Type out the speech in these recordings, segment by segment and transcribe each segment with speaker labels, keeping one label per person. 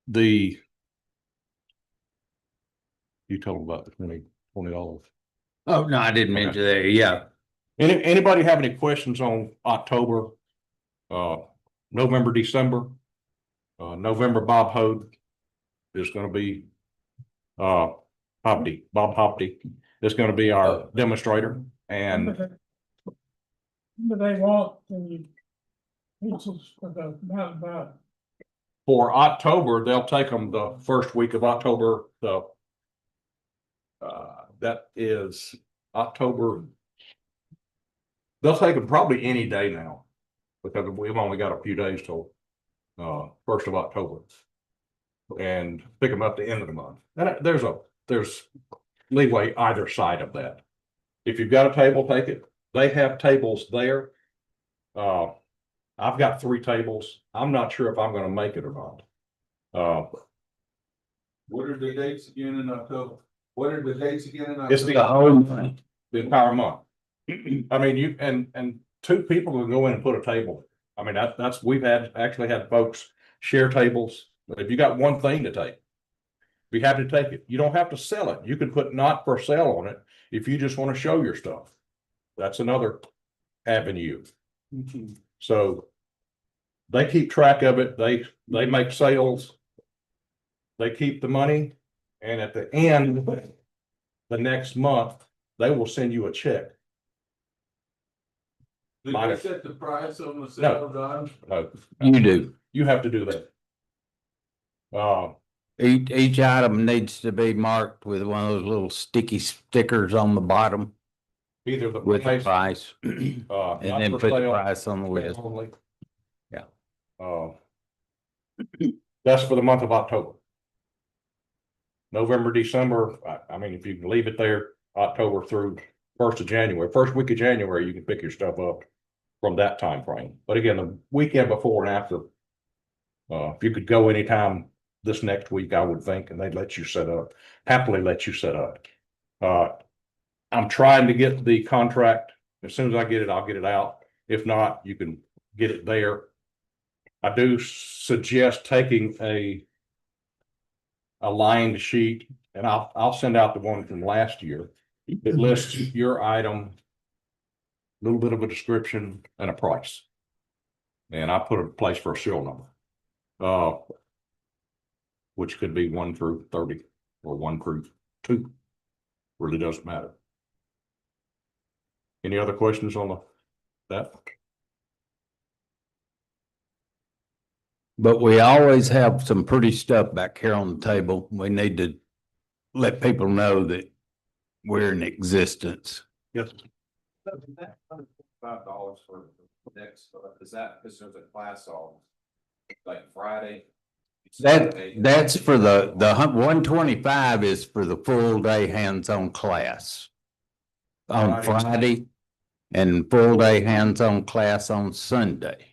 Speaker 1: the, you told them about the $20.
Speaker 2: Oh, no, I didn't mention that. Yeah.
Speaker 1: Anybody have any questions on October, November, December? November, Bob Hogue is gonna be, Bob Hopty is gonna be our demonstrator, and
Speaker 3: Do they want the pieces for the mountain bike?
Speaker 1: for October, they'll take them the first week of October, that is October. They'll take them probably any day now, because we've only got a few days till, 1st of October. And pick them up the end of the month. And there's leeway either side of that. If you've got a table, take it. They have tables there. I've got 3 tables. I'm not sure if I'm gonna make it or not.
Speaker 4: What are the dates again in October? What are the dates again in
Speaker 1: It's
Speaker 4: October?
Speaker 1: the whole month, the entire month. I mean, you, and 2 people will go in and put a table. I mean, that's, we've actually had folks share tables. If you got one thing to take, be happy to take it. You don't have to sell it. You can put not for sale on it if you just want to show your stuff. That's another avenue. So they keep track of it. They make sales. They keep the money, and at the end, the next month, they will send you a check.
Speaker 4: Did they set the price on the sale, Don?
Speaker 1: No,
Speaker 2: You do.
Speaker 1: you have to do that.
Speaker 2: Each item needs to be marked with one of those little sticky stickers on the bottom
Speaker 1: Either the
Speaker 2: with the
Speaker 1: price,
Speaker 2: price. And
Speaker 1: not
Speaker 2: then
Speaker 1: for
Speaker 2: put the
Speaker 1: sale
Speaker 2: price on the list.
Speaker 1: only.
Speaker 2: Yeah.
Speaker 1: That's for the month of October. November, December, I mean, if you can leave it there, October through 1st of January, first week of January, you can pick your stuff up from that time frame. But again, the weekend before and after, if you could go anytime this next week, I would think, and they'd let you set up, happily let you set up. I'm trying to get the contract. As soon as I get it, I'll get it out. If not, you can get it there. I do suggest taking a lined sheet, and I'll send out the one from last year. It lists your item, a little bit of a description and a price. And I put a place for a serial number. Which could be 1 through 30 or 1 through 2. Really doesn't matter. Any other questions on that?
Speaker 2: But we always have some pretty stuff back here on the table. We need to let people know that we're in existence.
Speaker 1: Yes.
Speaker 4: $5 for next, is that, because there's a class on like Friday?
Speaker 2: That's for the 125 is for the full day hands-on class on Friday and full day hands-on class on Sunday.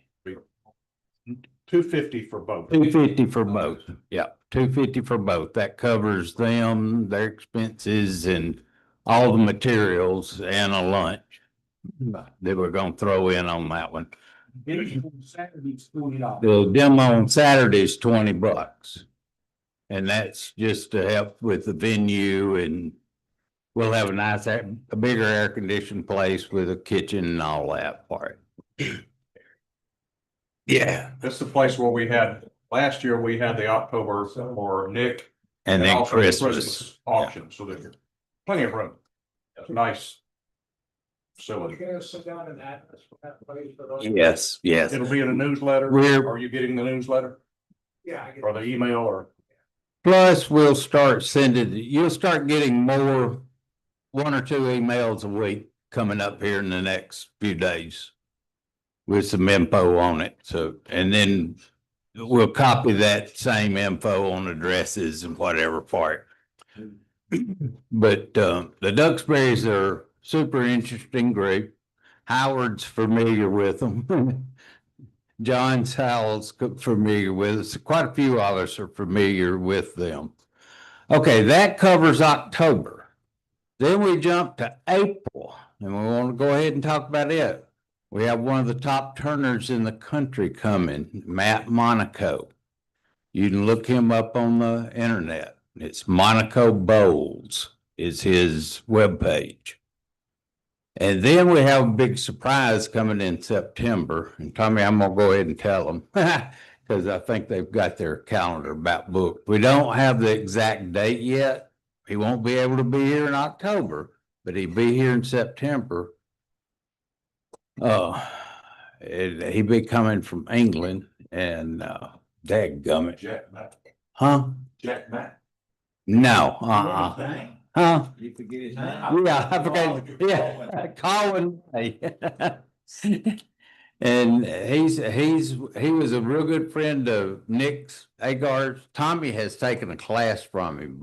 Speaker 1: $250 for both.
Speaker 2: $250 for both. Yeah, $250 for both. That covers them, their expenses, and all the materials and a lunch that we're gonna throw in on that one.
Speaker 3: Saturday's $20.
Speaker 2: The demo on Saturday is $20. And that's just to help with the venue, and we'll have a bigger air conditioned place with a kitchen and all that part. Yeah.
Speaker 1: That's the place where we had, last year, we had the October for Nick.
Speaker 2: And then
Speaker 1: also the
Speaker 2: Christmas.
Speaker 1: auction, so there's plenty of room. It's a nice facility.
Speaker 3: You're gonna sit down and add this for that place for those.
Speaker 2: Yes, yes.
Speaker 1: It'll be in a newsletter. Are you getting the newsletter
Speaker 3: Yeah. I get
Speaker 1: or the email or?
Speaker 2: Plus, we'll start sending, you'll start getting more, 1 or 2 emails a week coming up here in the next few days with some info on it. So, and then we'll copy that same info on addresses and whatever part. But the Duxburys are super interesting group. Howard's familiar with them. John Howell's familiar with us. Quite a few of us are familiar with them. Okay, that covers October. Then we jump to April, and we want to go ahead and talk about it. We have one of the top turners in the country coming, Matt Monaco. You can look him up on the internet. It's Monaco Bowls is his webpage. And then we have a big surprise coming in September. And Tommy, I'm gonna go ahead and tell them because I think they've got their calendar about booked. We don't have the exact date yet. He won't be able to be here in October, but he'll be here in September. He'd be coming from England and dadgummit.
Speaker 4: Jack Matt.
Speaker 2: Huh?
Speaker 4: Jack Matt.
Speaker 2: No, huh?
Speaker 4: You forget his name?
Speaker 2: Yeah, I forgot, yeah, Colin. And he was a real good friend of Nick's Agar's. Tommy has taken a class from him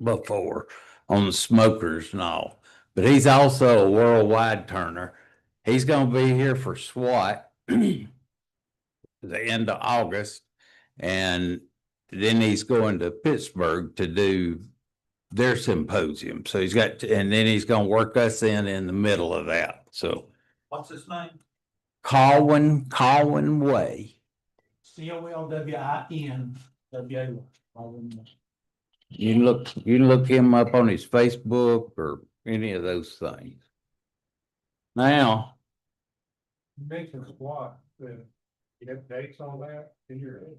Speaker 2: before on the smokers and all, but he's also a worldwide turner. He's gonna be here for SWAT the end of August, and then he's going to Pittsburgh to do their symposium. So he's got, and then he's gonna work us in the middle of that. So
Speaker 5: What's his name?
Speaker 2: Colin Way.
Speaker 3: COLWINWA.
Speaker 2: You can look him up on his Facebook or any of those things. Now,
Speaker 3: You mentioned SWAT, you have dates on that in your head?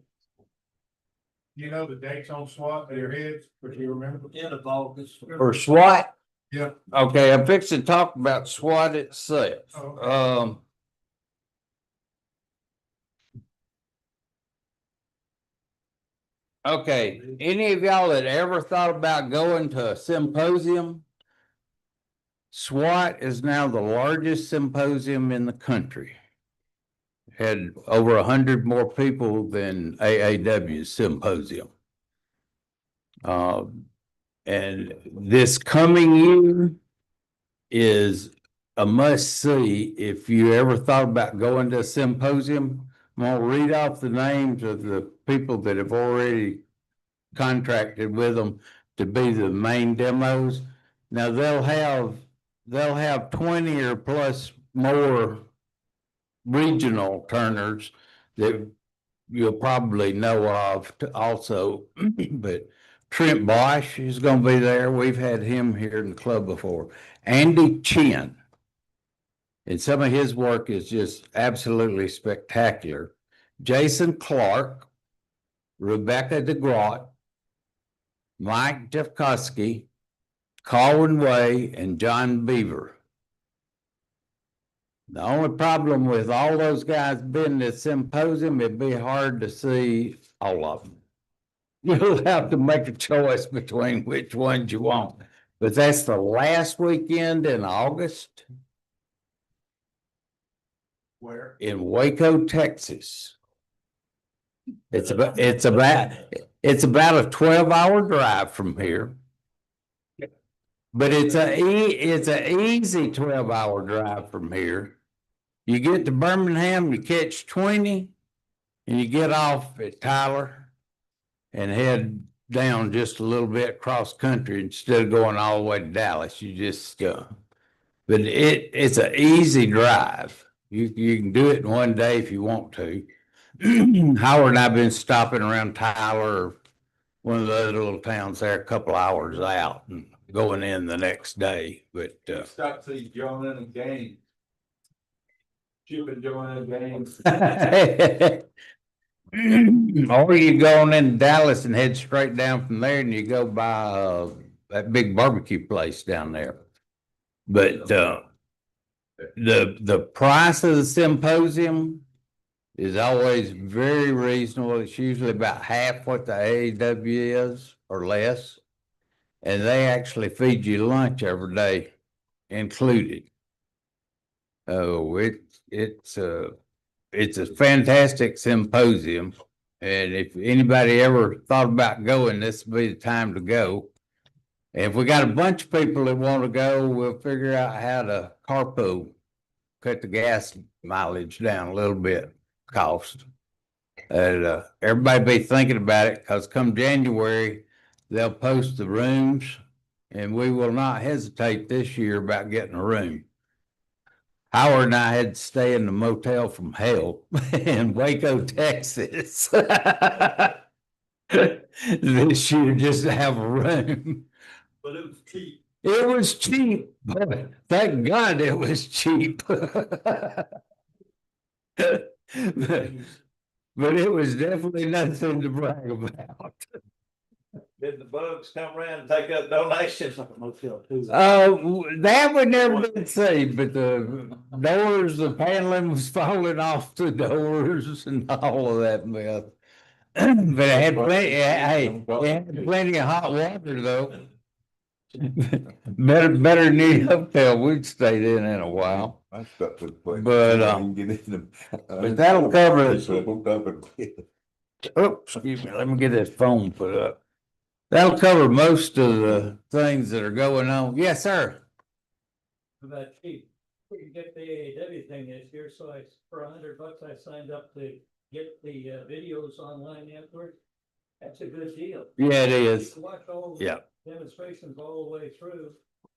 Speaker 3: You know the dates on SWAT in your heads, but you remember?
Speaker 5: End of August.
Speaker 2: for SWAT.
Speaker 3: Yeah.
Speaker 2: Okay, I'm fixing to talk about SWAT itself.
Speaker 3: Okay.
Speaker 2: Okay, any of y'all that ever thought about going to a symposium? SWAT is now the largest symposium in the country. Had over 100 more people than AAW's symposium. And this coming year is a must see if you ever thought about going to a symposium. I'm gonna read off the names of the people that have already contracted with them to be the main demos. Now they'll have 20 or plus more regional turners that you'll probably know of also, but Trent Bosch is gonna be there. We've had him here in the club before. Andy Chin. And some of his work is just absolutely spectacular. Jason Clark, Rebecca DeGrott, Mike Jeffkowski, Colin Way, and John Beaver. The only problem with all those guys being at symposium, it'd be hard to see all of them. You'll have to make a choice between which ones you want. But that's the last weekend in August.
Speaker 5: Where?
Speaker 2: In Waco, Texas. It's about a 12-hour drive from here. But it's an easy 12-hour drive from here. You get to Birmingham, you catch 20, and you get off at Tyler and head down just a little bit cross country instead of going all the way to Dallas. You just but it's an easy drive. You can do it in one day if you want to. Howard and I've been stopping around Tyler, one of the other little towns there, a couple hours out and going in the next day. But
Speaker 4: Stop till you join in a game. Chip and join in a game.
Speaker 2: or you go on in Dallas and head straight down from there and you go by that big barbecue place down there. But the price of the symposium is always very reasonable. It's usually about half what the AEW is or less. And they actually feed you lunch every day included. Oh, it's a fantastic symposium. And if anybody ever thought about going, this would be the time to go. And if we got a bunch of people that want to go, we'll figure out how to carpool, cut the gas mileage down a little bit, cost. And everybody be thinking about it because come January, they'll post the rooms and we will not hesitate this year about getting a room. Howard and I had to stay in the motel from hell in Waco, Texas. this year just to have a room.
Speaker 5: But it was cheap.
Speaker 2: It was cheap, but thank God it was cheap. But it was definitely nothing to brag about.
Speaker 5: Did the bugs come around and take up donations?
Speaker 2: That would never been seen, but the doors, the paneling was falling off the doors and all of that mess. But it had plenty, hey, it had plenty of hot water though. Better than any hotel we'd stayed in a while.
Speaker 6: I stuck with the place.
Speaker 2: But,
Speaker 6: I didn't get in them.
Speaker 2: but that'll cover it.
Speaker 6: So hooked up and-
Speaker 2: Oh, excuse me, let me get this phone put up. That'll cover most of the things that are going on. Yes, sir.
Speaker 7: About cheap. We can get the AAW thing this year, so for $100, I signed up to get the videos online afterwards. That's a good deal.
Speaker 2: Yeah, it
Speaker 7: You
Speaker 2: is.
Speaker 7: can watch all the
Speaker 2: Yeah.
Speaker 7: demonstrations all the way through.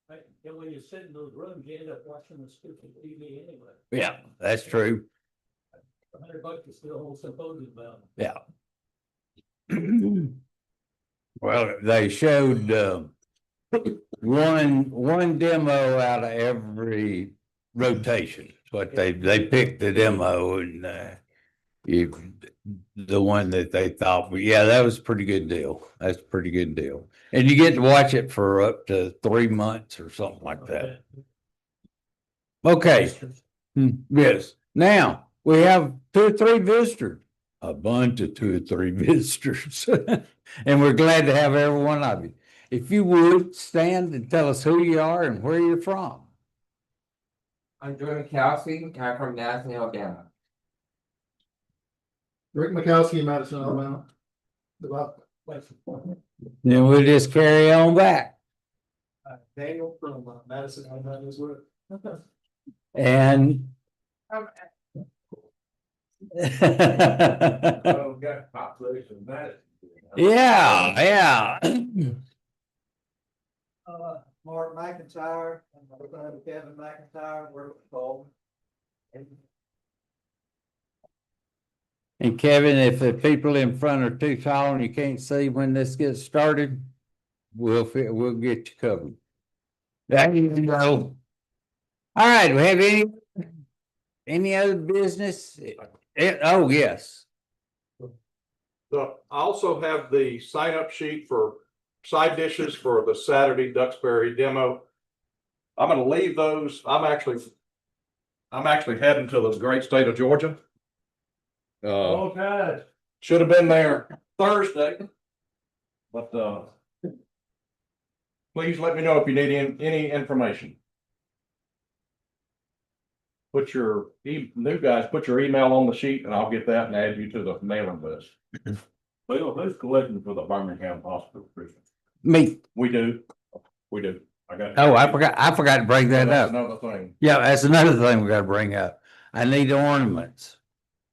Speaker 7: Right? And when you sit in those rooms, you end up watching the stupid TV anyway.
Speaker 2: Yeah, that's true.
Speaker 7: $100 is still a whole symposium about.
Speaker 2: Yeah. Well, they showed one demo out of every rotation, but they picked the demo and the one that they thought, well, yeah, that was a pretty good deal. That's a pretty good deal. And you get to watch it for up to 3 months or something like that. Okay. Yes. Now we have 2 or 3 visitors, a bunch of 2 or 3 visitors. And we're glad to have every one of you. If you would stand and tell us who you are and where you're from.
Speaker 8: I'm Jordan Kelsey, I'm from Madison, Alabama.
Speaker 3: Rick McCoskey, Madison, Alabama.
Speaker 2: Then we'll just carry on back.
Speaker 3: Daniel from Madison, Alabama as well.
Speaker 2: And
Speaker 3: Oh, got population of Madison.
Speaker 2: yeah.
Speaker 7: Mark McIntyre, and my brother Kevin McIntyre, work with Paul.
Speaker 2: And Kevin, if the people in front are too tall and you can't see when this gets started, we'll get you covered. There you go. All right, we have any other business? Oh, yes.
Speaker 1: I also have the sign up sheet for side dishes for the Saturday Duxbury demo. I'm gonna leave those. I'm actually heading to the great state of Georgia.
Speaker 3: God.
Speaker 1: Should have been there Thursday. But please let me know if you need any information. Put your new guys, put your email on the sheet and I'll get that and add you to the mailing list. Well, who's collecting for the Birmingham Hospital?
Speaker 2: Me.
Speaker 1: We do. I got.
Speaker 2: Oh, I forgot to bring that
Speaker 1: That's
Speaker 2: up.
Speaker 1: another thing.
Speaker 2: Yeah, that's another thing we gotta bring up. I need ornaments.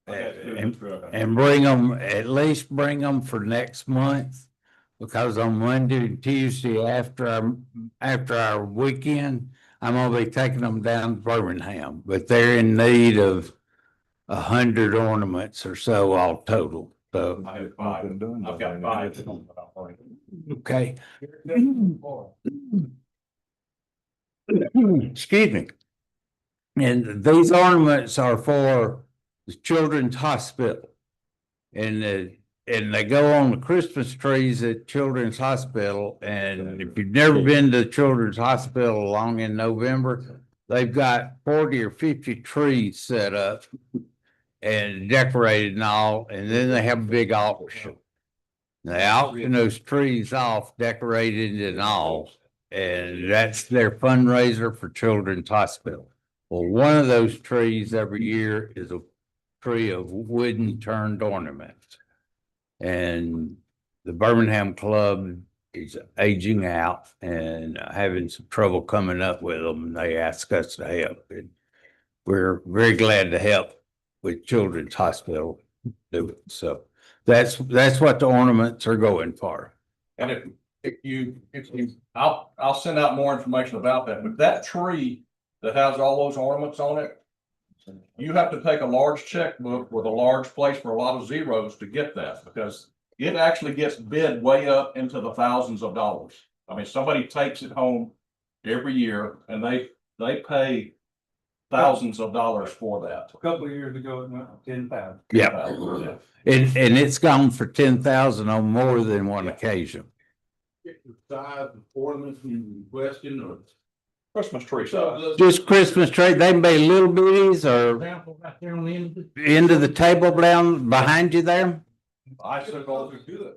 Speaker 1: And
Speaker 2: And bring them, at least bring them for next month. Because on Monday and Tuesday after our weekend, I'm gonna be taking them down to Birmingham, but they're in need of 100 ornaments or so all total, so,
Speaker 1: I have 5. I've got 5.
Speaker 2: okay. Excuse me. And these ornaments are for the Children's Hospital. And they go on the Christmas trees at Children's Hospital. And if you've never been to Children's Hospital along in November, they've got 40 or 50 trees set up and decorated and all, and then they have a big auction. They auction those trees off, decorated and all, and that's their fundraiser for Children's Hospital. Well, one of those trees every year is a tree of wooden turned ornaments. And the Birmingham Club is aging out and having some trouble coming up with them. They ask us to help, and we're very glad to help with Children's Hospital do it. So that's what the ornaments are going for.
Speaker 1: And I'll send out more information about that, but that tree that has all those ornaments on it, you have to take a large checkbook with a large place for a lot of zeros to get that, because it actually gets bid way up into the thousands of dollars. I mean, somebody takes it home every year and they pay thousands of dollars for that.
Speaker 3: A couple of years ago, it went 10,000.
Speaker 2: Yeah. And it's gone for 10,000 on more than one occasion.
Speaker 3: Size, ornaments, and question, or.
Speaker 1: Christmas tree size.
Speaker 2: Just Christmas tree, they can be little bitties or
Speaker 3: Example right there on the end.
Speaker 2: into the table down behind you there.
Speaker 1: I suppose
Speaker 3: are good.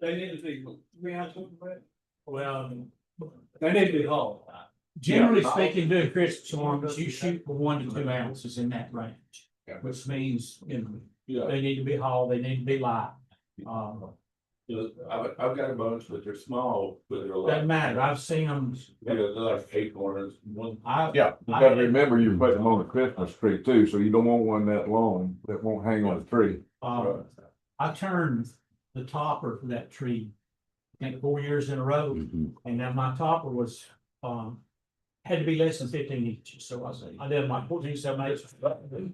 Speaker 3: They need to be, we have something for that? Well, they need to be hauled.
Speaker 9: Generally speaking, doing Christmas ornaments, you shoot for 1 to 2 ounces in that range. Which means,
Speaker 1: Yeah.
Speaker 9: they need to be hauled, they need to be light.
Speaker 3: I've got a bunch, but they're small, but they're.
Speaker 9: Doesn't matter, I've seen them,
Speaker 3: Yeah, they're like acorns, one.
Speaker 1: Yeah.
Speaker 6: You gotta remember, you're putting them on the Christmas tree too, so you don't want one that long that won't hang on the tree.
Speaker 9: I turned the topper for that tree, I think 4 years in a row, and then my topper was, had to be less than 15 inches, so I did my 14, 7/8.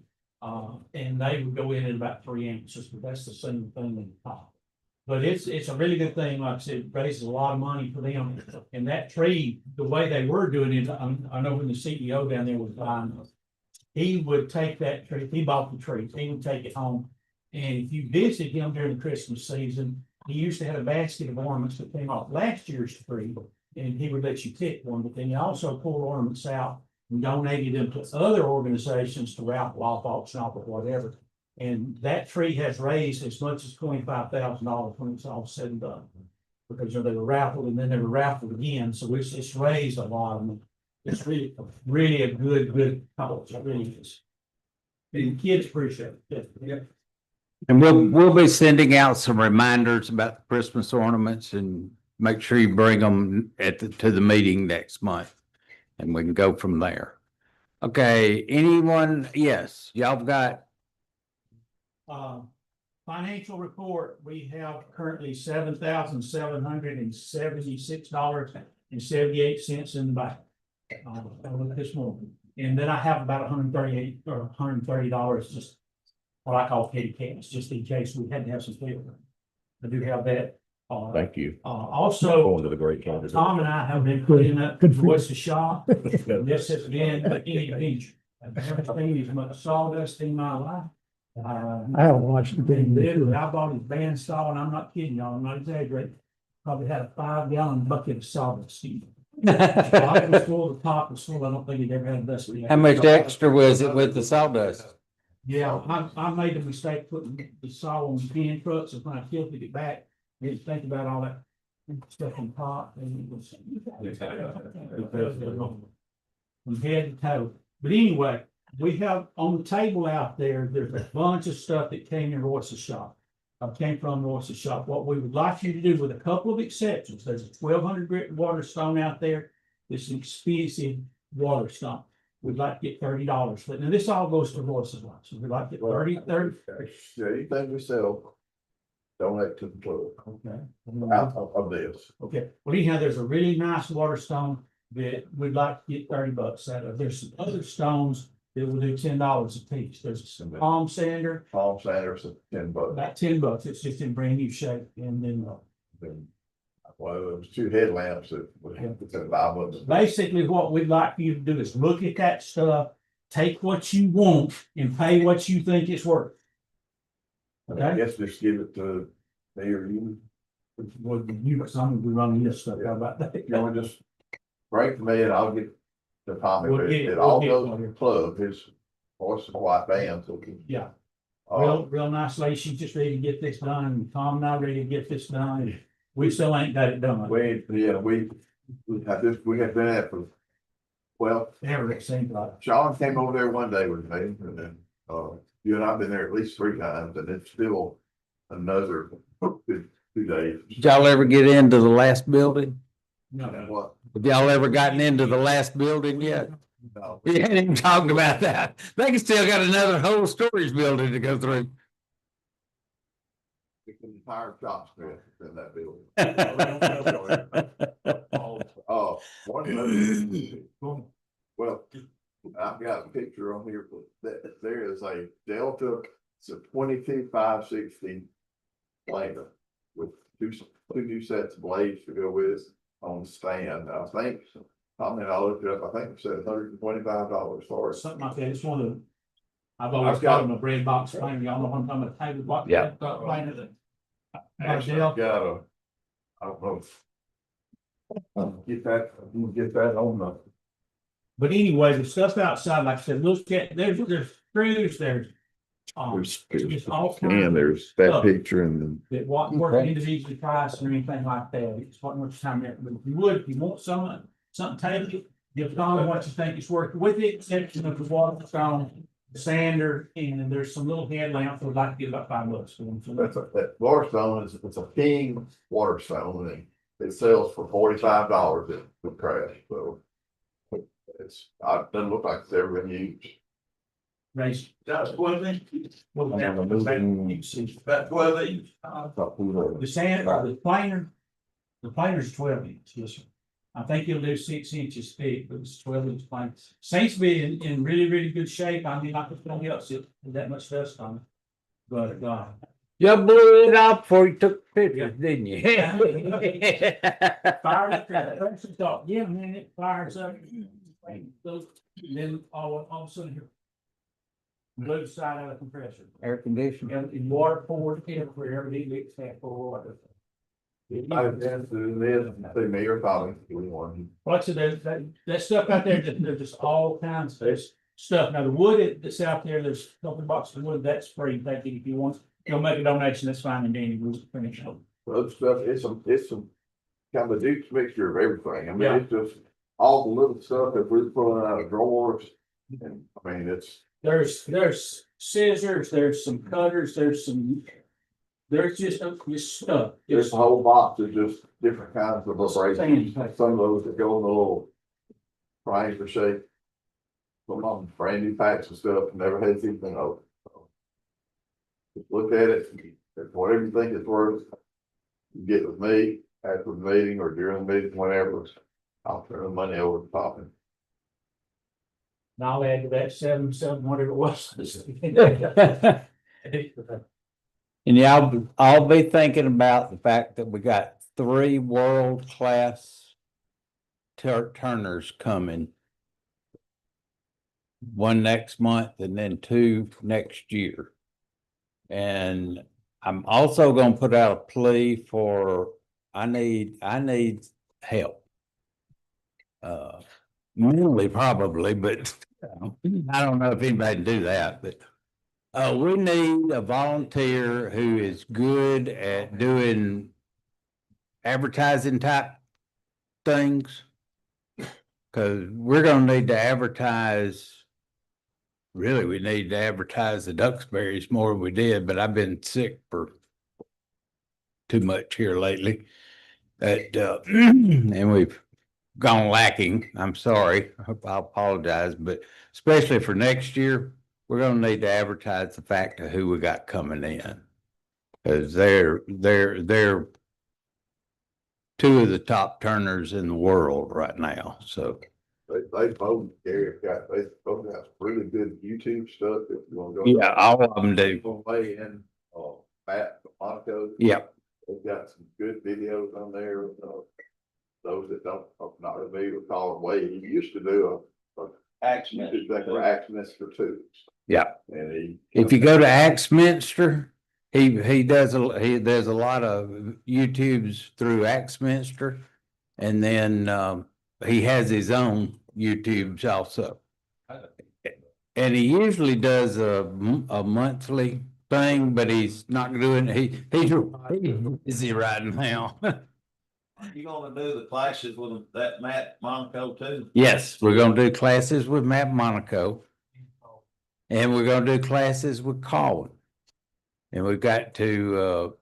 Speaker 9: And they would go in at about 3 inches, but that's the same thing in the top. But it's a really good thing, like I said, it raises a lot of money for them, and that tree, the way they were doing it, I know when the CEO down there was buying it. He would take that tree, he bought the tree, he would take it home, and if you visit him during the Christmas season, he used to have a basket of ornaments that came off last year's tree, and he would let you pick one, but then he also pulled ornaments out and donated them to other organizations to Ralph Walpox, or whatever. And that tree has raised as much as $25,000 when it's all said and done. Because they were raffled and then they were raffled again, so it's raised a lot of them. It's really a good cause, it really is. And the kids appreciate it. Yeah.
Speaker 2: And we'll be sending out some reminders about the Christmas ornaments and make sure you bring them to the meeting next month. And we can go from there. Okay, anyone? Yes, y'all got,
Speaker 9: Financial report, we have currently $7,776.78 in the bank. I looked this morning, and then I have about $138 or $130 just what I call petty cash, just in case we had to have some paper. I do have that.
Speaker 6: Thank you.
Speaker 9: Also,
Speaker 6: Going to the great candidate.
Speaker 9: Tom and I have been putting up voice of shop. This has been any adventure. I've never seen as much sawdust in my life. I haven't watched the thing. I bought his bandsaw, and I'm not kidding y'all, I'm not exaggerating. Probably had a 5-gallon bucket of sawdust. The bottom was full, the top was full. I don't think he'd ever had dust.
Speaker 2: how much extra was it with the sawdust?
Speaker 9: Yeah, I made the mistake putting the saw on the pin trucks, and when I tilted it back, I didn't think about all that stuff in pot, and it was. From head to toe, but anyway, we have on the table out there, there's a bunch of stuff that came in Royce's shop. Came from Royce's shop. What we would like you to do, with a couple of exceptions, there's a 1,200 grit water stone out there. It's an expensive water stone. We'd like to get $30 for it. Now, this all goes to Royce's lot, so we'd like to get 30.
Speaker 6: Anything we sell, donate to the club.
Speaker 9: Okay.
Speaker 6: Out of this.
Speaker 9: Okay, well, anyhow, there's a really nice water stone that we'd like to get $30 out of. There's some other stones that will do $10 a piece. There's some palm sander,
Speaker 6: Palm Sanders at $10.
Speaker 9: about $10. It's just in brand new shape, and then
Speaker 6: Well, it was 2 headlamps that was $5 bucks.
Speaker 9: basically what we'd like you to do is look at that stuff, take what you want and pay what you think it's worth.
Speaker 6: I
Speaker 9: Okay,
Speaker 6: guess just give it to me or you.
Speaker 9: well, you, I'm gonna be running this stuff, how about that?
Speaker 6: You want to just break me and I'll get the comment.
Speaker 9: We'll get it,
Speaker 6: It all
Speaker 9: we'll get
Speaker 6: goes
Speaker 9: one
Speaker 6: to
Speaker 9: here.
Speaker 6: the club, his voice of white band. So
Speaker 9: Yeah.
Speaker 6: uh,
Speaker 9: Real nice lady, she's just ready to get this done, and Tom and I ready to get this done, and we still ain't got it done.
Speaker 6: we had been at for, well,
Speaker 9: Ever, it seems like.
Speaker 6: Sean came over there one day with me and then, you and I've been there at least 3 times and it's still another 2 days.
Speaker 2: Did y'all ever get into the last building?
Speaker 9: No,
Speaker 6: What?
Speaker 2: Have y'all ever gotten into the last building yet?
Speaker 6: No.
Speaker 2: We ain't even talking about that. They can still got another whole storage building to go through.
Speaker 6: It's an entire shop strip in that building. Well, I've got a picture on here that there is a Delta It's a 22 560 planer with two new sets of blades to go with on the stand. I think, I mean, I looked it up, I think it said $125 for it.
Speaker 9: Something like that, it's one of the. I've always
Speaker 6: I've got-
Speaker 9: got them a bread box planer, y'all know what I'm talking about, table box.
Speaker 2: Yeah.
Speaker 9: Planer that.
Speaker 6: Actually, I've got a, I don't know. Get that, we'll get that on the.
Speaker 9: But anyway, the stuff outside, like I said, look at, there's screws, there's. Just all kinds
Speaker 6: there's
Speaker 9: stuff.
Speaker 6: picture and then.
Speaker 9: that wasn't worth individually priced or anything like that. It's what much time there, but if you would, if you want something tailored, give Donna what you think it's worth, with the exception of the water stone, sander, and there's some little headlamps, I'd like to get about $5 for them. So
Speaker 6: That's that Waterstone is, it's a King Waterstone and it sells for $45 at the crash, so. It's, it doesn't look like it's ever been used.
Speaker 9: raise.
Speaker 5: That's 12 inch,
Speaker 9: Well,
Speaker 6: I'm
Speaker 9: that-
Speaker 6: gonna move in.
Speaker 9: you see,
Speaker 5: about 12 inch.
Speaker 9: the sander, the planer's 12 inch, yes, sir. I think it'll do 6 inches thick, but it's 12 inch planer. Seems to be in really, really good shape. I mean, not gonna else it that much dust on it. But,
Speaker 2: You blew it off before you took pictures, didn't you?
Speaker 9: fire up there, the pressure thought, yeah, man, it fires up. Those, then all of a sudden here. Blew the side out of the compressor.
Speaker 2: Air conditioner.
Speaker 9: And water poured everywhere, everything leaks that full of water.
Speaker 6: I've been to this, say Mayor Collins, one.
Speaker 9: Like I said, that stuff out there, there's just all kinds of stuff. Now, the wood that's out there, there's a couple of boxes of wood, that's free. Thank you. If you want, you'll make a donation, that's fine, and Danny will finish up.
Speaker 6: Other stuff, it's some kind of a Duke's mixture of everything. I mean,
Speaker 9: Yeah.
Speaker 6: it's just all the little stuff that we're pulling out of drawers. And I mean, it's,
Speaker 9: There's scissors, there's some cutters, there's just stuff.
Speaker 6: there's
Speaker 9: Just
Speaker 6: a whole box of just different kinds of abrasives.
Speaker 9: Sand.
Speaker 6: Some of those that go in the little triangular shape. Some of them brand new packs of stuff, never had anything over. Just look at it, and whatever you think it's worth, you get with me after the meeting or during the meeting, whenever. I'll turn the money over to Poppy.
Speaker 9: And I'll add to that seven, whatever it was.
Speaker 2: And y'all, I'll be thinking about the fact that we got 3 world-class turners coming. One next month and then 2 next year. And I'm also gonna put out a plea for, I need help. Mentally probably, but I don't know if anybody can do that, but. We need a volunteer who is good at doing advertising type things. Cause we're gonna need to advertise. Really, we need to advertise the Duxbury's more than we did, but I've been sick for too much here lately. And we've gone lacking. I'm sorry. I apologize, but especially for next year, we're gonna need to advertise the fact of who we got coming in. Cause they're 2 of the top turners in the world right now, so.
Speaker 6: They both, Gary, they both got really good YouTube stuff if you wanna go.
Speaker 2: Yeah, all of them do.
Speaker 6: Gonna lay in, Matt, Monaco.
Speaker 2: Yep.
Speaker 6: They've got some good videos on there, those that don't, are not familiar with Colin Way, he used to do
Speaker 5: Action.
Speaker 6: He did that for Axminster too.
Speaker 2: Yeah.
Speaker 6: And he.
Speaker 2: If you go to Axminster, he does there's a lot of YouTubes through Axminster. And then, he has his own YouTubes also. And he usually does a monthly thing, but he's not doing, he's busy right now.
Speaker 5: You gonna do the classes with that Matt Monaco too?
Speaker 2: Yes, we're gonna do classes with Matt Monaco. And we're gonna do classes with Colin. And we've got to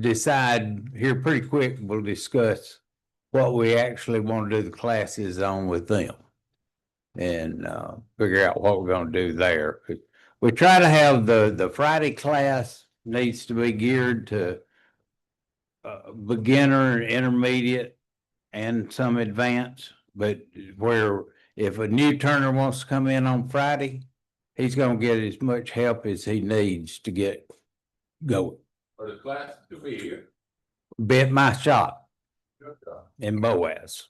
Speaker 2: decide here pretty quick, we'll discuss what we actually want to do the classes on with them. And figure out what we're gonna do there. We try to have the Friday class needs to be geared to beginner, intermediate, and some advanced, but where if a new turner wants to come in on Friday, he's gonna get as much help as he needs to get going.
Speaker 5: For the class to be here.
Speaker 2: Bit my shop in Boaz.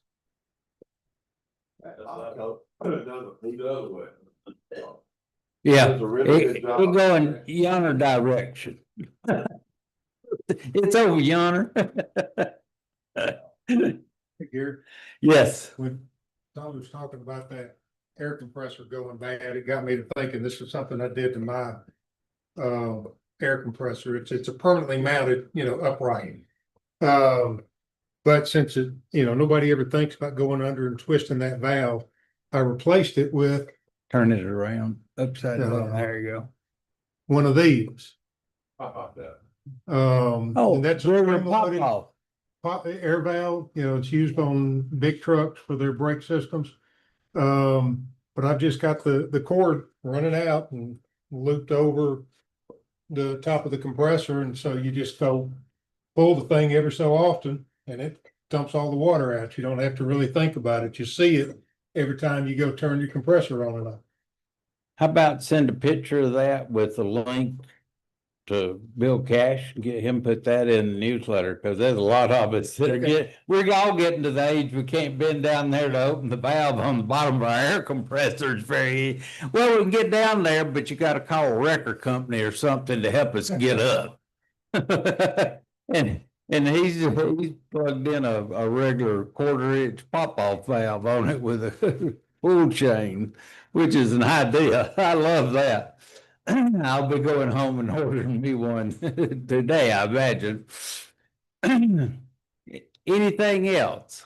Speaker 2: Yeah,
Speaker 6: Does a really good
Speaker 2: it
Speaker 6: job.
Speaker 2: going yonder direction. It's over yonder.
Speaker 3: Gary,
Speaker 2: Yes,
Speaker 3: when Tom was talking about that air compressor going bad, it got me to thinking this is something I did to my air compressor. It's a permanently mounted, upright. But since nobody ever thinks about going under and twisting that valve, I replaced it with
Speaker 2: turn it around upside down. There you go.
Speaker 3: one of these.
Speaker 5: How about that?
Speaker 2: Oh,
Speaker 3: And that's
Speaker 2: river
Speaker 3: spring
Speaker 2: pop
Speaker 3: loaded
Speaker 2: off.
Speaker 3: air valve, it's used on big trucks for their brake systems. But I've just got the cord running out and looped over the top of the compressor, and so you just go pull the thing every so often and it dumps all the water out. You don't have to really think about it. You see it every time you go turn your compressor on and off.
Speaker 2: How about send a picture of that with a link to Bill Cash, get him put that in the newsletter, because there's a lot of us that we're all getting to the age we can't bend down there to open the valve on the bottom of our air compressors very well. We can get down there, but you got to call a record company or something to help us get up. And he's plugged in a regular 1/4-inch pop-off valve on it with a pull chain, which is an idea. I love that. I'll be going home and ordering me one today, I imagine. Anything else?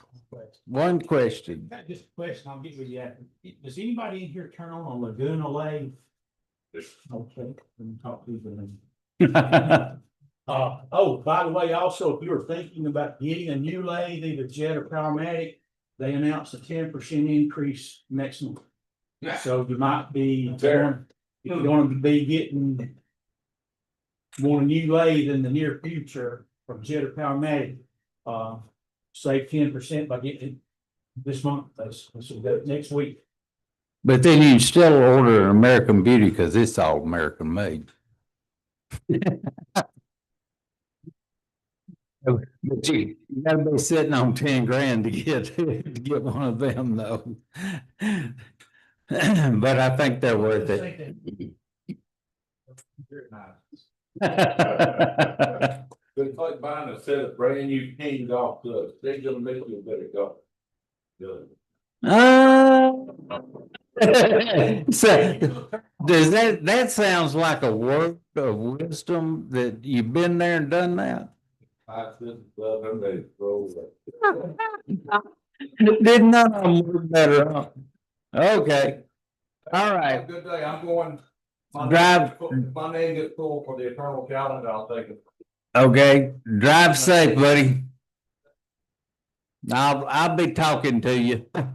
Speaker 2: One question.
Speaker 9: Just a question, I'll get with you after. Does anybody in here turn on a Laguna lathe? Okay, let me talk to you. Oh, by the way, also, if you were thinking about getting a new lathe, either Jet or Powermatic, they announced a 10% increase next month. So you might be, if you're going to be getting want a new lathe in the near future from Jet or Powermatic, save 10% by getting it this month, that's next week.
Speaker 2: But then you still order an American Beauty because it's all American made. But you gotta be sitting on 10 grand to get one of them though. But I think they're worth it.
Speaker 5: It's like buying a set of brand new cane golf clubs. They're gonna make you a better golf. Good.
Speaker 2: So, does that sounds like a word of wisdom that you've been there and done that?
Speaker 5: I just love them, they throw
Speaker 2: Didn't none of them work better, huh? Okay, all
Speaker 1: Have
Speaker 2: right.
Speaker 1: a good day. I'm going.
Speaker 2: My
Speaker 1: name gets full for the eternal calendar. I'll take it.
Speaker 2: Okay, drive safe, buddy. I'll be talking to you.
Speaker 6: They're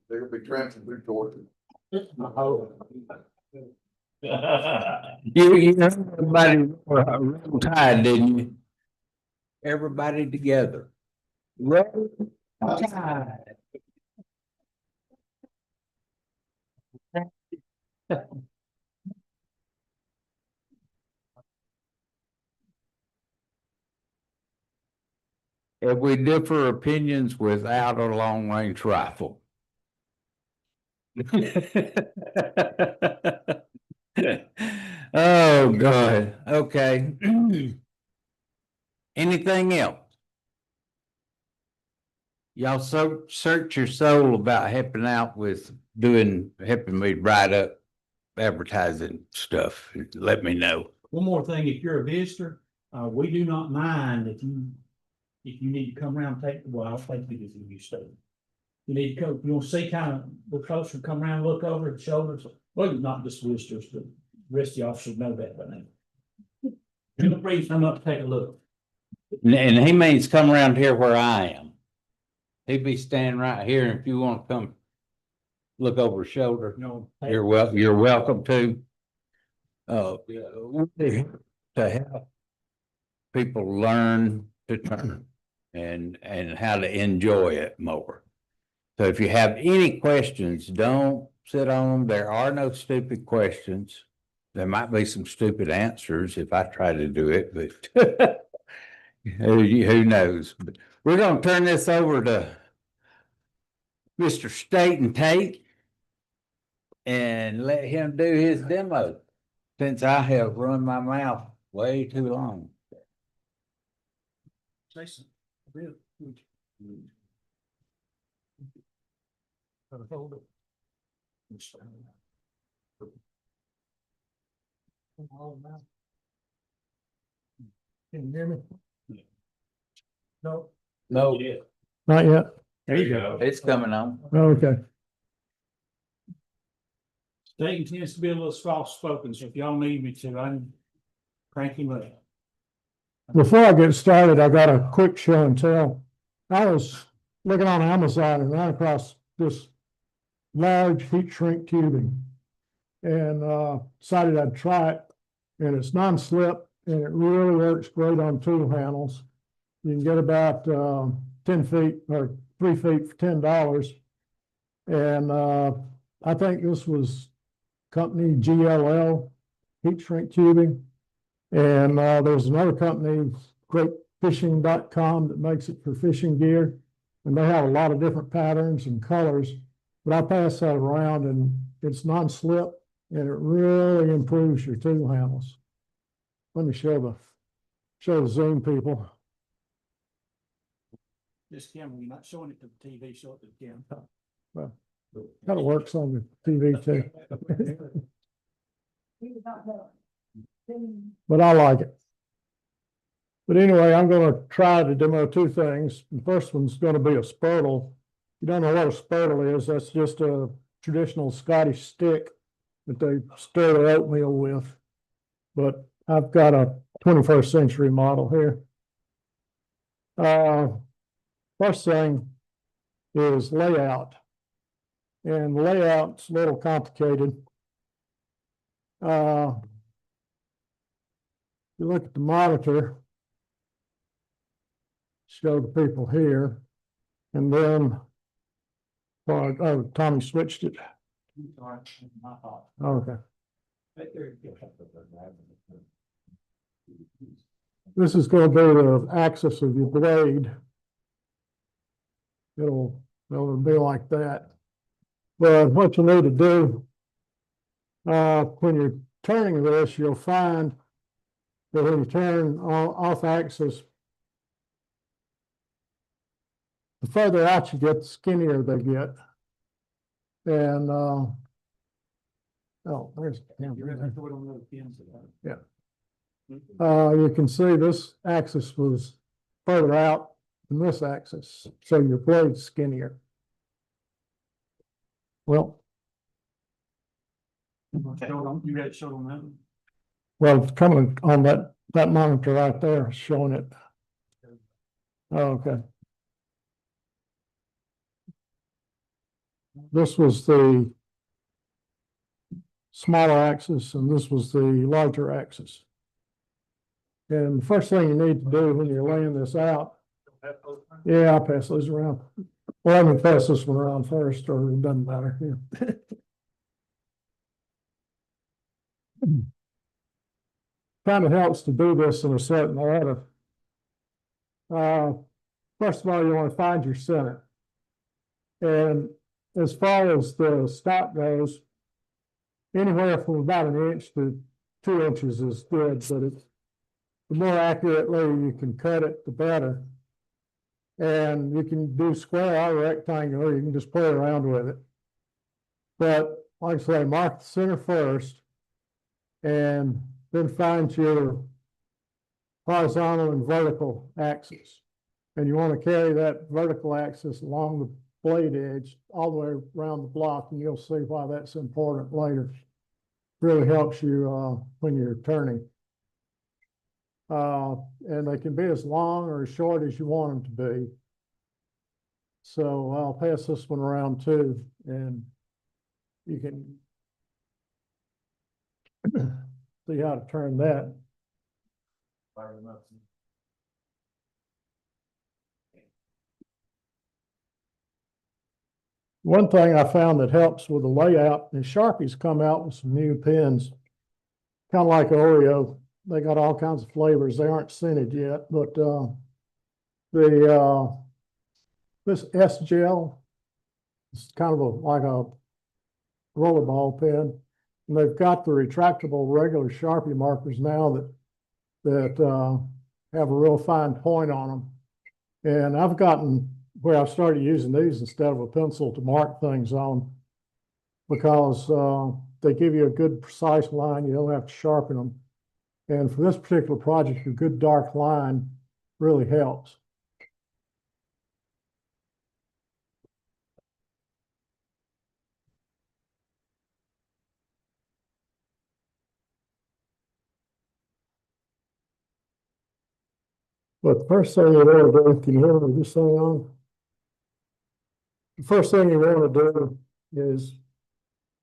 Speaker 6: gonna be tramping through Georgia.
Speaker 2: You know, everybody real tired, didn't you? Everybody together. Roll Tide. If we differ opinions without a long range rifle. Oh, God. Okay. Anything else? Y'all search your soul about helping out with helping me write up advertising stuff. Let me know.
Speaker 9: One more thing, if you're a visitor, we do not mind if you need to come around and I'll take you if you stay. You need to come, you want to see kind of look closer, come around, look over the shoulders. Well, not just visitors, but the rest of the officers know that by now. Feel free to come up, take a look.
Speaker 2: And he means come around here where I am. He'd be standing right here, and if you want to come look over his shoulder,
Speaker 9: No,
Speaker 2: you're welcome to. We're here to help people learn to turn and how to enjoy it more. So if you have any questions, don't sit on them. There are no stupid questions. There might be some stupid answers if I try to do it, but who knows? But we're gonna turn this over to Mr. Staten Tate and let him do his demo, since I have run my mouth way too long.
Speaker 9: Jason, really? Gotta hold it. Can you hear me? No.
Speaker 2: No,
Speaker 3: Not yet.
Speaker 9: There you go.
Speaker 2: it's coming on.
Speaker 3: Okay.
Speaker 9: Dayton tends to be a little soft spoken, so if y'all need me to, I'm cranky money.
Speaker 3: Before I get started, I got a quick show and tell. I was looking on Amazon and ran across this large heat shrink tubing. And decided I'd try it. And it's non-slip and it really works great on tool handles. You can get about 10 feet or 3 feet for $10. And I think this was company GLL heat shrink tubing. And there's another company, greatfishing.com, that makes it for fishing gear. And they have a lot of different patterns and colors. But I pass that around and it's non-slip and it really improves your tool handles. Let me show the Zoom people.
Speaker 9: Just Kim, you're not showing it to the TV, show it to Kim.
Speaker 3: Well, kind of works on the TV too. But I like it. But anyway, I'm going to try to demo two things. The first one's going to be a spurtle. You don't know what a spurtle is. That's just a traditional Scottish stick that they stir their oatmeal with. But I've got a 21st century model here. First thing is layout. And layout's a little complicated. You look at the monitor, show the people here, and then, oh, Tommy switched it. Okay. This is going to be the axis of your blade. It'll be like that. But what you need to do, when you're turning this, you'll find that when you turn off axis, the further out you get, the skinnier they get. And oh, there's the camera. Yeah. You can see this axis was further out than this axis, so your blade's skinnier. Well,
Speaker 9: You got it showed on that?
Speaker 3: well, it's coming on that monitor right there, showing it. Oh, okay. This was the smaller axis and this was the larger axis. And the first thing you need to do when you're laying this out, yeah, I'll pass those around. Well, I'm gonna pass this one around first, or it doesn't matter. Yeah. Kind of helps to do this in a certain order. First of all, you want to find your center. And as far as the stop goes, anywhere from about 1 inch to 2 inches is good, but the more accurately you can cut it, the better. And you can do square or rectangular, you can just play around with it. But like I say, mark the center first, and then find your horizontal and vertical axis. And you want to carry that vertical axis along the blade edge all the way around the block, and you'll see why that's important later. Really helps you when you're turning. And they can be as long or as short as you want them to be. So I'll pass this one around too, and you can see how to turn that. One thing I found that helps with the layout is Sharpie's come out with some new pens. Kind of like Oreo, they got all kinds of flavors. They aren't scented yet, but this S gel is kind of like a rollerball pen. And they've got the retractable regular Sharpie markers now that have a real fine point on them. And I've gotten where I've started using these instead of a pencil to mark things on, because they give you a good precise line. You don't have to sharpen them. And for this particular project, a good dark line really helps. But the first thing you want to do, can you hear me with this thing on? The first thing you want to do is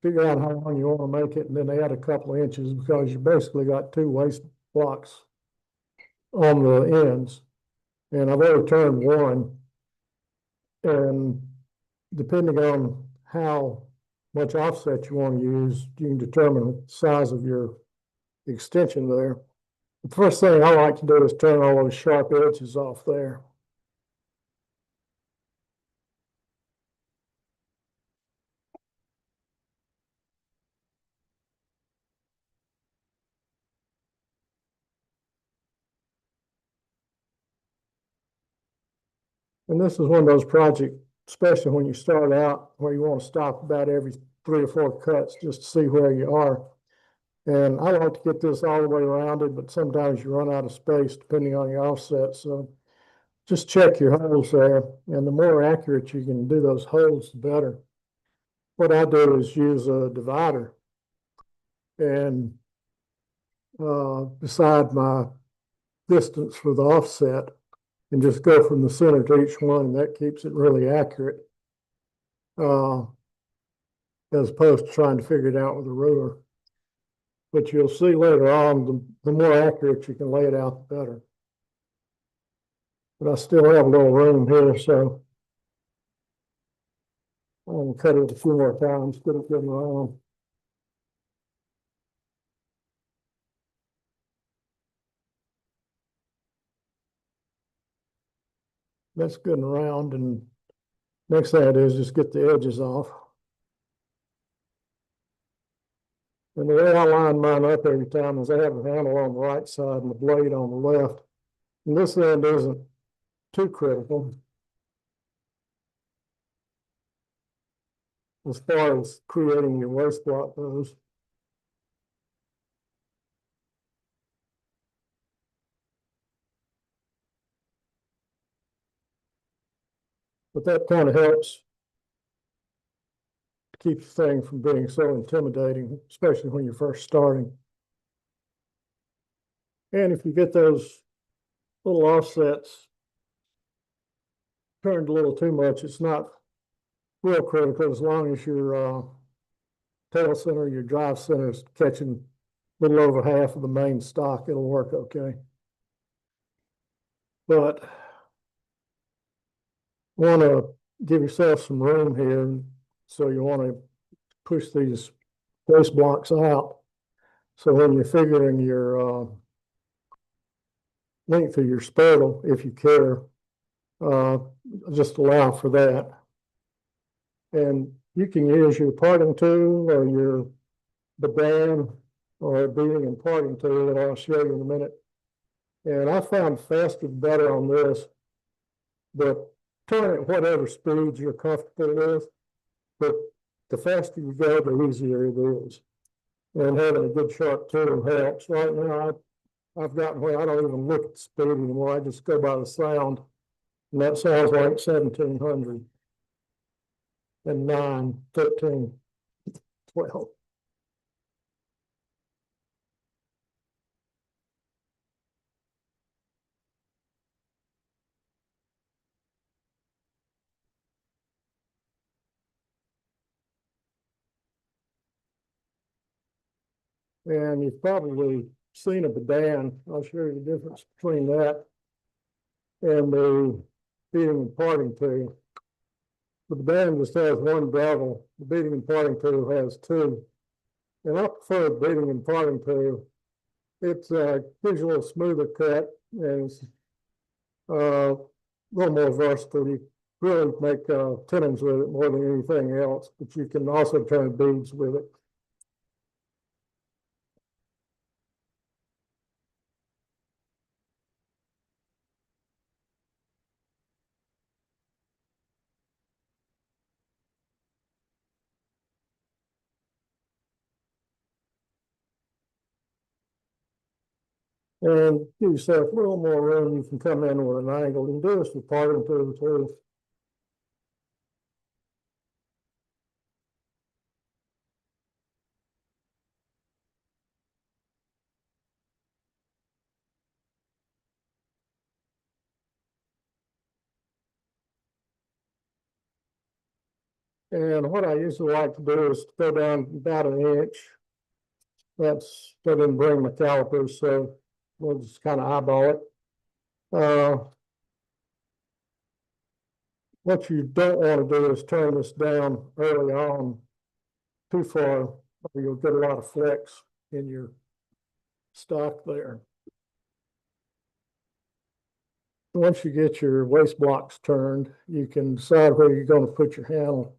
Speaker 3: figure out how long you want to make it, and then add a couple of inches, because you basically got two waste blocks on the ends. And I've already turned one. And depending on how much offset you want to use, you can determine the size of your extension there. The first thing I like to do is turn all those sharp edges off there. And this is one of those projects, especially when you start out, where you want to stop about every 3 or 4 cuts just to see where you are. And I like to get this all the way rounded, but sometimes you run out of space depending on your offset. So just check your holes there. And the more accurate you can do those holes, the better. What I do is use a divider and decide my distance for the offset, and just go from the center to each one, and that keeps it really accurate, as opposed to trying to figure it out with a ruler. But you'll see later on, the more accurate you can lay it out, the better. But I still have a little room here, so I'll cut it a few more times, get it getting around. That's good and round, and next thing I do is just get the edges off. And the way I line mine up every time is I have the handle on the right side and the blade on the left. And this end isn't too critical as far as creating your waste block goes. But that kind of helps keep the thing from being so intimidating, especially when you're first starting. And if you get those little offsets turned a little too much, it's not real critical, as long as your tail center, your drive center is catching a little over half of the main stock, it'll work okay. But want to give yourself some room here, so you want to push these waste blocks out. So when you're figuring your length of your spindle, if you care, just allow for that. And you can use your parting tool or your band or a beating and parting tool that I'll show you in a minute. And I found faster better on this, but turn it whatever speed you're comfortable with. But the faster you go, the easier it is. And having a good sharp tool helps. Right now, I've gotten where I don't even look at the speed anymore. I just go by the sound. And that sounds like 1700. And 9, 13, 12. And you've probably seen a bedan. I'll show you the difference between that and the feeding and parting tool. but the band just has one bevel. The beating and parting tool has two. And I prefer the beating and parting tool. It's gives you a little smoother cut and it's a little more versatile. You really make tenons with it more than anything else, but you can also turn beads with it. And give yourself a little more room, you can come in with an angle. You can do this with parting tool too. And what I usually like to do is go down about an inch. That's, I didn't bring my calipers, so we'll just kind of eyeball it. What you don't want to do is turn this down early on too far, or you'll get a lot of flex in your stock there. Once you get your waste blocks turned, you can decide where you're going to put your handle.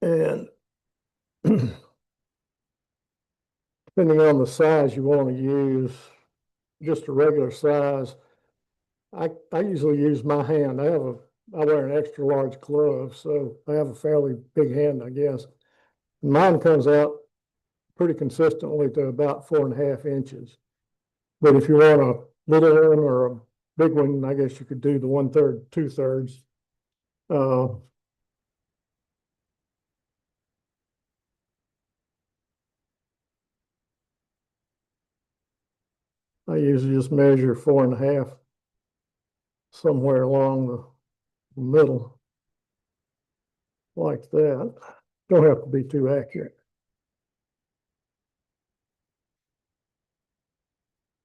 Speaker 3: And depending on the size you want to use, just a regular size, I usually use my hand. I wear an extra large glove, so I have a fairly big hand, I guess. Mine comes out pretty consistently to about 4.5 inches. But if you want a little one or a big one, I guess you could do the 1/3, 2/3. I usually just measure 4.5 somewhere along the middle, like that. Don't have to be too accurate.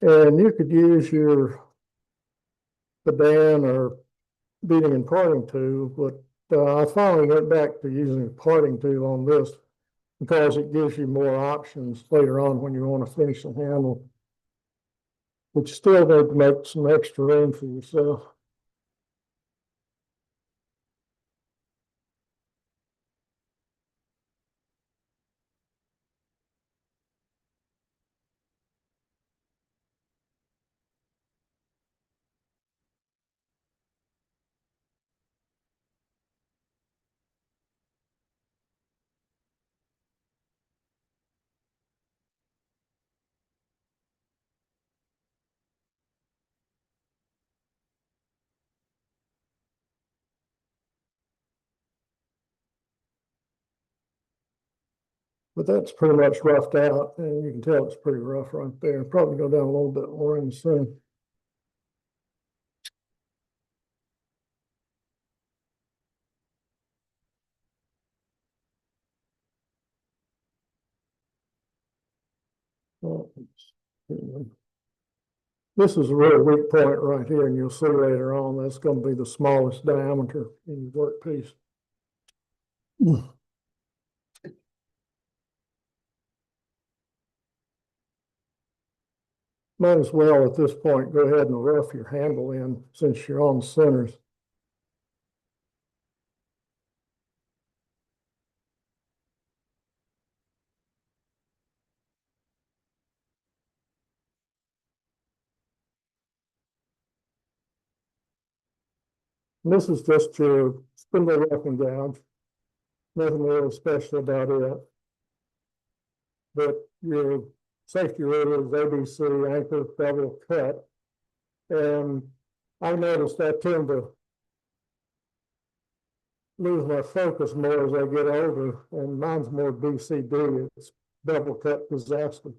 Speaker 3: And you could use your Badan or beating and parting tool, but I finally went back to using a parting tool on this because it gives you more options later on when you want to finish the handle. But you still need to make some extra room for yourself. But that's pretty much roughed out, and you can tell it's pretty rough right there. Probably go down a little bit more in the sun. This is a really weak point right here, and you'll see later on that's going to be the smallest diameter in your workpiece. Might as well at this point go ahead and rough your handle in since you're on centers. And this is just your spindle roughing gouge. Nothing really special about it. But your safety rule is ABC, anchor, double cut. And I noticed I tend to lose my focus more as I get older, and mine's more BCD. It's double cut disaster.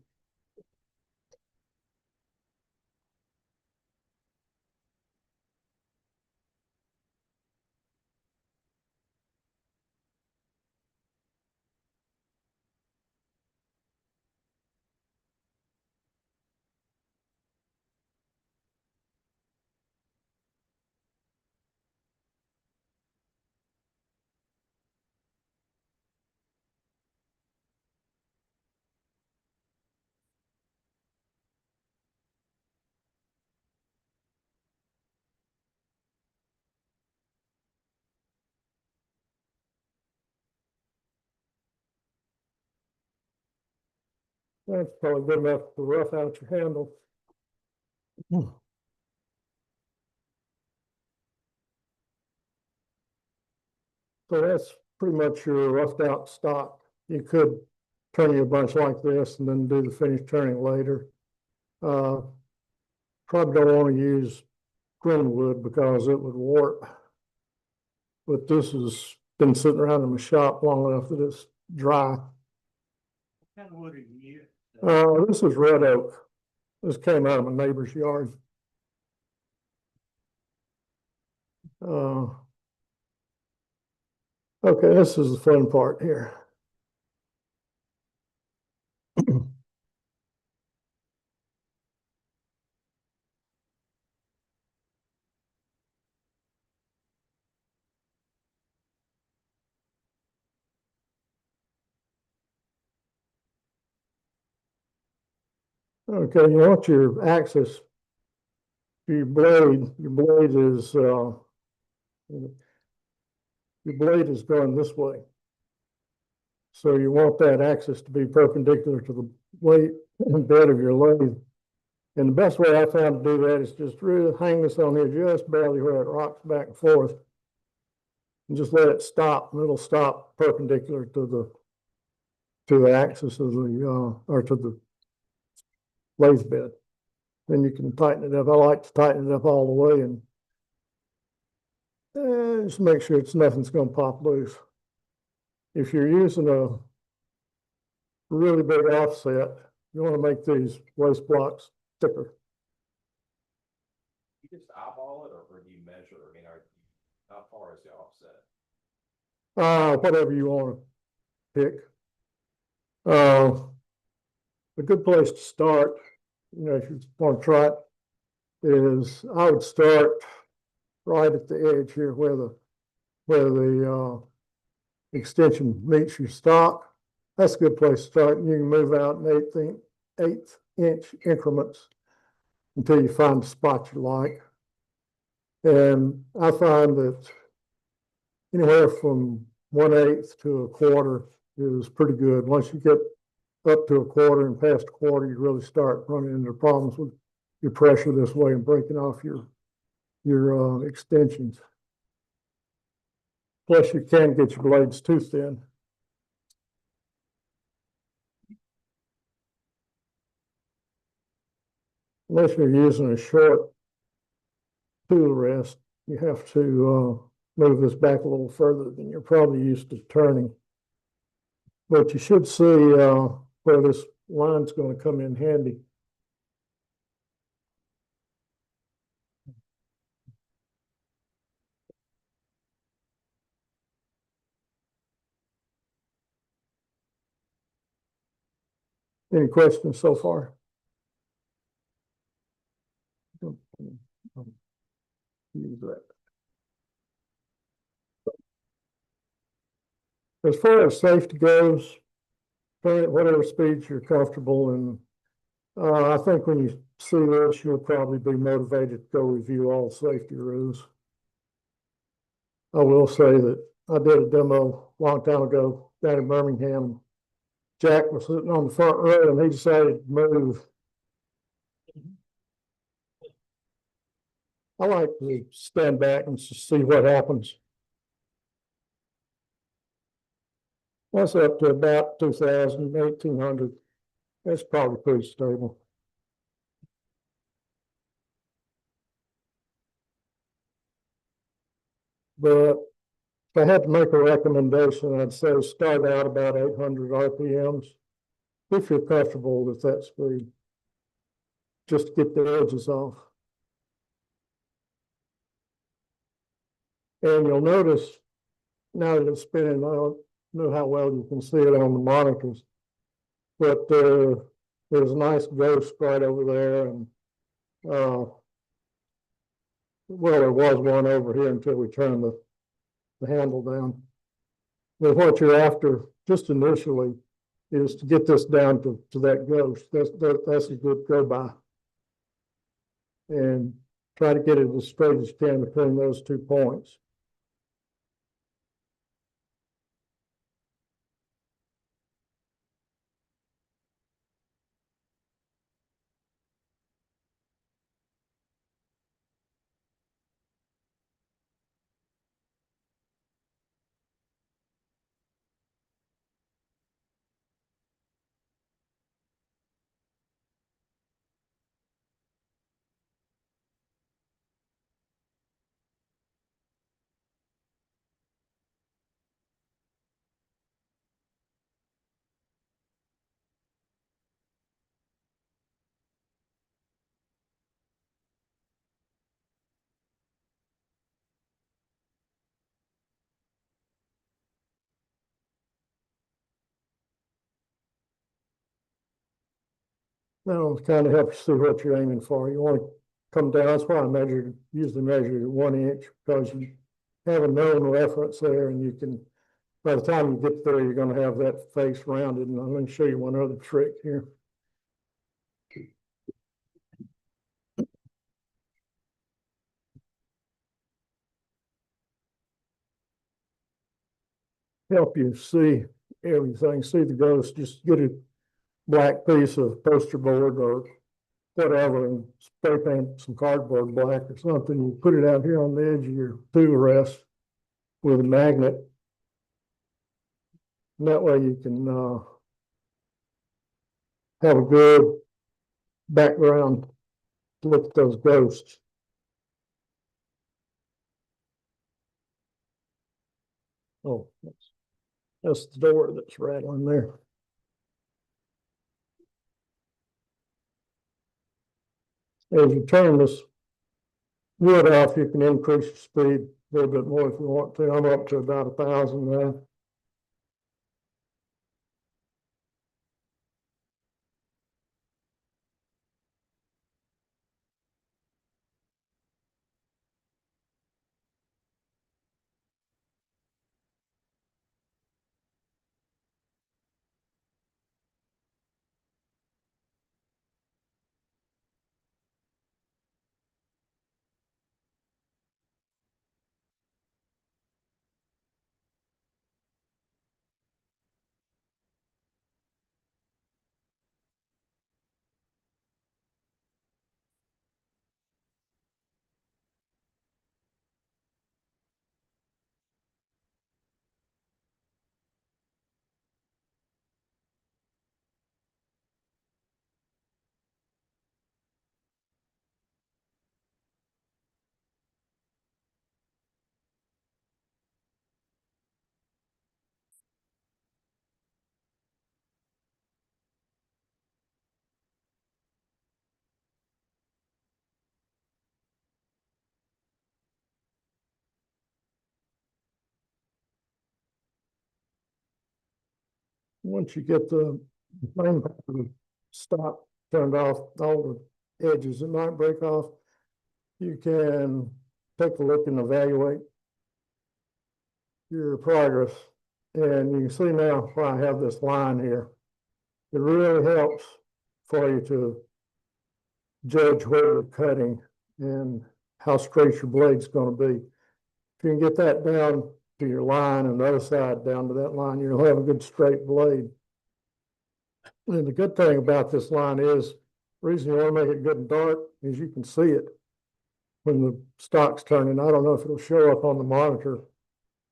Speaker 3: That's probably good enough to rough out your handle. So that's pretty much your roughed out stock. You could turn you a bunch like this and then do the finish turning later. Probably don't want to use green wood because it would warp. But this has been sitting around in my shop long enough that it's dry.
Speaker 9: What kind of wood are you using?
Speaker 3: This is red oak. This came out of my neighbor's yard. Okay, this is the fun part here. Okay, you want your axis, your blade is going this way. So you want that axis to be perpendicular to the blade bed of your lathe. And the best way I found to do that is just really hang this on here just barely where it rocks back and forth. And just let it stop, and it'll stop perpendicular to the axis of the or to the lathe bed. Then you can tighten it up. I like to tighten it up all the way and just make sure nothing's going to pop loose. If you're using a really big offset, you want to make these waste blocks thicker.
Speaker 4: You just eyeball it, or do you measure? I mean, how far is the offset?
Speaker 3: Whatever you want to pick. A good place to start, if you want to try it, is I would start right at the edge here where the extension meets your stock. That's a good place to start. You can move out in eighth inch increments until you find the spot you like. And I find that anywhere from 1/8 to a quarter is pretty good. Once you get up to a quarter and past a quarter, you really start running into problems with your pressure this way and breaking off your extensions. Plus, you can get your blades too thin. Unless you're using a short tool rest, you have to move this back a little further than you're probably used to turning. But you should see where this line's going to come in handy. Any questions so far? Use that. As far as safety goes, turn at whatever speeds you're comfortable in. I think when you see this, you'll probably be motivated to go review all safety rules. I will say that I did a demo a long time ago down in Birmingham. Jack was sitting on the front row and he decided to move. I like to stand back and see what happens. That's up to about 2,000, 1,800. That's probably pretty stable. But if I had to make a recommendation, I'd say start out about 800 RPMs. If you're comfortable with that speed, just to get the edges off. And you'll notice now that it's spinning, I don't know how well you can see it on the monitors, but there's a nice ghost right over there, and well, there was one over here until we turned the handle down. But what you're after, just initially, is to get this down to that ghost. That's a good go by. And try to get it as straight as you can between those 2 points. That'll kind of help you see what you're aiming for. You want to come down, that's why I usually measure at 1 inch, because you have a known reference there, and you can, by the time you get there, you're gonna have that face rounded, and I'm gonna show you one other trick here. Help you see everything, see the ghost, just get a black piece of poster board or whatever, and spray paint some cardboard black or something. You put it out here on the edge of your tool rest with a magnet. And that way you can have a good background to look at those ghosts. Oh, that's the door that's rattling there. As you turn this wood off, you can increase your speed a little bit more if you want to. I'm up to about 1,000 now. Once you get the main stop turned off, all the edges that might break off, you can take a look and evaluate your progress. And you can see now why I have this line here. It really helps for you to judge where you're cutting and how straight your blade's going to be. If you can get that down to your line and the other side down to that line, you'll have a good straight blade. And the good thing about this line is, the reason you want to make it good and dark is you can see it when the stock's turning. I don't know if it'll show up on the monitor,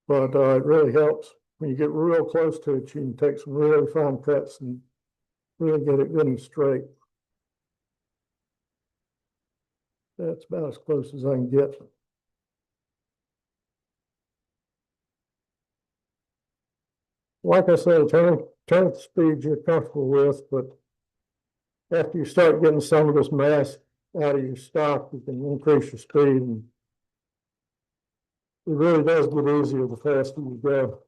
Speaker 3: but it really helps. When you get real close to it, you can take some really fine cuts and really get it good and straight. That's about as close as I can get. Like I said, turn at the speed you're comfortable with, but after you start getting some of this mass out of your stock, you can increase your speed, and it really does get easier the faster you go.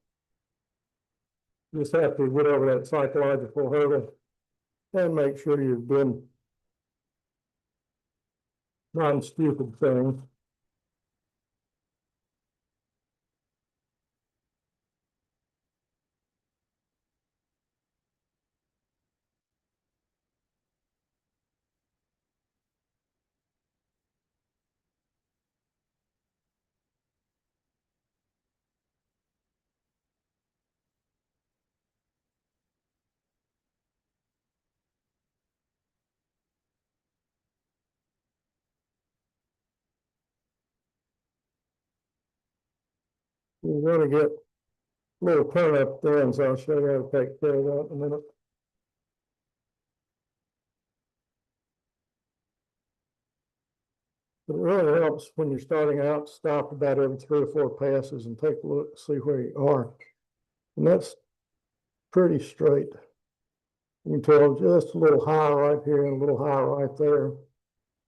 Speaker 3: You just have to get over that psychological hurdle and make sure you're doing non-stupid things. You're going to get little turn up ends. I'll show you how to take care of that in a minute. But it really helps when you're starting out, stop about every 3 or 4 passes and take a look, see where you are. And that's pretty straight. You can tell just a little high right here and a little high right there.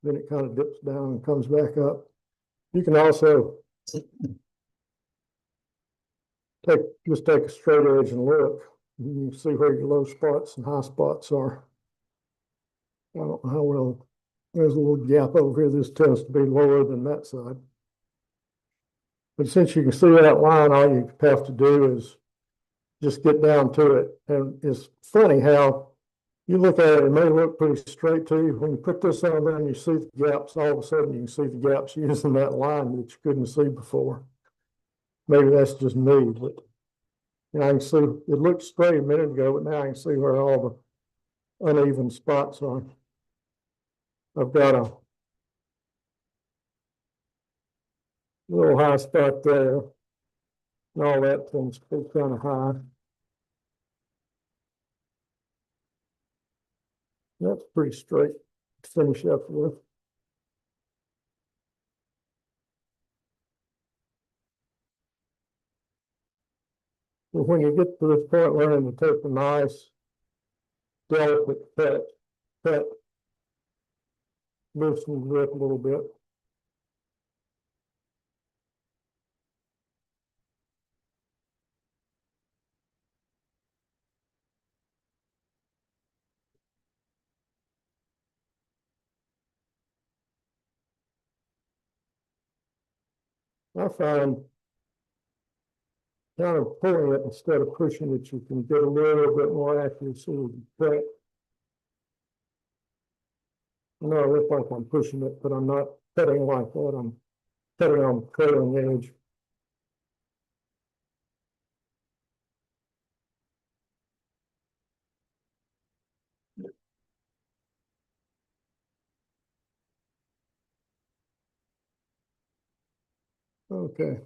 Speaker 3: Then it kind of dips down and comes back up. You can also just take a straight edge and look. You can see where your low spots and high spots are. I don't know how well, there's a little gap over here. This tends to be lower than that side. But since you can see that line, all you have to do is just get down to it. And it's funny how you look at it, it may look pretty straight to you. When you put this on there and you see the gaps, all of a sudden you can see the gaps using that line that you couldn't see before. Maybe that's just me, but I can see it looked straight a minute ago, but now I can see where all the uneven spots are. I've got a little high spot there. And all that thing's kind of high. That's pretty straight to finish up with. But when you get to this point, learning to take a nice, delicate cut, loosen the grip a little bit. I find kind of pulling it instead of pushing it, you can get a little bit more accuracy with the cut. I know I look like I'm pushing it, but I'm not cutting like that. I'm cutting on the trailing edge. Okay.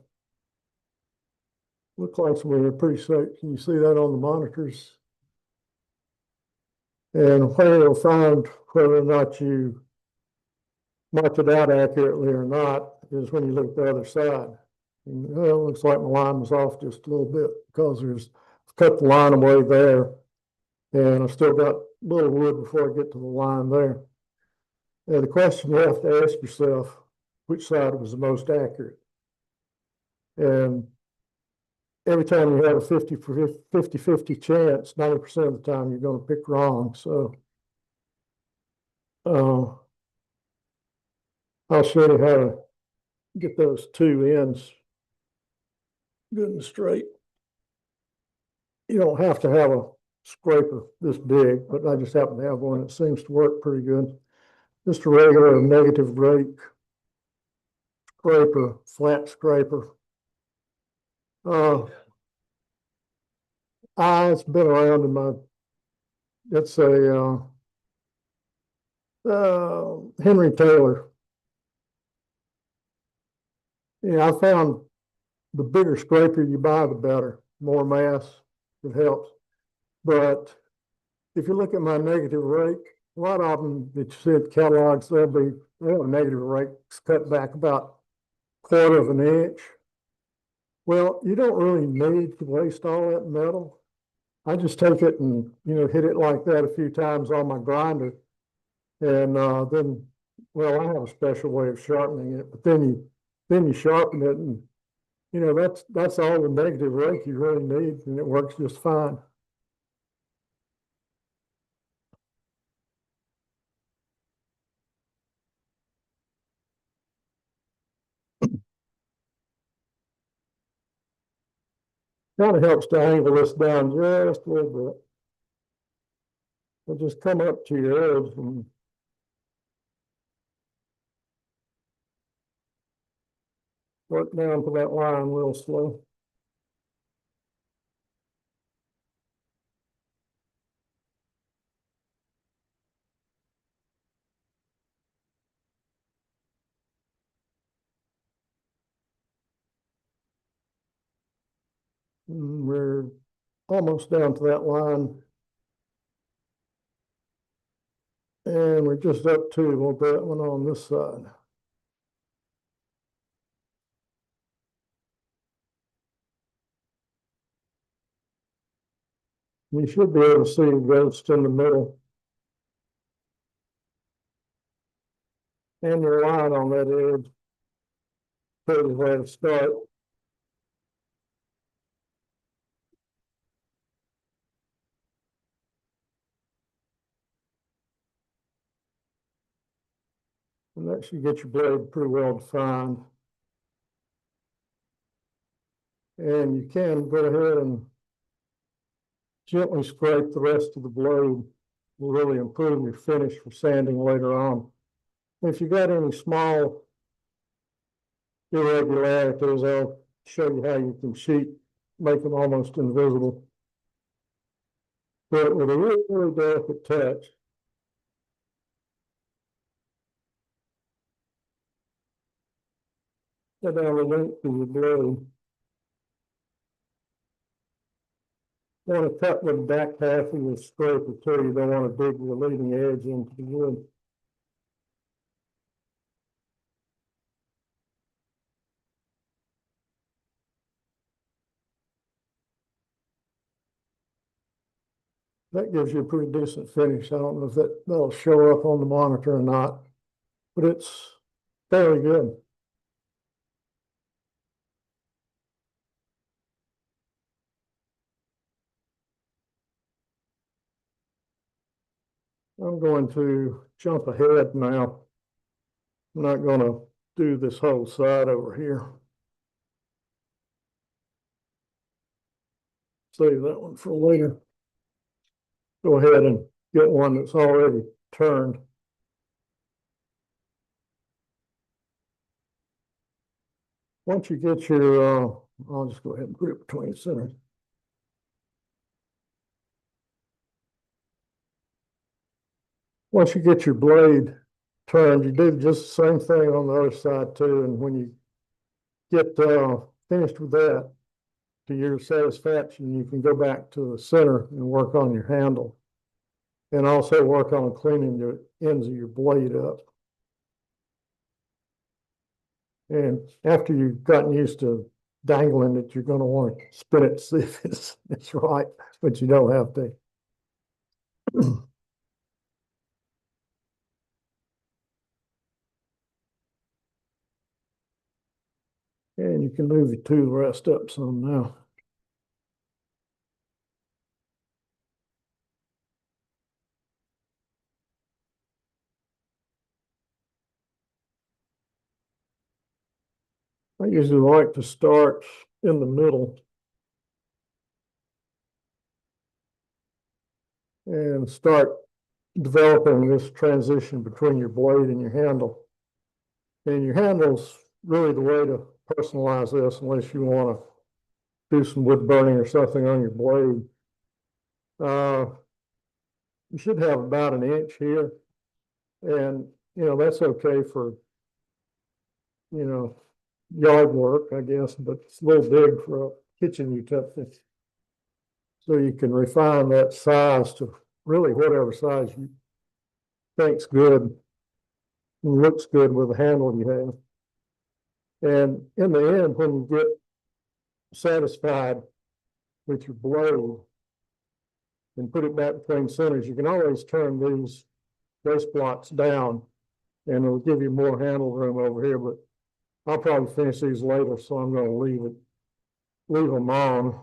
Speaker 3: Looks like we're pretty safe. Can you see that on the monitors? And where you'll find whether or not you marked it out accurately or not is when you look at the other side. And, well, it looks like my line was off just a little bit because I've cut the line away there, and I've still got a little wood before I get to the line there. And the question you have to ask yourself, which side was the most accurate? And every time you have a 50-50 chance, 90% of the time you're going to pick wrong. So I'll show you how to get those two ends good and straight. You don't have to have a scraper this big, but I just happen to have one that seems to work pretty good. Just a regular negative rake scraper, flat scraper. It's been around in my, it's a Henry Taylor. Yeah, I found the bigger scraper you buy, the better. More mass, it helps. But if you look at my negative rake, a lot of them that you see at catalogs, they have a negative rake cut back about 1/4 of an inch. Well, you don't really need to waste all that metal. I just take it and, hit it like that a few times on my grinder. And then, well, I have a special way of sharpening it, but then you sharpen it, and that's all the negative rake you really need, and it works just fine. Kind of helps to angle this down just a little bit. But just come up to your edge and work down to that line real slow. And we're almost down to that line. And we're just up to, we'll do that one on this side. You should be able to see the ghost in the middle. And your line on that edge. Pretty where to start. And that should get your blade pretty well defined. And you can go ahead and gently scrape the rest of the blade. Will really improve your finish for sanding later on. If you got any small irregularities, I'll show you how you can make them almost invisible. But with a really, really delicate touch, go down the length of the blade. Want to cut the back half of your scraper too. You don't want to dig the leading edge into the wood. That gives you a pretty decent finish. I don't know if that'll show up on the monitor or not, but it's fairly good. I'm going to jump ahead now. I'm not going to do this whole side over here. Save that one for later. Go ahead and get one that's already turned. Once you get your, I'll just go ahead and put it between the centers. Once you get your blade turned, you do just the same thing on the other side too. And when you get finished with that, to your satisfaction, you can go back to the center and work on your handle. And also work on cleaning the ends of your blade up. And after you've gotten used to dangling it, you're going to want to spin it to see if it's right, but you don't have to. And you can move the tool rest up some now. I usually like to start in the middle and start developing this transition between your blade and your handle. And your handle's really the way to personalize this unless you want to do some wood burning or something on your blade. You should have about an inch here. And, that's okay for, yard work, I guess, but it's a little big for a kitchen utensil. So you can refine that size to really whatever size you think's good and looks good with the handle you have. And in the end, when you get satisfied with your blade and put it back between centers, you can always turn these base blocks down and it'll give you more handle room over here, but I'll probably finish these later, so I'm going to leave them on.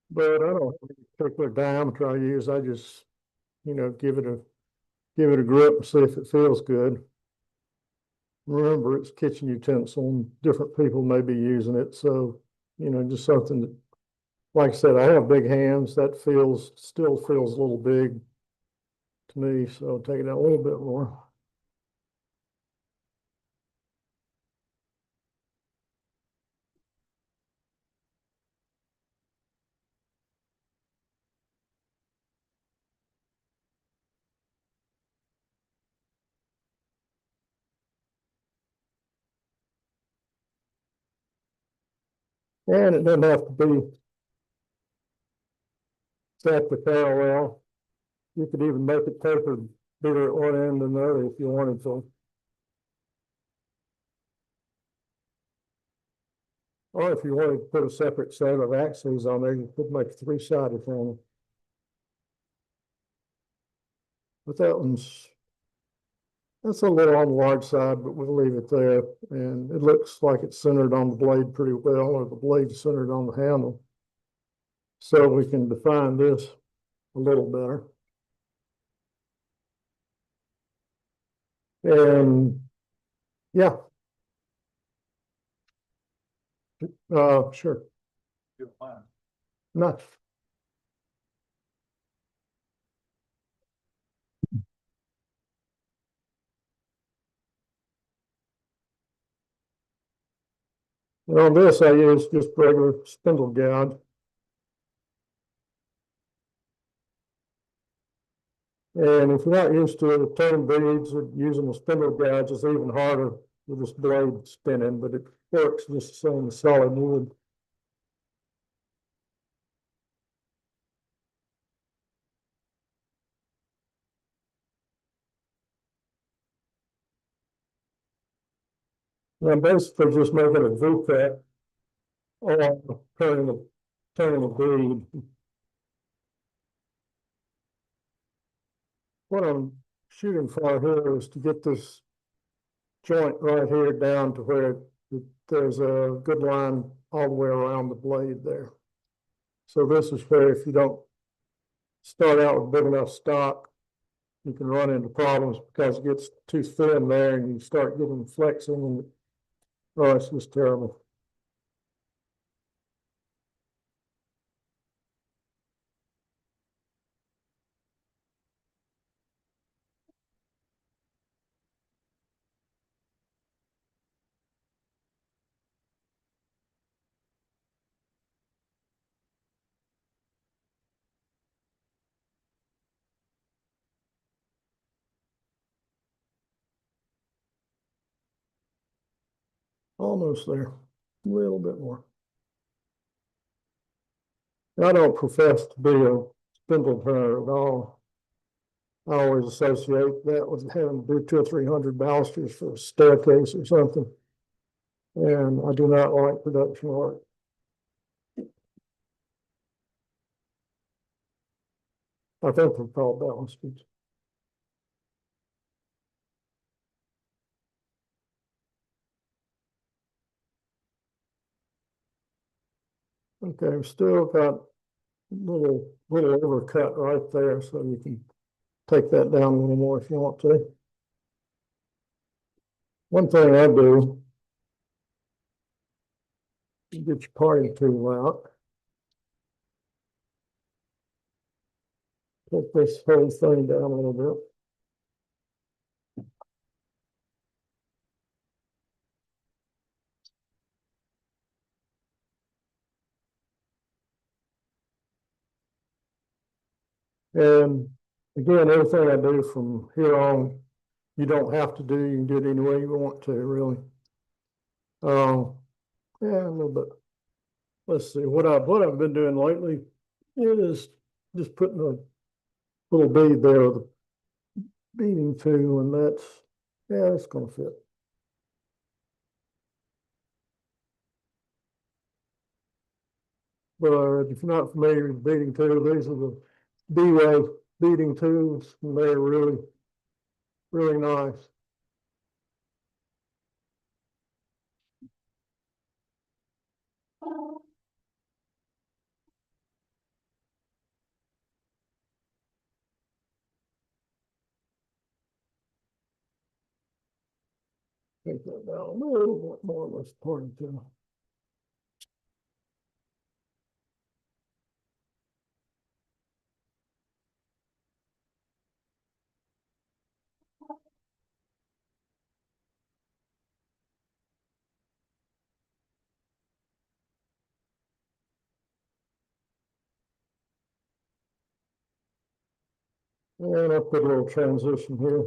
Speaker 3: But I don't have any particular diameter I use. I just, give it a grip and see if it feels good. Remember, it's kitchen utensil and different people may be using it. So, just something that, like I said, I have big hands. That still feels a little big to me. So I'll take it out a little bit more. And it doesn't have to be exactly parallel. You could even make it tapered bigger at one end than the other if you wanted to. Or if you wanted to put a separate set of axes on there, you could make a three-sided thing. But that's a little on the large side, but we'll leave it there. And it looks like it's centered on the blade pretty well, or the blade's centered on the handle. So we can define this a little better. And yeah. Sure. Not. And on this, I use just regular spindle gouge. And if you're not used to turning beads, using a spindle gouge is even harder with this blade spinning, but it works just the same as solid wood. And I'm basically just making a V cut on turning a bead. What I'm shooting for here is to get this joint right here down to where there's a good line all the way around the blade there. So this is where if you don't start out with big enough stock, you can run into problems because it gets too thin there and you start getting flexing and oh, it's just terrible. Almost there, a little bit more. I don't profess to be a spindle turner at all. I always associate that with having to do 200 or 300 balusters for a staircase or something. And I do not like production art. I think they're called balusters. Okay, we've still got a little overcut right there, so you can take that down a little more if you want to. One thing I do, you get your parting tool out. Take this whole thing down a little bit. And again, everything I do from here on, you don't have to do, you can do it any way you want to, really. Yeah, a little bit. Let's see, what I've been doing lately is just putting a little bead there with a beading tool, and yeah, it's gonna fit. But if you're not familiar with beading tool, these are the B-Way beading tools, and they're really, really nice. Take that down a little bit more with this parting tool. And I'll put a little transition here.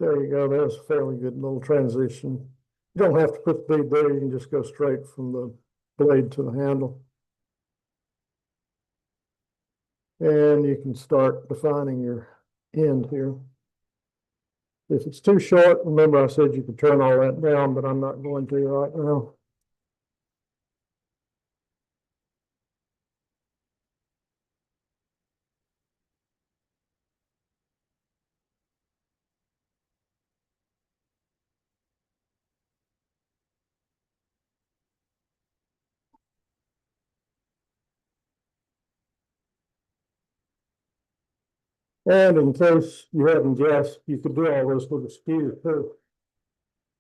Speaker 3: There you go. That's a fairly good little transition. You don't have to put the bead there. You can just go straight from the blade to the handle. And you can start defining your end here. If it's too short, remember I said you could turn all that down, but I'm not going to right now. And in case you hadn't guessed, you could do all this with a skewer too.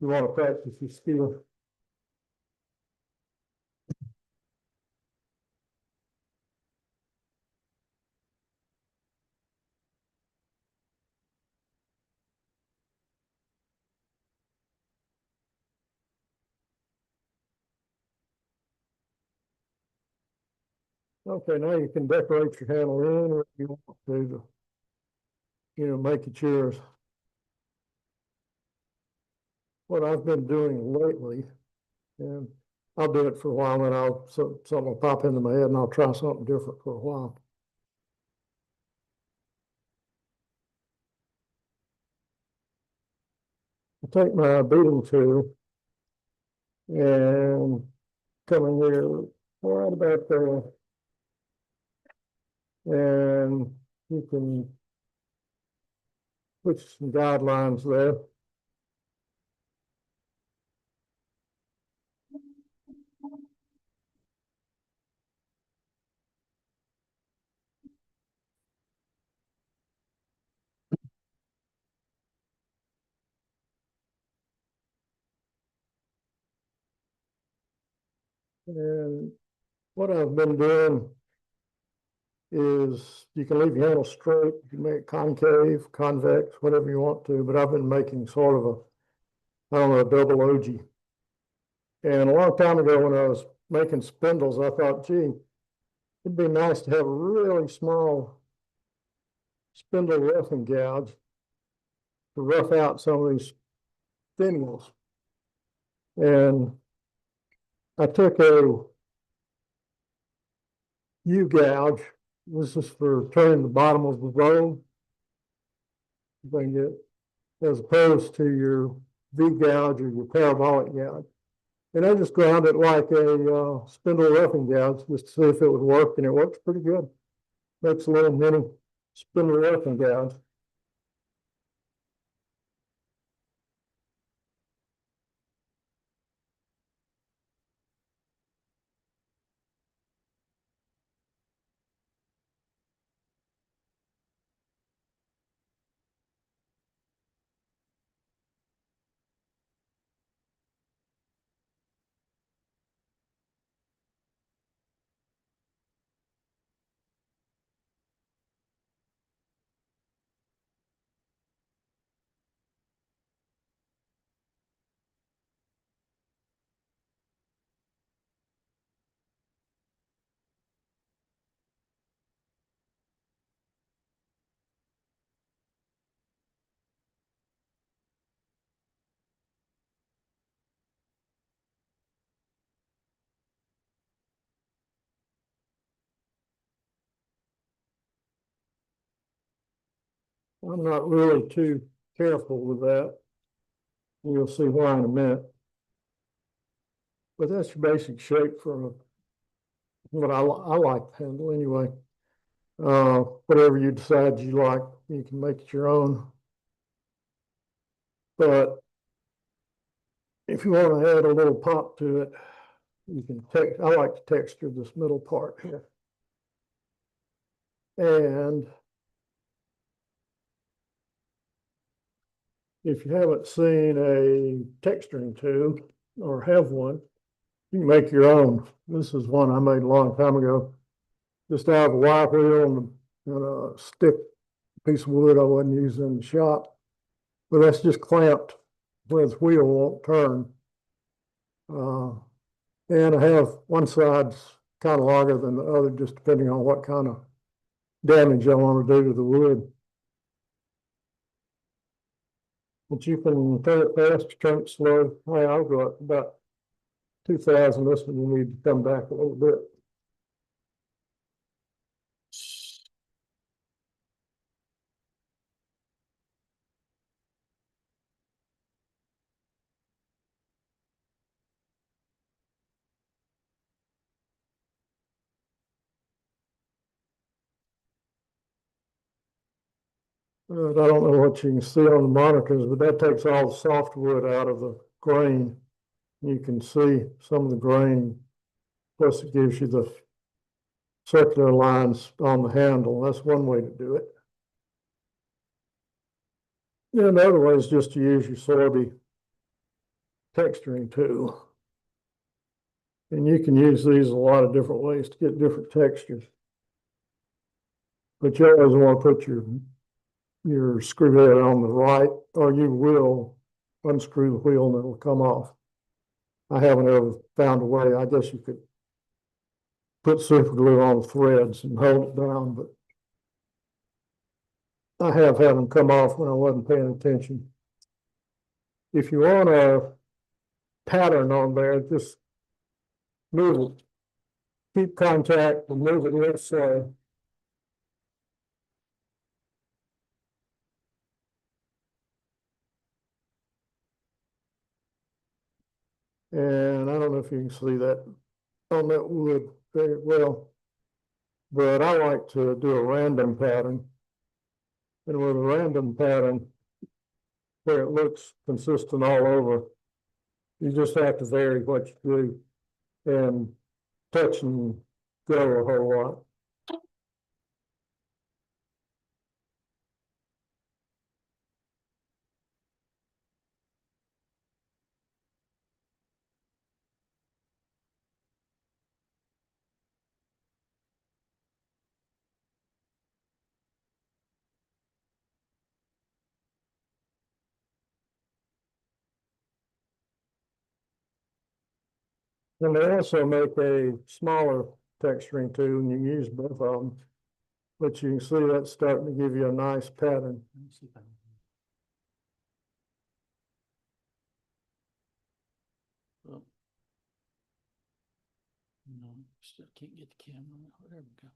Speaker 3: You want to practice your skewer. Okay, now you can decorate your handle in if you want to, make it yours. What I've been doing lately, and I'll do it for a while, and something will pop into my head and I'll try something different for a while. I take my beading tool and come in here right about there. And you can put some guidelines there. And what I've been doing is you can leave your handle straight, you can make it concave, convex, whatever you want to, but I've been making sort of a double ogee. And a long time ago when I was making spindles, I thought, gee, it'd be nice to have a really small spindle roughing gouge to rough out some of these finials. And I took a U-gouge. This is for turning the bottom of the bowl. You can get, as opposed to your V-gouge or your parabolic gouge. And I just ground it like a spindle roughing gouge just to see if it would work, and it works pretty good. Makes a little mini spindle roughing gouge. I'm not really too careful with that. You'll see why in a minute. But that's your basic shape for what I like to handle anyway. Whatever you decide you like, you can make it your own. But if you want to add a little pop to it, you can I like to texture this middle part here. And if you haven't seen a texturing tube or have one, you can make your own. This is one I made a long time ago. Just out of a wire wheel and a stick piece of wood I wasn't using in the shop. But that's just clamped where the wheel won't turn. And I have one side's kind of longer than the other, just depending on what kind of damage I want to do to the wood. But you can turn it fast, turn it slow. Hey, I'll go up about 2,000. This one you need to come back a little bit. I don't know what you can see on the monitors, but that takes all the softwood out of the grain. You can see some of the grain. Plus it gives you the circular lines on the handle. That's one way to do it. Yeah, another way is just to use your Sorby texturing tool. And you can use these a lot of different ways to get different textures. But you always want to put your screw head on the right, or you will unscrew the wheel and it'll come off. I haven't ever found a way. I guess you could put super glue on the threads and hold it down, but I have had them come off when I wasn't paying attention. If you want a pattern on there, just move it. Keep contact and move it real slow. And I don't know if you can see that on that wood very well, but I like to do a random pattern. And with a random pattern, where it looks consistent all over, you just have to vary what you do and touch and go a whole lot. And they also make a smaller texturing tool, and you can use both of them. But you can see that's starting to give you a nice pattern.
Speaker 9: No, still can't get the camera. There we go.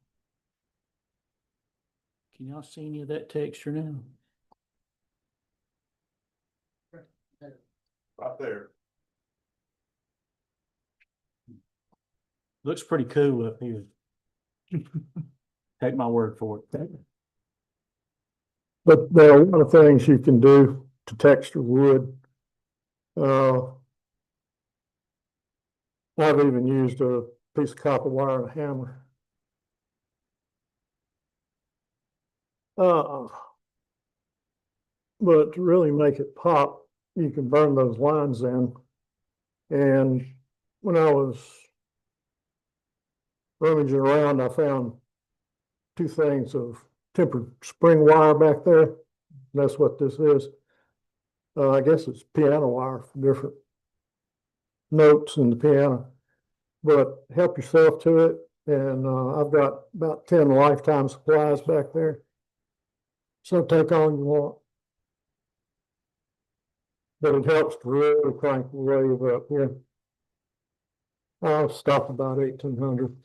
Speaker 9: Can y'all see any of that texture now?
Speaker 6: Right there.
Speaker 9: Looks pretty cool up here. Take my word for it.
Speaker 3: But there are a lot of things you can do to texture wood. I've even used a piece of copper wire and a hammer. But to really make it pop, you can burn those lines in. And when I was rummaging around, I found two things of tempered spring wire back there. That's what this is. I guess it's piano wire for different notes in the piano, but help yourself to it. And I've got about 10 lifetime supplies back there. So take all you want. But it helps to really crank the wave up here. I'll stop about 1,800.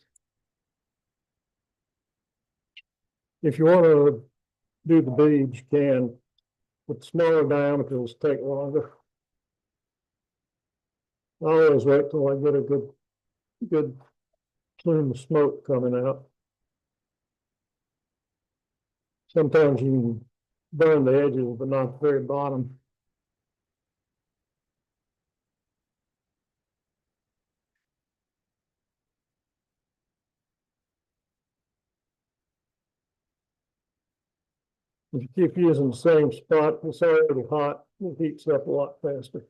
Speaker 3: If you want to do the beads, you can. With smaller diameters, take longer. I always wait till I get a good plume of smoke coming out. Sometimes you can burn the edges, but not the very bottom. If you keep using the same spot, it's already hot, it heats up a lot faster.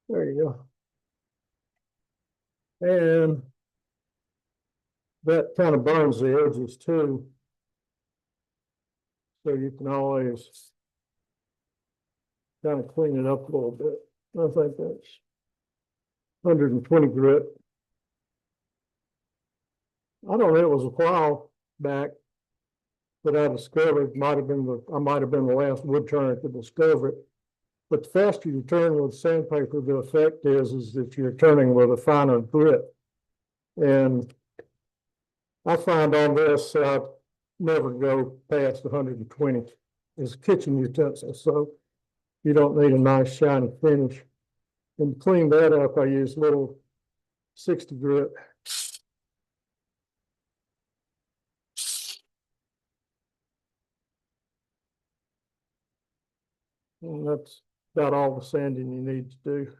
Speaker 3: There you go. And that kind of burns the edges too. So you can always kind of clean it up a little bit. I think that's 120 grit. I don't know, it was a while back that I discovered, I might have been the last wood turner to discover it. But the faster you turn with sandpaper, the effect is that you're turning with a finer grit. And I find on this, I never go past 120. It's a kitchen utensil, so you don't need a nice shiny finish. And to clean that up, I use little 60 grit. And that's about all the sanding you need to do.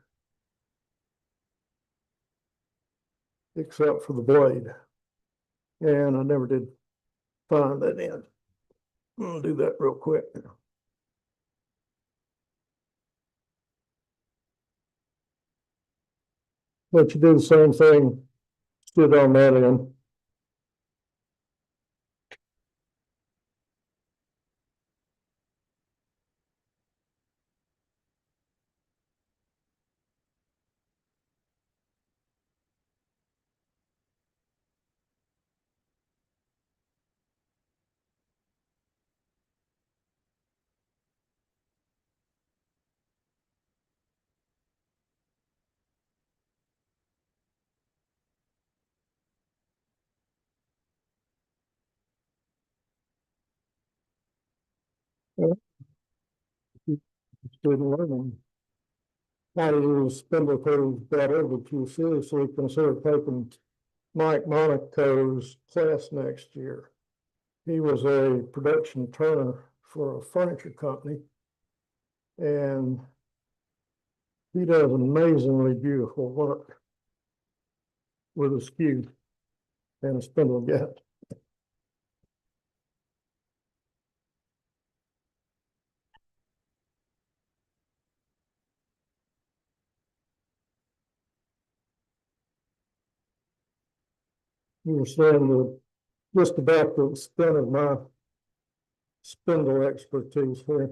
Speaker 3: Except for the blade. And I never did find that in. I'll do that real quick. But you do the same thing, stood on that end. Stood learning how to use spindle curves better, but you seriously consider taking Mike Monaco's class next year. He was a production turner for a furniture company, and he does amazingly beautiful work with a skew and a spindle gap. You were saying that just about the extent of my spindle expertise here.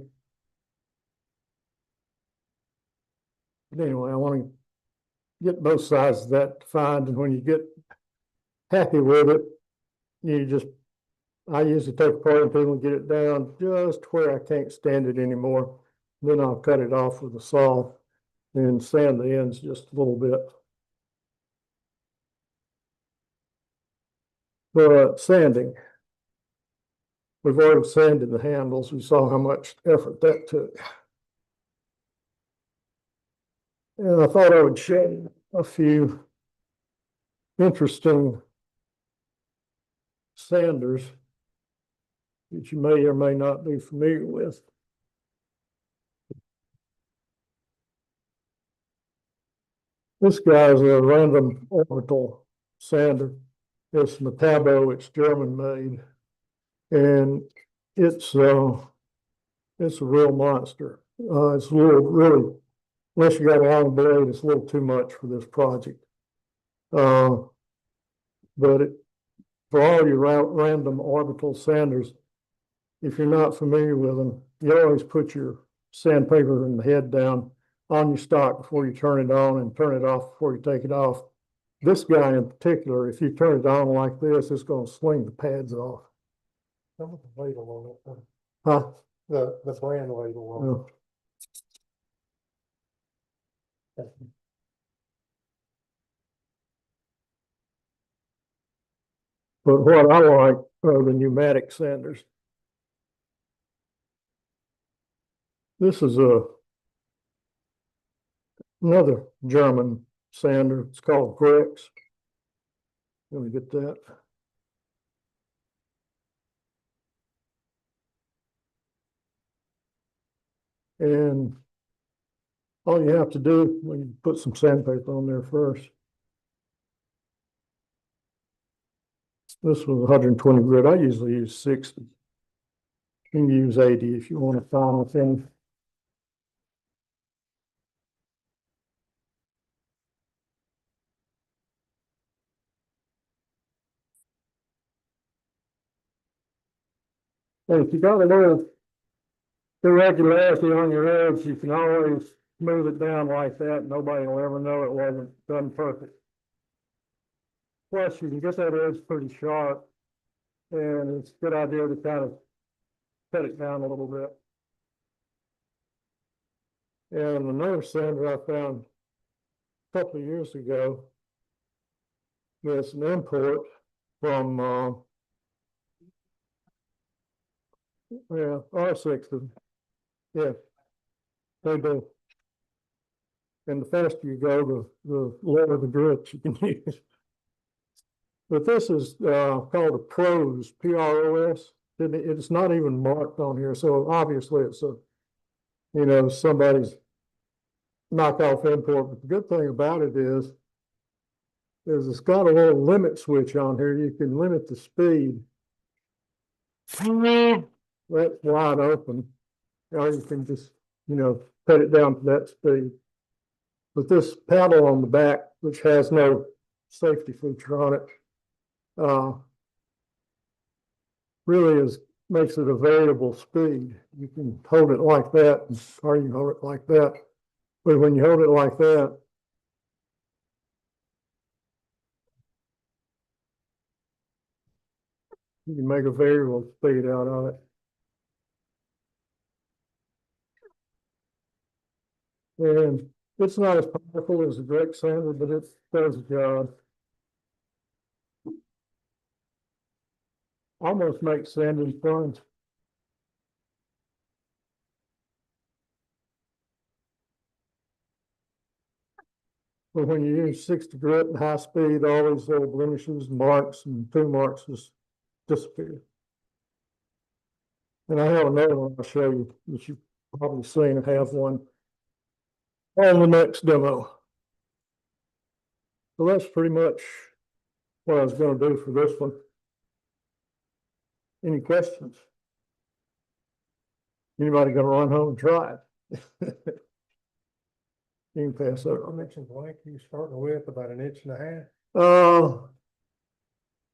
Speaker 3: But anyway, I want to get both sides of that defined, and when you get happy with it, you just, I usually take apart and people get it down just where I can't stand it anymore. Then I'll cut it off with a saw and sand the ends just a little bit. But sanding, we've already sanded the handles. We saw how much effort that took. And I thought I would show a few interesting sanders that you may or may not be familiar with. This guy is a random orbital sander. It's Metabo, it's German made. And it's a real monster. It's a little, really, unless you got a long blade, it's a little too much for this project. But for all your random orbital sanders, if you're not familiar with them, you always put your sandpaper and the head down on your stock before you turn it on and turn it off before you take it off. This guy in particular, if you turn it on like this, it's going to swing the pads off. That was the label on it. Huh? The brand label on it. But what I like are the pneumatic sanders. This is another German sander. It's called Grex. Let me get that. And all you have to do, well, you put some sandpaper on there first. This was 120 grit. I usually use 60. You can use 80 if you want to final thing. And if you got a little irregularity on your edge, you can always move it down like that. Nobody will ever know it wasn't done perfect. Plus, you can get that edge pretty sharp, and it's a good idea to kind of cut it down a little bit. And another sander I found a couple of years ago, it's an import from R60. Yeah, they do. And the faster you go, the lower the grit you can use. But this is called a Pros, P-R-O-S. It's not even marked on here, so obviously it's a, you know, somebody's knockoff import. But the good thing about it is it's got a little limit switch on here. You can limit the speed. That's wide open, or you can just, you know, cut it down to that speed. But this paddle on the back, which has no safety feature on it, really makes it a variable speed. You can hold it like that, or you can hold it like that. But when you hold it like that, you can make a variable speed out of it. And it's not as powerful as a direct sander, but it does the job. Almost makes sanding fun. But when you use 60 grit and high speed, all these little blemishes, marks, and two marks just disappear. And I have another one I'll show you that you've probably seen. I have one on the next demo. So that's pretty much what I was going to do for this one. Any questions? Anybody going to run home and try it? You can pass over. I mentioned blank, you starting with about 1.5 inches. Maybe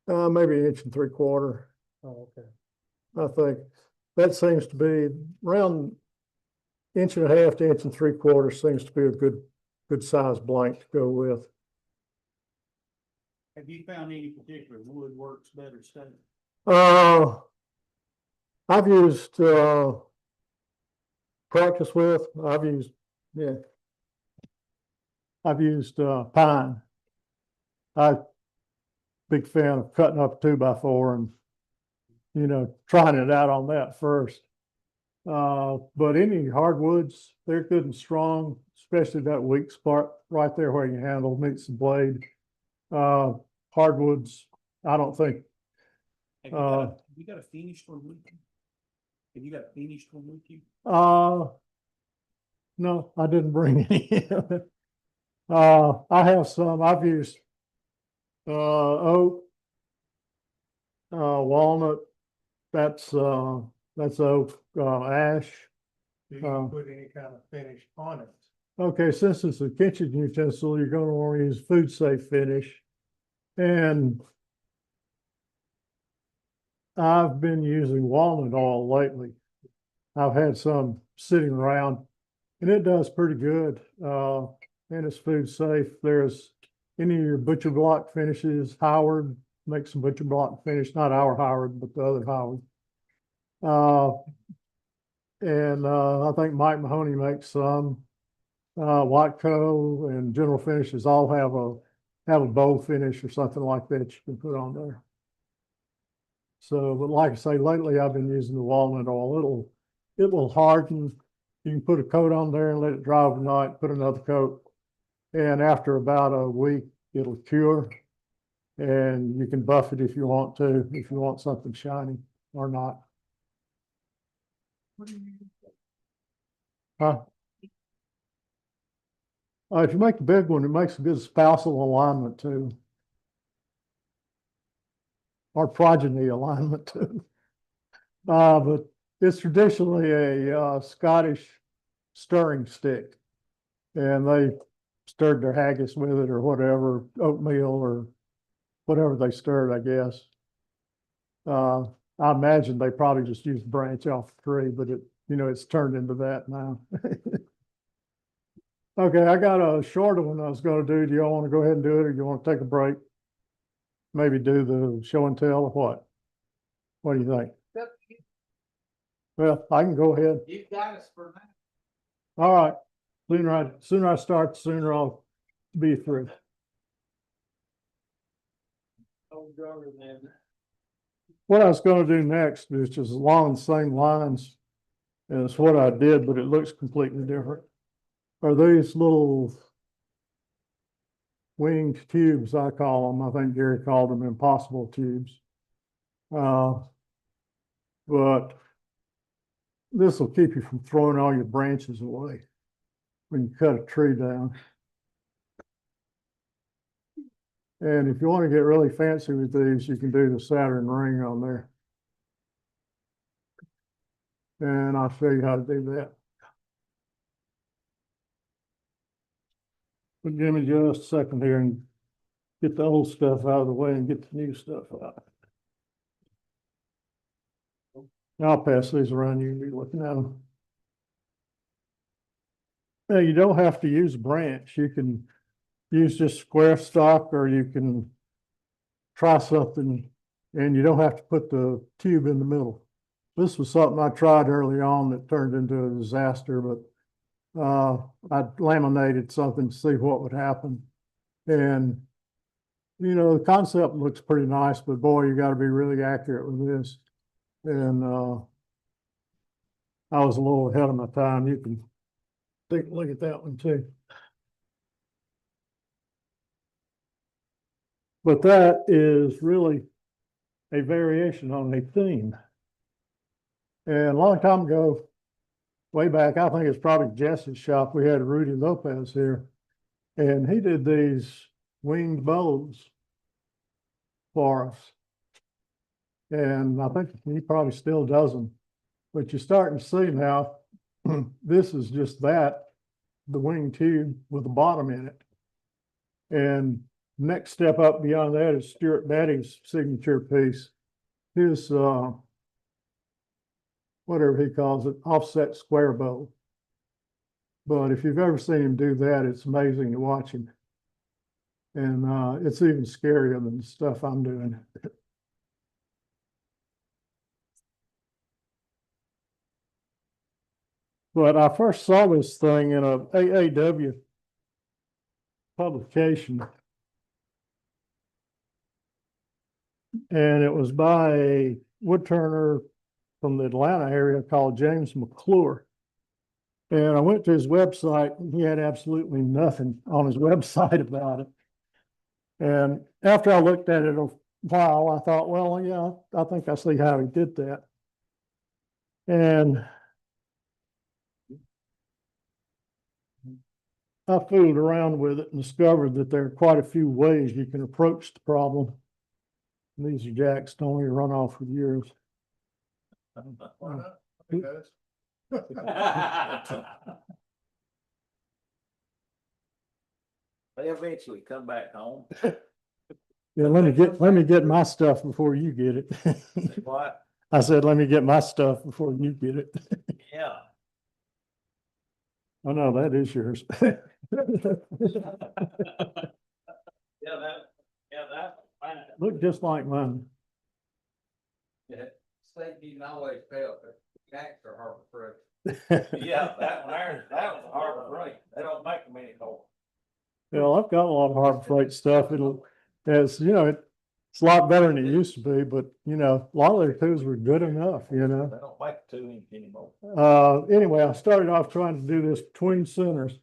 Speaker 3: 1.75 inches. Oh, okay. I think that seems to be around 1.5 to 1.75 seems to be a good size blank to go with.
Speaker 9: Have you found any particular wood works better stuff?
Speaker 3: I've used practice with. I've used pine. I'm big fan of cutting up a 2x4 and, you know, trying it out on that first. But any hardwoods, they're good and strong, especially that weak spot right there where your handle meets the blade. Hardwoods, I don't think.
Speaker 9: Have you got a finished one with you? Have you got a finished one with you?
Speaker 3: No, I didn't bring any. I have some. I've used oak, walnut. That's oak, ash.
Speaker 10: Do you put any kind of finish on it?
Speaker 3: Okay, since it's a kitchen utensil, you're going to want to use food safe finish. And I've been using walnut oil lately. I've had some sitting around and it does pretty good. And it's food safe. There's any of your butcher block finishes. Howard makes some butcher block finish, not our Howard, but the other Howard. I think Mike Mahoney makes some. Watco and General Finishes all have a bow finish or something like that you can put on there. So, but like I say, lately I've been using the walnut oil. It will harden. You can put a coat on there and let it dry overnight, put another coat. And after about a week, it'll cure. And you can buff it if you want to, if you want something shiny or not. Huh? If you make the big one, it makes a good spousal alignment too. Or progeny alignment too. But it's traditionally a Scottish stirring stick. And they stirred their haggis with it or whatever, oatmeal or whatever they stirred, I guess. I imagine they probably just used a branch off the tree, but it, you know, it's turned into that now. Okay, I got a shorter one I was gonna do. Do y'all want to go ahead and do it, or do you want to take a break? Maybe do the show and tell or what? What do you think? Well, I can go ahead.
Speaker 8: You've got us for now.
Speaker 3: All right. Sooner I start, the sooner I'll be through. What I was gonna do next, which is along the same lines as what I did, but it looks completely different, are these little winged tubes, I call them. I think Gary called them impossible tubes. But this will keep you from throwing all your branches away when you cut a tree down. And if you want to get really fancy with these, you can do the Saturn ring on there. And I'll show you how to do that. But give me just a second here and get the old stuff out of the way and get the new stuff out. I'll pass these around. You can be looking at them. Now, you don't have to use a branch. You can use just square stock, or you can try something, and you don't have to put the tube in the middle. This was something I tried early on that turned into a disaster, but I laminated something to see what would happen. And, you know, the concept looks pretty nice, but boy, you got to be really accurate with this. And I was a little ahead of my time. You can take a look at that one too. But that is really a variation on a theme. And a long time ago, way back, I think it's probably Jesse's shop, we had Rudy Lopez here, and he did these winged bows for us. And I think he probably still does them. But you're starting to see now, this is just that, the wing tube with the bottom in it. And next step up beyond that is Stuart Betty's signature piece. His, whatever he calls it, offset square bow. But if you've ever seen him do that, it's amazing to watch him. And it's even scarier than the stuff I'm doing. But I first saw this thing in a AAW publication. And it was by a woodturner from the Atlanta area called James McClure. And I went to his website, and he had absolutely nothing on his website about it. And after I looked at it a while, I thought, well, yeah, I think I see how he did that. And I fooled around with it and discovered that there are quite a few ways you can approach the problem. And these are jacks, don't only run off with yours.
Speaker 9: They eventually come back home.
Speaker 3: Yeah, let me get my stuff before you get it.
Speaker 9: What?
Speaker 3: I said, let me get my stuff before you get it.
Speaker 9: Yeah.
Speaker 3: Oh, no, that is yours.
Speaker 9: That.
Speaker 3: Look just like mine.
Speaker 8: State you always fail, but jacks are hard to prove.
Speaker 9: Yeah, that was a Harbor Freight. They don't make them anymore.
Speaker 3: Well, I've got a lot of Harbor Freight stuff. It's, you know, it's a lot better than it used to be, but you know, a lot of their tools were good enough, you know.
Speaker 9: They don't make 2 inch anymore.
Speaker 3: Anyway, I started off trying to do this between centers.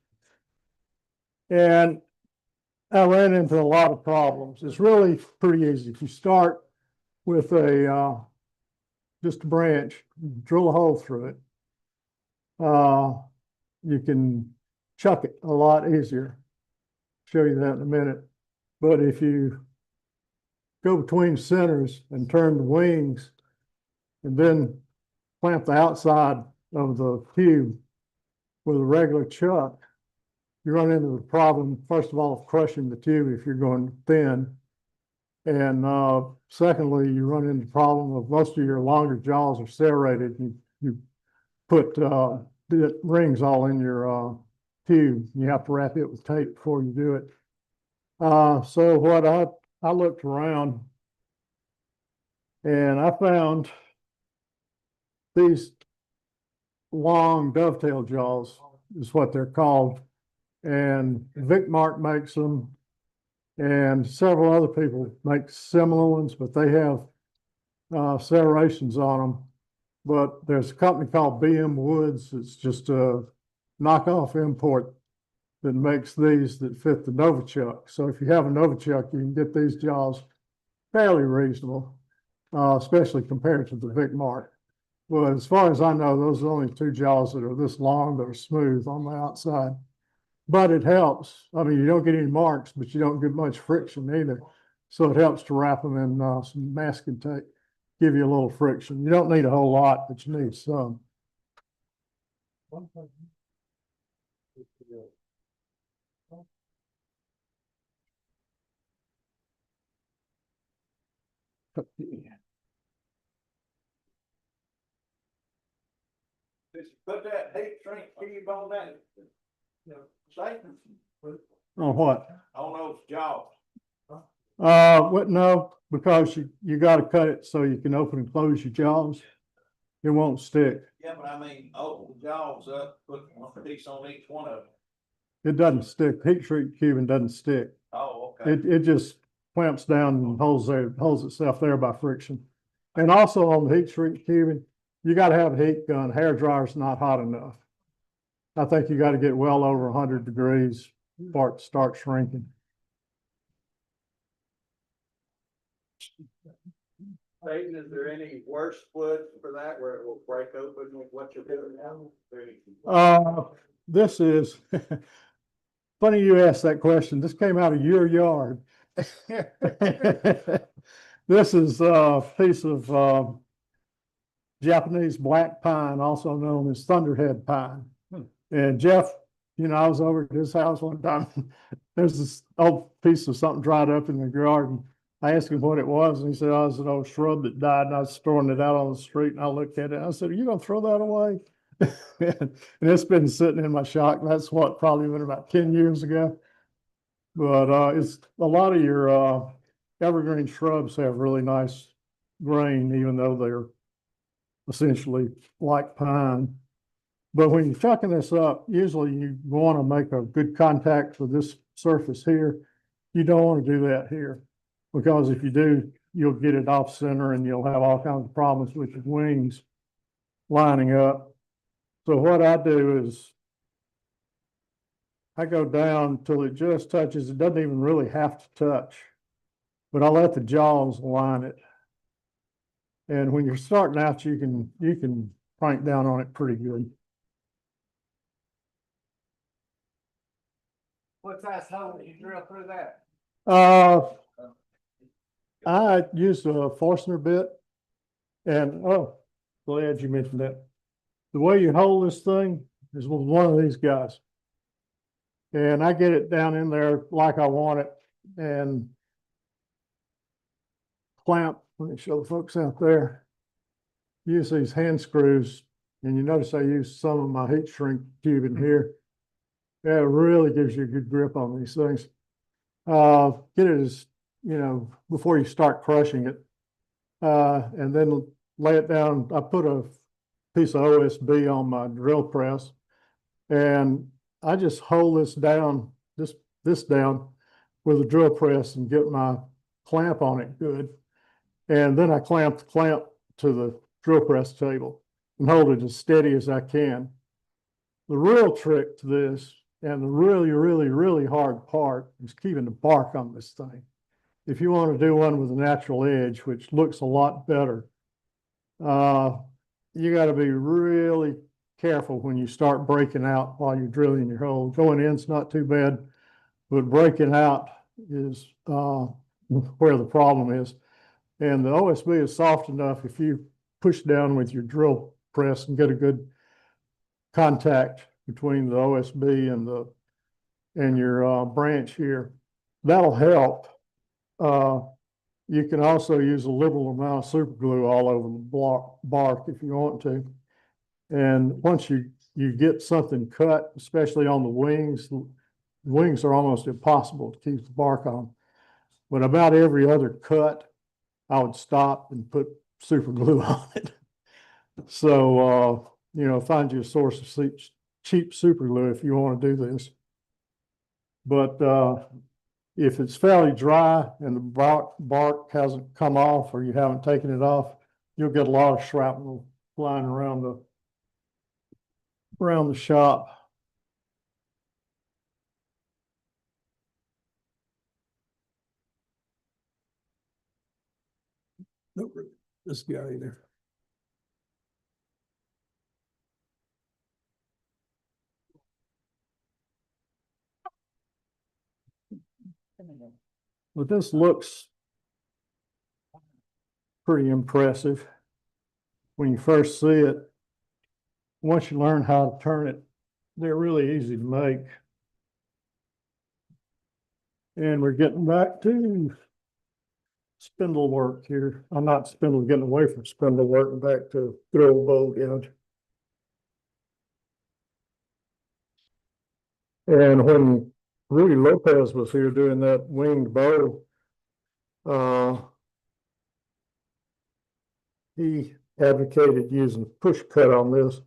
Speaker 3: And I ran into a lot of problems. It's really pretty easy. If you start with a just a branch, drill a hole through it, you can chuck it a lot easier. Show you that in a minute. But if you go between centers and turn the wings and then clamp the outside of the tube with a regular chuck, you run into the problem, first of all, of crushing the tube if you're going thin. And secondly, you run into the problem of most of your longer jaws are serrated. You put the rings all in your tube. You have to wrap it with tape before you do it. So what I looked around and I found these long dovetail jaws is what they're called. And Vicmark makes them and several other people make similar ones, but they have serrations on them. But there's a company called BM Woods. It's just a knockoff import that makes these that fit the Novichok. So if you have a Novichok, you can get these jaws fairly reasonable, especially compared to the Vicmark. But as far as I know, those are only two jaws that are this long that are smooth on the outside. But it helps. I mean, you don't get any marks, but you don't get much friction either. So it helps to wrap them in some masking tape, give you a little friction. You don't need a whole lot, but you need some.
Speaker 5: Put that heat shrink cube on that. Statement
Speaker 3: On what?
Speaker 5: on those jaws.
Speaker 3: What, no, because you got to cut it so you can open and close your jaws. It won't stick.
Speaker 5: Yeah, but I mean, open the jaws up, put one piece on each one of them.
Speaker 3: It doesn't stick. Heat shrink cubing doesn't stick.
Speaker 5: Oh, okay.
Speaker 3: It just clamps down and holds itself there by friction. And also on the heat shrink cubing, you got to have a heat gun. Hair dryer's not hot enough. I think you got to get well over 100 degrees for it to start shrinking.
Speaker 5: Peyton, is there any worse wood for that where it will break open with what you're doing now?
Speaker 3: This is funny you asked that question. This came out of your yard. This is a piece of Japanese black pine, also known as thunderhead pine. And Jeff, I was over at his house one time. There's this old piece of something dried up in the garden. I asked him what it was, and he said, "Oh, it's an old shrub that died." And I was throwing it out on the street, and I looked at it. And I said, "Are you going to throw that away?" And it's been sitting in my shop. That's probably been about 10 years ago. But it's a lot of your evergreen shrubs have really nice grain, even though they're essentially like pine. But when you're chucking this up, usually you want to make a good contact with this surface here. You don't want to do that here, because if you do, you'll get it off center and you'll have all kinds of problems with your wings lining up. So what I do is I go down till it just touches. It doesn't even really have to touch, but I let the jaws line it. And when you're starting out, you can crank down on it pretty good.
Speaker 5: What size hole did you drill through that?
Speaker 3: I used a Forstner bit, and glad you mentioned that. The way you hold this thing is with one of these guys. And I get it down in there like I want it and clamp. Let me show the folks out there. Use these hand screws, and you notice I use some of my heat shrink tube in here. Yeah, it really gives you a good grip on these things. Get it as, before you start crushing it. And then lay it down. I put a piece of OSB on my drill press, and I just hold this down, this down with a drill press and get my clamp on it good. And then I clamp the clamp to the drill press table and hold it as steady as I can. The real trick to this, and the really, really, really hard part, is keeping the bark on this thing. If you want to do one with a natural edge, which looks a lot better, you got to be really careful when you start breaking out while you're drilling your hole. Going in's not too bad, but breaking out is where the problem is. And the OSB is soft enough if you push down with your drill press and get a good contact between the OSB and your branch here. That'll help. You can also use a liberal amount of super glue all over the bark if you want to. And once you get something cut, especially on the wings are almost impossible to keep the bark on. But about every other cut, I would stop and put super glue on it. So, find you a source of cheap super glue if you want to do this. But if it's fairly dry and the bark hasn't come off or you haven't taken it off, you'll get a lot of shrapnel flying around the shop. Nope, this guy there. But this looks pretty impressive when you first see it. Once you learn how to turn it, they're really easy to make. And we're getting back to spindle work here. I'm not getting away from spindle work and back to good old bow gouge. And when Rudy Lopez was here doing that winged bow, he advocated using push cut on this.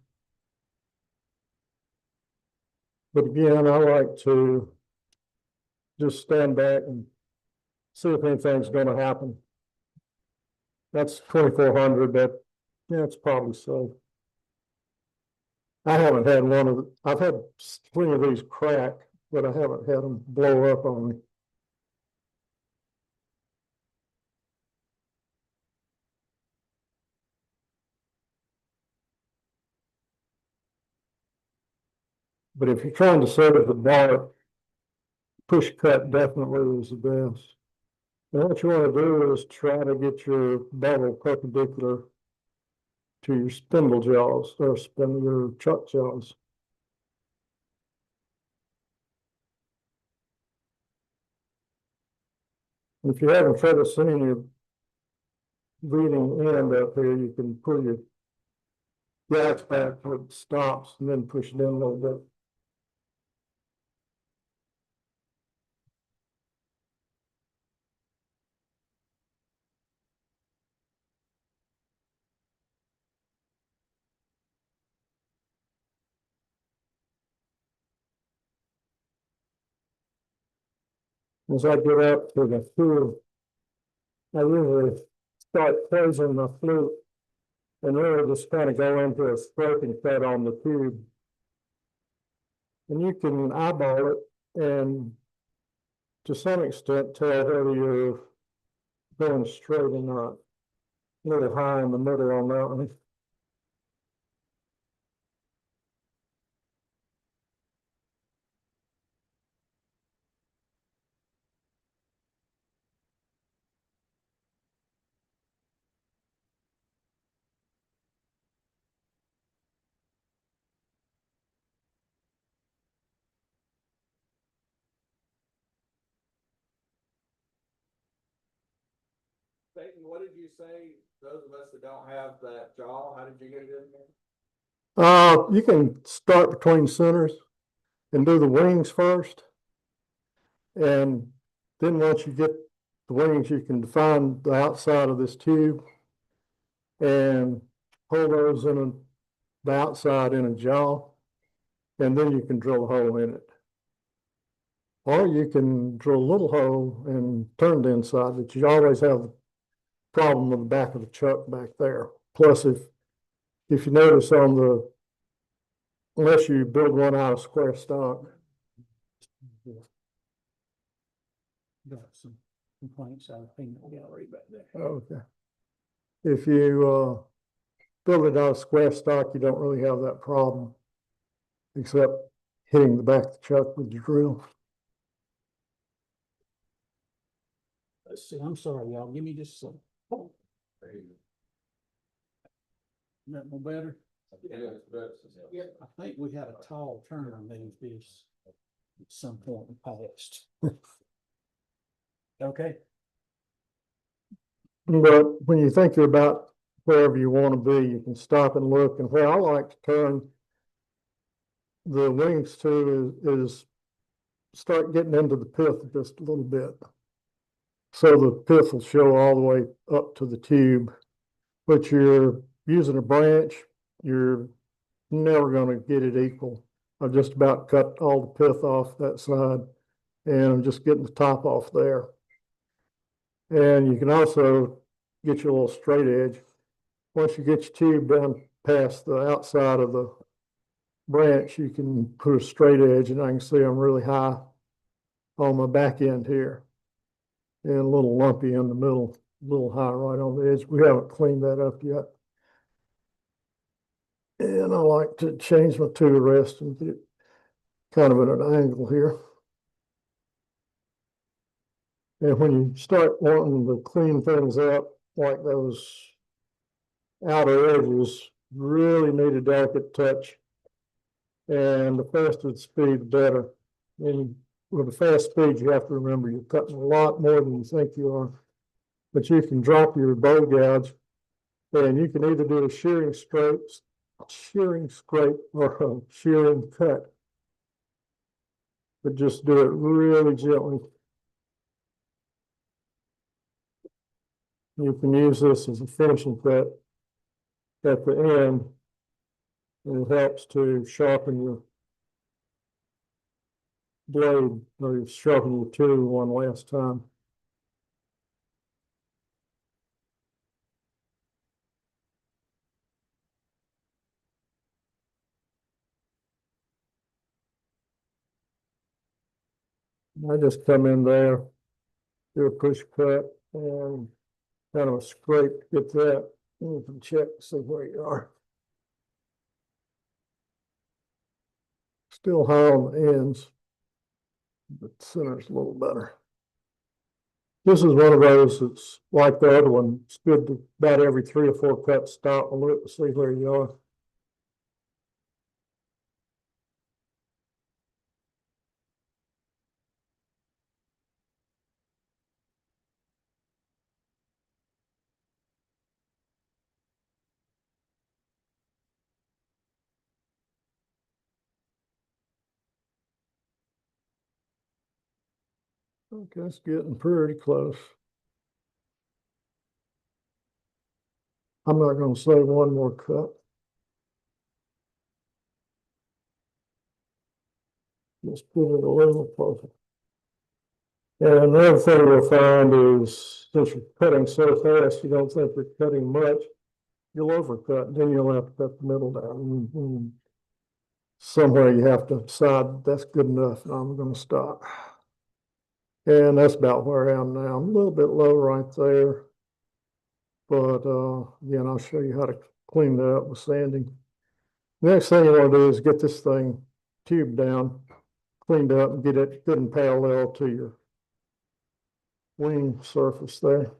Speaker 3: But again, I like to just stand back and see if anything's going to happen. That's 2,400, but yeah, it's probably so. I haven't had I've had plenty of these crack, but I haven't had them blow up on me. But if you're trying to save the bark, push cut definitely is the best. And what you want to do is try to get your bevel perpendicular to your spindle jaws or your chuck jaws. If you're having trouble seeing your breathing end up here, you can pull your gas back so it stops and then push it in a little bit. As I get up to the flute, I usually start closing the flute and really just kind of go into a scraping cut on the tube. And you can eyeball it and to some extent tell whether you're going straight or not. A little high in the middle on that one.
Speaker 5: Peyton, what did you say, those of us that don't have that jaw, how did you get it in there?
Speaker 3: You can start between centers and do the wings first. And then once you get the wings, you can define the outside of this tube and pull those the outside in a jaw, and then you can drill a hole in it. Or you can drill a little hole and turn the inside, but you always have the problem with the back of the chuck back there. Plus, if you notice unless you build one out of square stock. Got some complaints out of peanut gallery back there. Okay. If you build it out of square stock, you don't really have that problem, except hitting the back of the chuck with your drill. Let's see, I'm sorry, y'all. Give me just some.
Speaker 4: There you
Speaker 3: Is that no better?
Speaker 4: go.
Speaker 3: Yeah. I think we had a tall turn on these at some point in the past. Okay. But when you think about wherever you want to be, you can stop and look. And where I like to turn the wings to is start getting into the pith just a little bit. So the pith will show all the way up to the tube. But you're using a branch, you're never going to get it equal. I've just about cut all the pith off that side, and I'm just getting the top off there. And you can also get your little straight edge. Once you get your tube down past the outside of the branch, you can put a straight edge, and I can see I'm really high on my back end here and a little lumpy in the middle, a little high right on the edge. We haven't cleaned that up yet. And I like to change my tool rest and get it kind of at an angle here. And when you start wanting to clean things up, like those outer edges, really need a delicate touch. And the faster the speed, the better. And with a fast speed, you have to remember you're cutting a lot more than you think you are. But you can drop your bow gouge, and you can either do a shearing scrape, or a shearing cut. But just do it really gently. You can use this as a finishing cut at the end, and it helps to sharpen your blade or sharpen your tool one last time. I just come in there, do a push cut, and kind of a scrape to get that. And you can check to see where you are. Still high on the ends, but the center's a little better. This is one of those that's like the other one. It's good to about every 3 or 4 cuts stop and look to see where you are. Okay, it's getting pretty close. I'm not going to say one more cut. Just put it a little closer. And another thing we'll find is, since you're cutting so fast, you don't think you're cutting much, you'll overcut, and then you'll have to cut the middle down. And somewhere you have to decide that's good enough, and I'm going to stop. And that's about where I am now. I'm a little bit low right there. But again, I'll show you how to clean that up with sanding. Next thing you want to do is get this thing tubed down, cleaned up, and get it good and parallel to your wing surface there.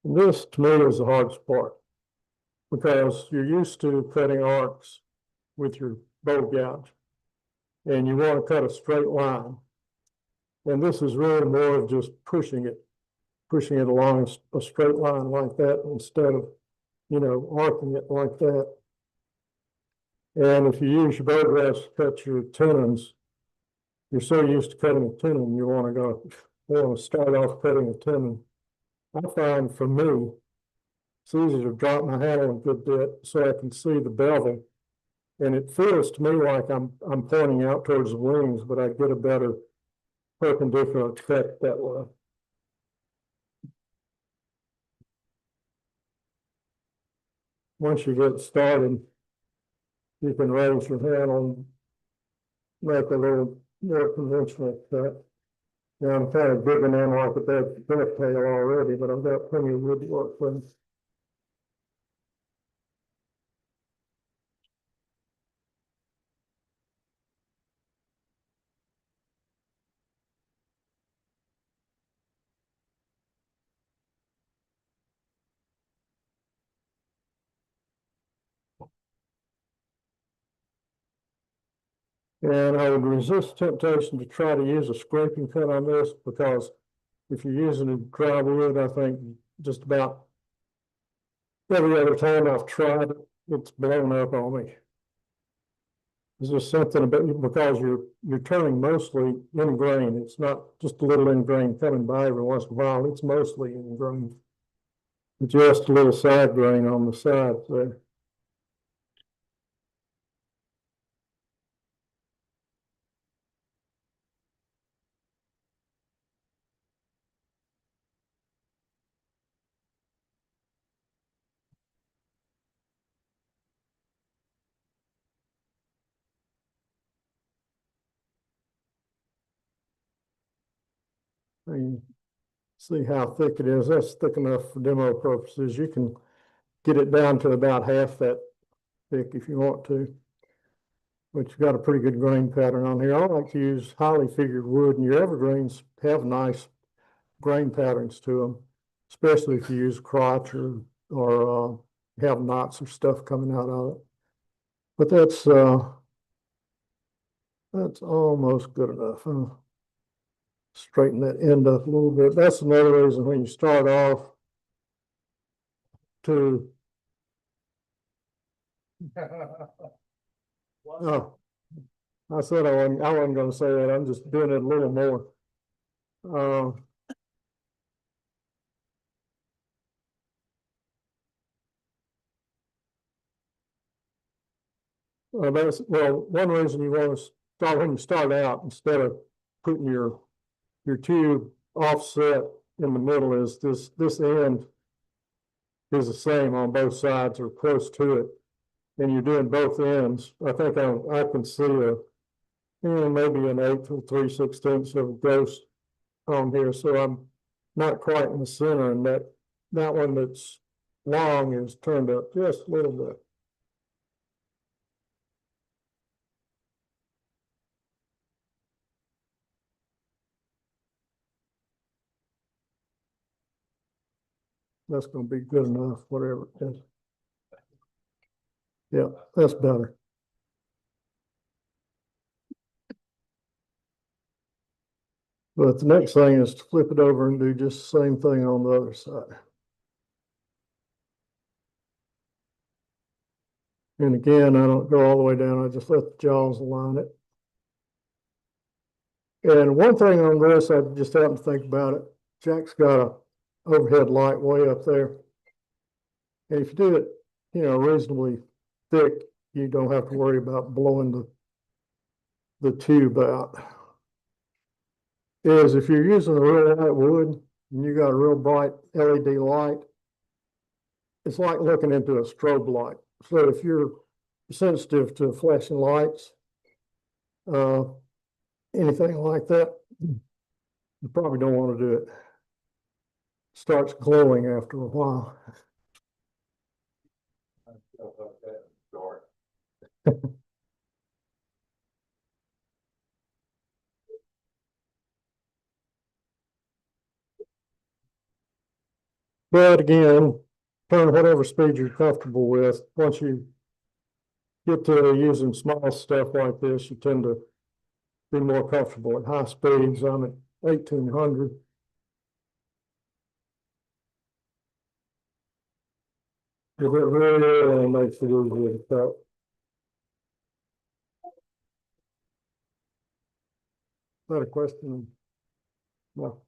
Speaker 3: And this, to me, is the hardest part, because you're used to cutting arcs with your bow gouge, and you want to cut a straight line. And this is really more of just pushing it along a straight line like that instead of, arcing it like that. And if you use your bow gouge to cut your tenons, you're so used to cutting a tenon, you want to start off cutting a tenon. I find for me, it's easy to drop my handle a good bit so I can see the bevel. And it feels to me like I'm pointing out towards the wings, but I get a better perpendicular effect that way. Once you get started, you can raise your handle and make a little more conventional cut. Now I'm kind of digging in like a big tail already, but I've got plenty of wood to work with. And I would resist temptation to try to use a scraping cut on this, because if you're using a dry wood, I think just about every other time I've tried it, it's blown up on me. It's just something about, because you're turning mostly in grain. It's not just a little in grain coming by every once in a while. It's mostly in grain. Just a little side grain on the side there. And see how thick it is. That's thick enough for demo purposes. You can get it down to about half that thick if you want to. But you've got a pretty good grain pattern on here. I like to use highly figured wood, and your evergreens have nice grain patterns to them, especially if you use crotch or have knots or stuff coming out of it. But that's almost good enough. Straighten that end up a little bit. That's another reason when you start off to oh, I said I wasn't gonna say that. I'm just doing it a little more. One reason you want to start when you start out, instead of putting your tube offset in the middle, is this end is the same on both sides or close to it, and you're doing both ends. I think I can see maybe an 1/8 or 3/16 of a ghost on here, so I'm not quite in the center, and that one that's long is turned up just a little bit. That's gonna be good enough, whatever it is. Yeah, that's better. But the next thing is to flip it over and do just the same thing on the other side. And again, I don't go all the way down. I just let the jaws align it. And one thing on this, I just happened to think about it. Jack's got a overhead light way up there. And if you do it, reasonably thick, you don't have to worry about blowing the tube out. Is if you're using a real light wood and you got a real bright LED light, it's like looking into a strobe light. So if you're sensitive to flashing lights, anything like that, you probably don't want to do it. It starts glowing after a while. But again, turn whatever speed you're comfortable with. Once you get to using small stuff like this, you tend to be more comfortable at high speeds. I'm at 1800. If it really makes it easier to cut. Is that a question? No.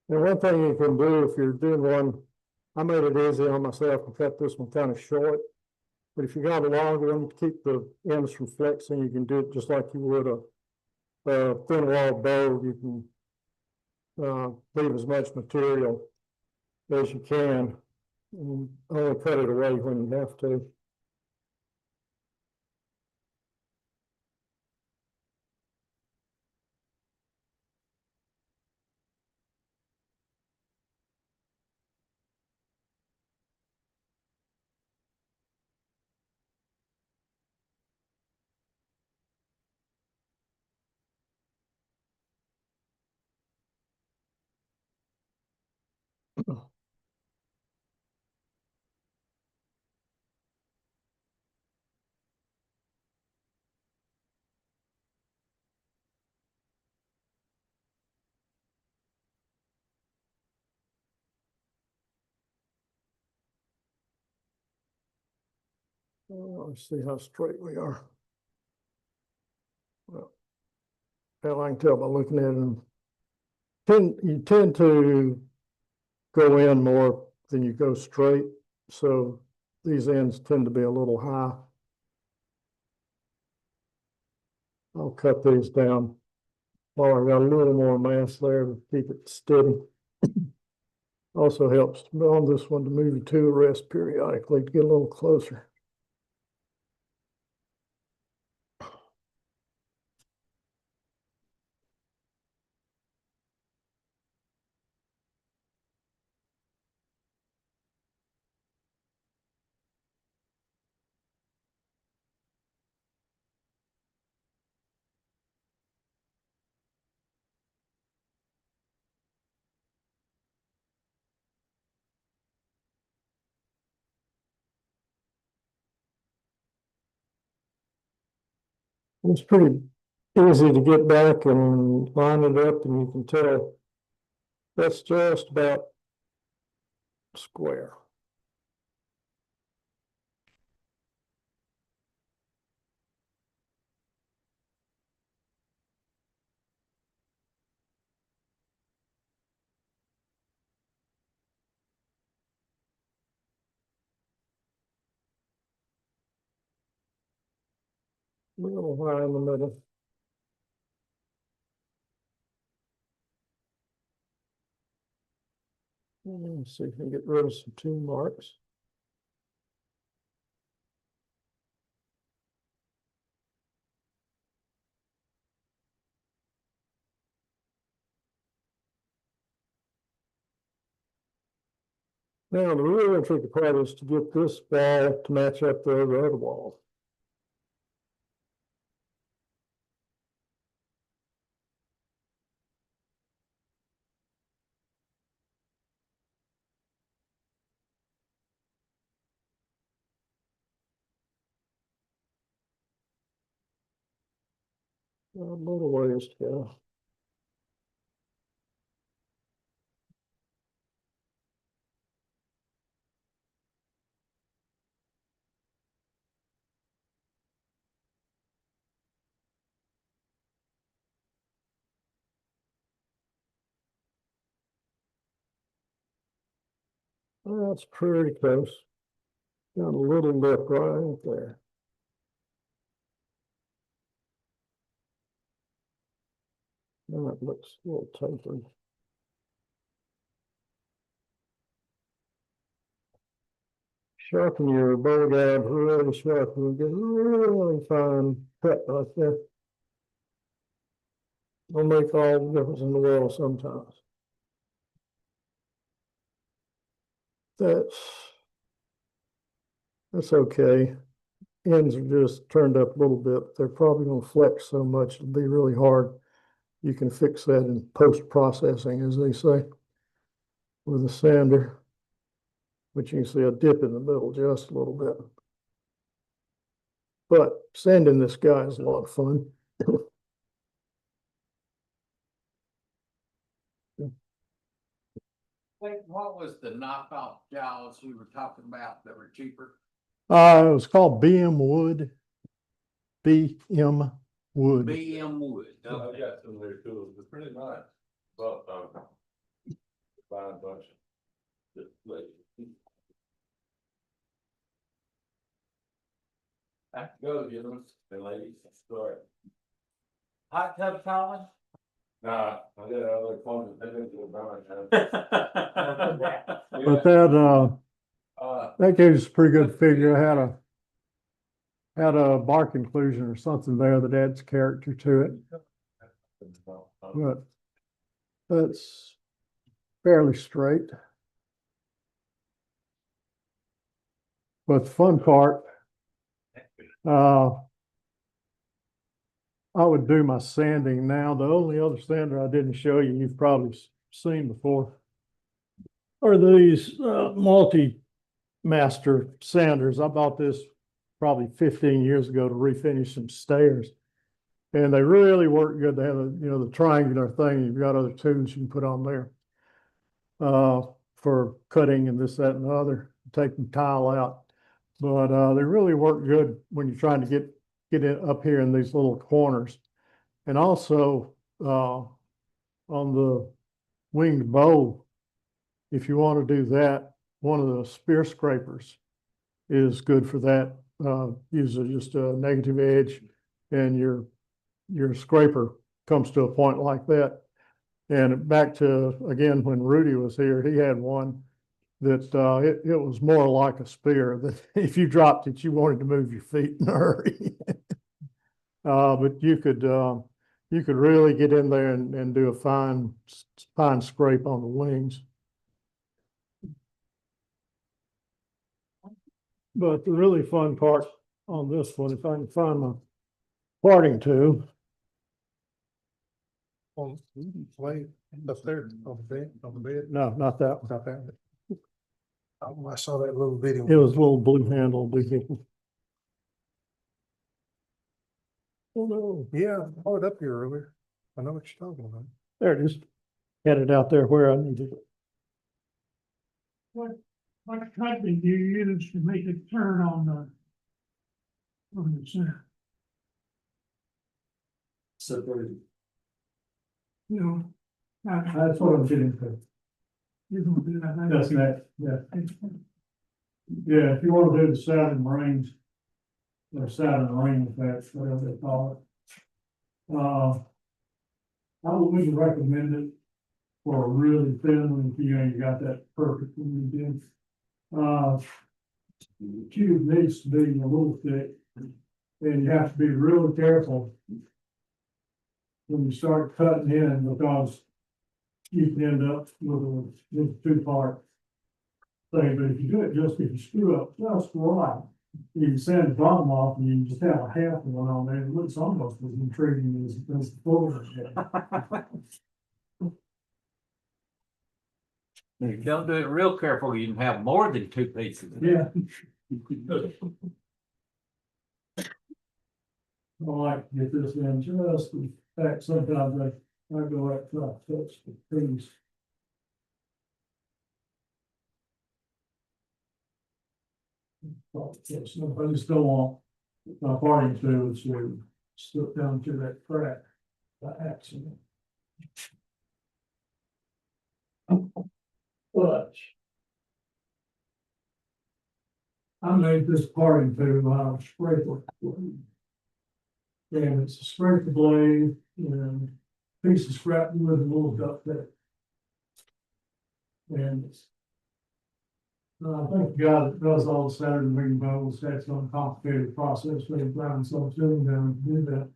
Speaker 3: And one thing you can do if you're doing one, I made it easy on myself and cut this one kind of short. But if you got a longer one to keep the ends from flexing, you can do it just like you would a thin wall bow. You can leave as much material as you can and only cut it away when you have to. Let's see how straight we are. Well, hell, I can tell by looking at them. You tend to go in more than you go straight, so these ends tend to be a little high. I'll cut these down while I've got a little more mass there to keep it steady. Also helps on this one to move the tool rest periodically to get a little closer. It's pretty easy to get back and line it up, and you can tell that's just about square. A little high in the middle. Let's see if we can get rid of some tool marks. Now, the real tricky part is to get this wall to match up to the other wall. A little ways to go. That's pretty close. Got a little lip right there. That looks a little tapered. Sharpen your bow guide really sharp and get a really fine cut like that. Will make all the difference in the world sometimes. That's okay. Ends are just turned up a little bit. They're probably going to flex so much it'll be really hard. You can fix that in post-processing, as they say, with a sander. But you can see a dip in the middle just a little bit. But sanding this guy is a lot of fun.
Speaker 2: What was the knockoff jowls we were talking about that were cheaper?
Speaker 3: It was called BM Wood. BM Wood.
Speaker 2: BM Wood.
Speaker 1: I've got some of their tools, they're pretty nice, but, fine bunch. Just like- Have to go, gentlemen and ladies, sorry.
Speaker 9: Hot tub, Colin?
Speaker 1: Nah, I got other fun, I think we're going.
Speaker 3: But that gave us a pretty good figure. I had a bark inclusion or something there that adds character to it. But that's fairly straight. But the fun part, I would do my sanding now. The only other sander I didn't show you, you've probably seen before, are these multi-master sanders. I bought this probably 15 years ago to refinish some stairs. And they really work good. They have the triangular thing. You've got other tools you can put on there for cutting and this, that, and the other, taking tile out. But they really work good when you're trying to get it up here in these little corners. And also on the winged bow, if you want to do that, one of the spear scrapers is good for that. Uses just a negative edge, and your scraper comes to a point like that. And back to, again, when Rudy was here, he had one that it was more like a spear, that if you dropped it, you wanted to move your feet in a hurry. But you could really get in there and do a fine scrape on the wings. But the really fun part on this one, if I can find my parting tube.
Speaker 10: On play up there on the bed.
Speaker 3: No, not that one.
Speaker 10: Not that. Oh, I saw that little video.
Speaker 3: It was a little blue handle. Oh, no.
Speaker 10: Yeah, I brought it up here earlier. I know what you're talking about.
Speaker 3: There it is. Had it out there where I needed it.
Speaker 9: What country do you use to make it turn on the center? You know.
Speaker 3: That's what I'm getting to.
Speaker 9: You're gonna do that.
Speaker 3: That's next, yeah. Yeah, if you want to do the Saturn rings, or Saturn ring effects, whatever they call it. I would recommend it for a really thin one, if you got that perfect one you did. The cube needs to be a little thick, and you have to be really careful when you start cutting in, because you can end up with a two-part thing. But if you do it if you screw up just right, you can sand the bottom off and you just have a half one on there. It looks almost as intriguing as the full.
Speaker 2: If you don't do it real careful, you can have more than two pieces.
Speaker 3: Yeah. I like to get this in just in fact, sometimes I go like to touch the piece. I just don't want my parting tools to slip down to that crack by accident. But I made this parting tool out of scraper. And it's a scraper blade and a piece of scrap wood and a little duct tape. And I think the guy that does all the Saturn ring bows had some complicated process. They found some tuning down to do that.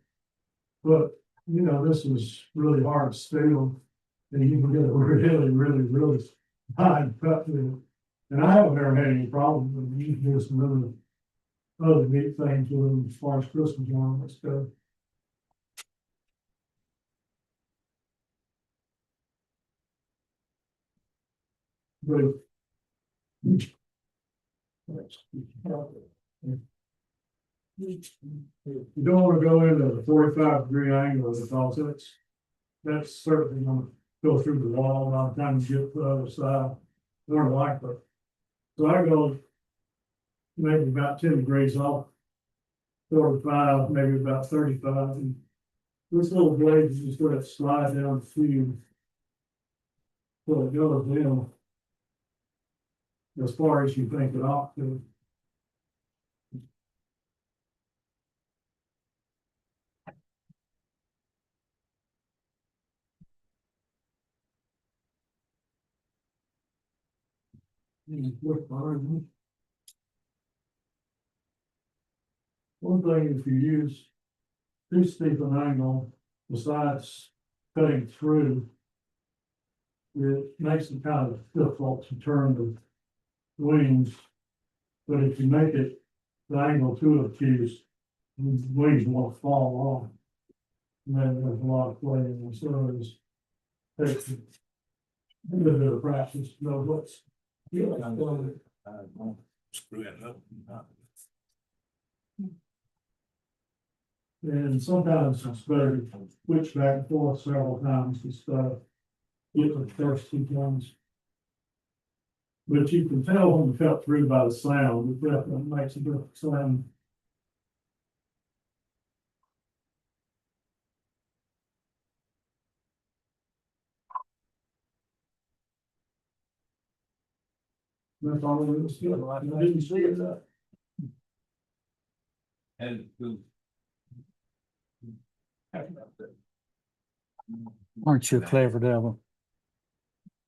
Speaker 3: But, you know, this was really hard steel. And you can get a really fine cut with it. And I haven't ever had any problems with it. You can do some really other neat things with them as far as Christmas ornaments go. But you don't want to go into the 45-degree angle because that's certainly going to go through the wall by the time you get to the other side. More likely. So I go maybe about 10 degrees off 45, maybe about 35. And this little blade is just going to slide down the tube so it goes in as far as you think it ought to. One thing, if you use too steep an angle, besides cutting through, it makes it kind of difficult to turn the wings. But if you make it the angle too obtuse, the wings won't fall off. And then there's a lot of play in the service. Takes a little bit of practice to know what's.
Speaker 1: Screw it up.
Speaker 3: And sometimes it's better to switch back and forth several times to get the first two ones.
Speaker 9: But you can tell when it felt through by the sound, it definitely makes a different sound. That's all it was. I didn't see it.
Speaker 4: And who?
Speaker 10: Aren't you a clever devil?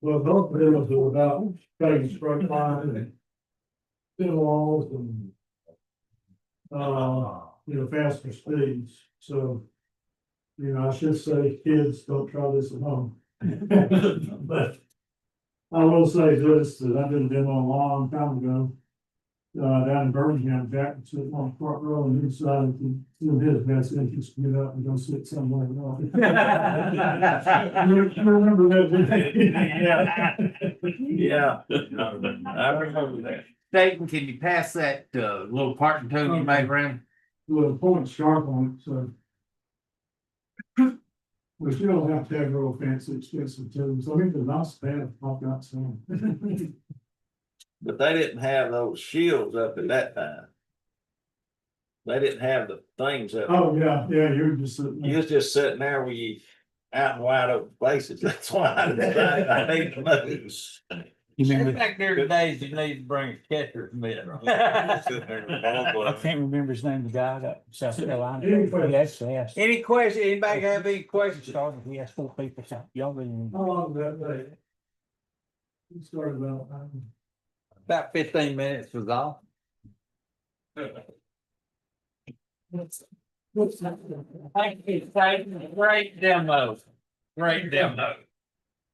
Speaker 9: Well, both of them are about cutting straight line and thin walls and faster speeds, so. I should say, kids, don't try this at home. But I will say this, that I did a demo a long time ago. Down in Birmingham, Jack was sitting on the front row and he decided to, in his best interest, to get up and go sit somewhere else. You remember that, didn't you?
Speaker 5: Yeah. I remember that. Dayton, can you pass that, little parking token you made around?
Speaker 9: Well, the point's sharp on it, so. But you don't have to have real fancy expensive tools. I mean, the nice bad, I've got some.
Speaker 5: But they didn't have those shields up at that time. They didn't have the things up.
Speaker 9: Oh, yeah, you're just sitting
Speaker 5: You
Speaker 9: there.
Speaker 5: was just sitting there with you out in wide open places. That's why I decided I need to move.
Speaker 10: You remember,
Speaker 5: Back there days you need to bring a catcher's mitt.
Speaker 10: I can't remember his name, the guy that South Carolina. He actually asked.
Speaker 5: Any question, anybody have any questions?
Speaker 10: Started, he asked 4 people, so y'all really.
Speaker 9: How long did that take? We started
Speaker 5: About 15 minutes was all. Thank you, Titan. Great demo. Great demo.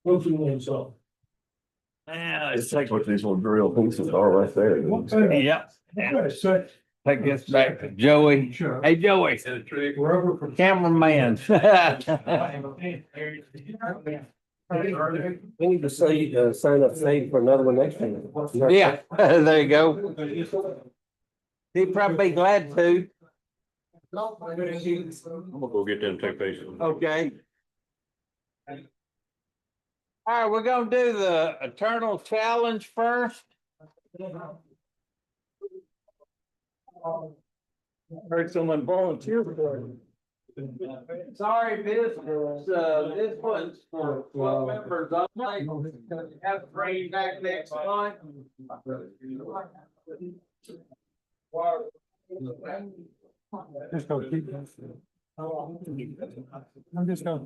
Speaker 9: What's your name, so?
Speaker 5: Yeah,
Speaker 6: It's like what these little drill pieces are right there.
Speaker 5: Yep. Take this back to Joey.
Speaker 9: Sure.
Speaker 5: Hey, Joey.
Speaker 9: Wherever from.
Speaker 5: Cameraman.
Speaker 10: We need to say, sign up, save for another one next year.
Speaker 5: Yeah, there you go. He'd probably be glad to.
Speaker 1: I'm gonna go get them two pieces.
Speaker 5: Okay. All right, we're gonna do the eternal challenge first.
Speaker 1: Heard someone volunteer for it.
Speaker 5: Sorry, this one's for club members only. Have to bring you back next month.
Speaker 10: Just go keep this. I'm just gonna.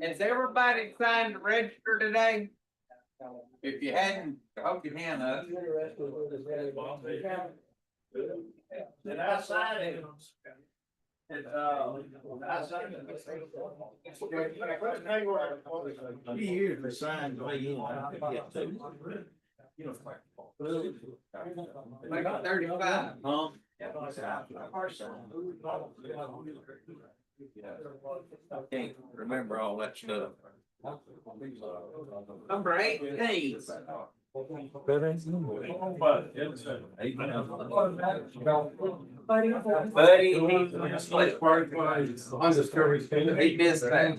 Speaker 5: Has everybody signed to register today? If you hadn't, hold your hand up.
Speaker 9: Did I sign it?
Speaker 5: He usually signs way in. Like 35. Huh? Can't remember all that stuff. Number 18. Buddy, he missed that.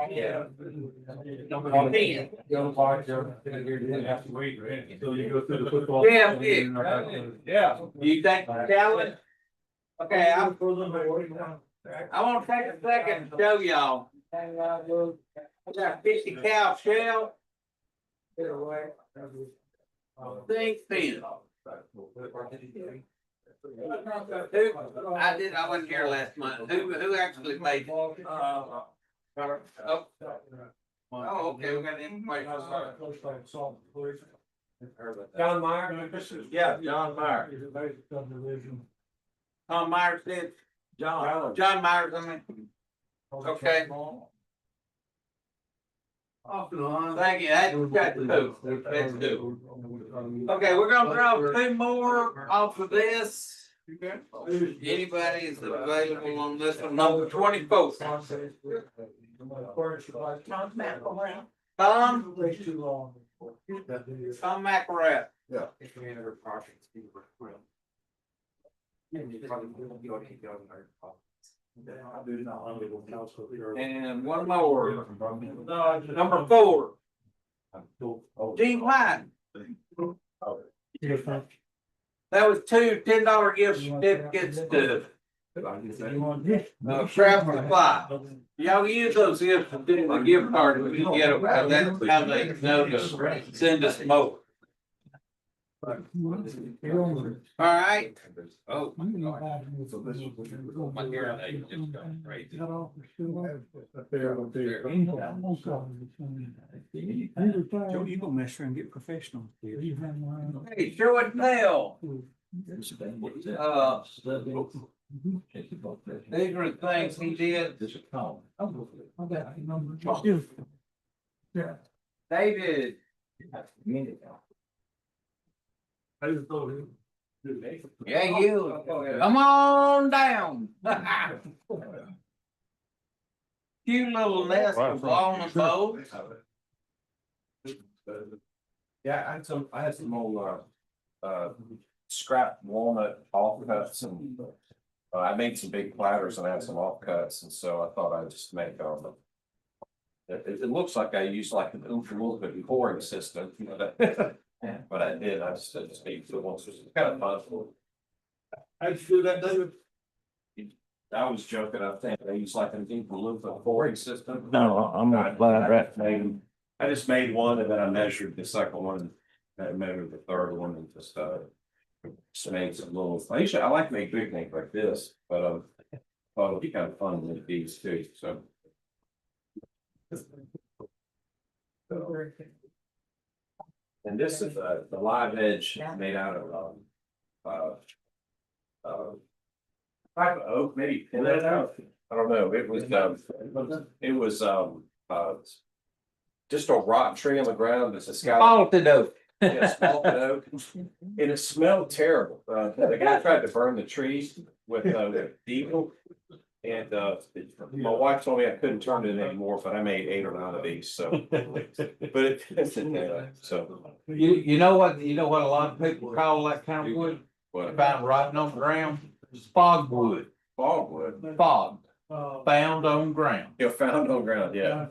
Speaker 5: Yeah. You think challenge? Okay, I want to take a second to show y'all. I got 50 cal shell. Think thin. I wasn't here last month. Who actually made it? Oh, okay, we got information.
Speaker 9: John Meyer?
Speaker 5: Yeah, John Meyer. Tom Myers did. John Myers, I mean. Okay. Thank you. That's two. That's two. Okay, we're gonna draw 2 more off of this. Anybody is available on this one, number 24. Tom? Tom McElrath.
Speaker 6: Yeah.
Speaker 5: And one more, number 4, Gene White. That was 2 $10 gift certificates to craft supply. Y'all use those gifts to do the gift card when you get them, and that's how they know to send us more. All right. Oh, my God. My hearing aid just got crazy.
Speaker 10: Joe, you gonna mess around and get professional.
Speaker 5: Hey, show and tell. These are the things he did. David. Yeah, you. Come on down. Cute little nest of on the boat.
Speaker 4: Yeah, I had some old, scrap walnut offcuts and, I made some big platters and I had some offcuts, and so I thought I'd just make, it looks like I used like an little bit pouring system, but I did, I just made the ones, it's kind of fun.
Speaker 3: How'd you do that, David?
Speaker 4: I was joking, I think they use like an Involupa pouring system.
Speaker 10: No, I'm gonna buy that.
Speaker 4: I just made one and then I measured the second one, and I measured the third one and just made some little, I like to make big things like this, but thought it'd be kind of fun with these too, so. And this is the live edge made out of type of oak, maybe pin it out. I don't know. It was just a rotten tree on the ground. It's a scallop.
Speaker 5: Malted oak.
Speaker 4: Yeah, malted oak. And it smelled terrible. The guy tried to burn the trees with diesel. And my wife told me I couldn't turn it anymore, but I made 8 or 9 of these, so. But so.
Speaker 5: You know what a lot of people call that kind of wood?
Speaker 4: What?
Speaker 5: Found rotting on the ground? Fogwood.
Speaker 4: Fogwood.
Speaker 5: Fog. Found on ground.
Speaker 4: Yeah, found on ground, yeah.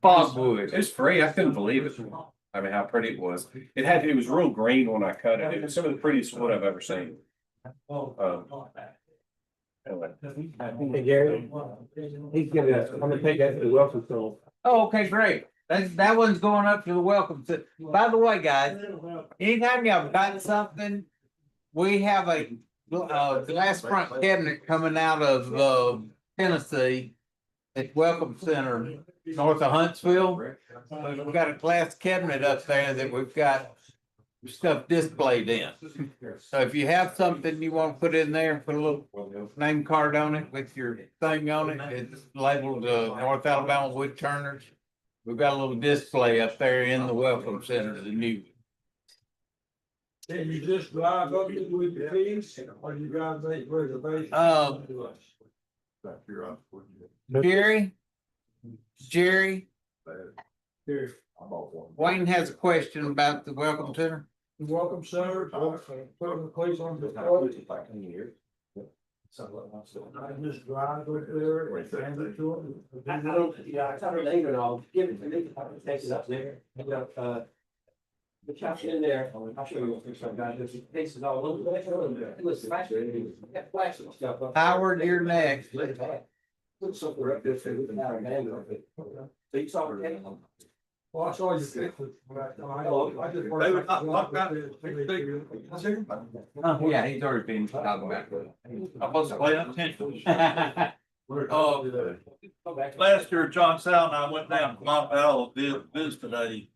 Speaker 5: Fogwood.
Speaker 4: It's free. I couldn't believe it. I mean, how pretty it was. It was real green when I cut it. It was some of the prettiest wood I've ever seen. Anyway.
Speaker 8: Hey, Gary. He's gonna, I'm gonna take that to the welcome center.
Speaker 5: Oh, okay, great. That one's going up to the welcome. By the way, guys, anytime y'all got something, we have a glass front cabinet coming out of Tennessee at Welcome Center north of Huntsville. We've got a glass cabinet up there that we've got stuff displayed in. So if you have something you want to put in there, put a little name card on it with your thing on it. It's labeled North Alabama Wood Turners. We've got a little display up there in the Welcome Center, the new.
Speaker 3: Can you just drive up with the keys, or you guys make reservations?
Speaker 5: Jerry, Wayne has a question about the Welcome Center.
Speaker 3: Welcome, sir. Put the place on the. I just drive over there and hand it to them.
Speaker 8: Yeah, I tell her later and I'll give it to me, I can take it up there. The chap's in there, I'll show you what some guys, there's cases all over there. It was flashing, flashing stuff.
Speaker 5: Howard, you're next.
Speaker 8: Put something up there, so we can have a hand of it. So you saw it.
Speaker 3: Well, I saw your picture. I just.
Speaker 5: Yeah, he's already been talking about it.
Speaker 9: I'm supposed to play attention. Last year, John Sal and I went down to Mount Powell to visit today.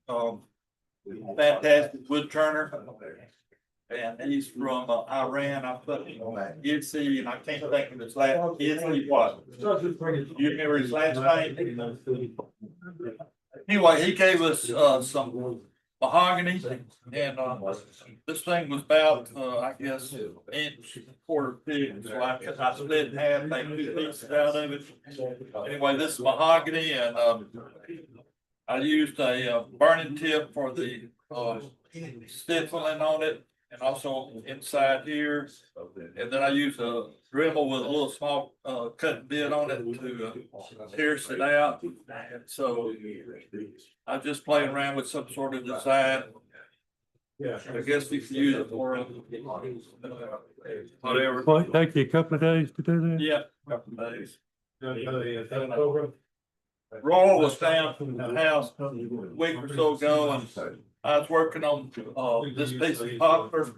Speaker 9: Fantastic wood turner. And he's from Iran. I put Yitzi, and I can't think of his last. Yitzi what? You remember his last name? Anyway, he gave us some mahogany, and this thing was about I guess inch quarter thick. So I split in half, made 2 pieces out of it. Anyway, this is mahogany, and I used a burning tip for the
Speaker 11: stippling on it and also inside here. And then I use a Dremel with a little small, cutting bit on it to pierce it out. And so I'm just playing around with some sort of design. I guess we can use it for whatever.
Speaker 10: Well, it take you a couple of days to do that?
Speaker 11: Yeah, couple of days. Roy was down from the house a week or so ago and I was working on, this piece of poplar.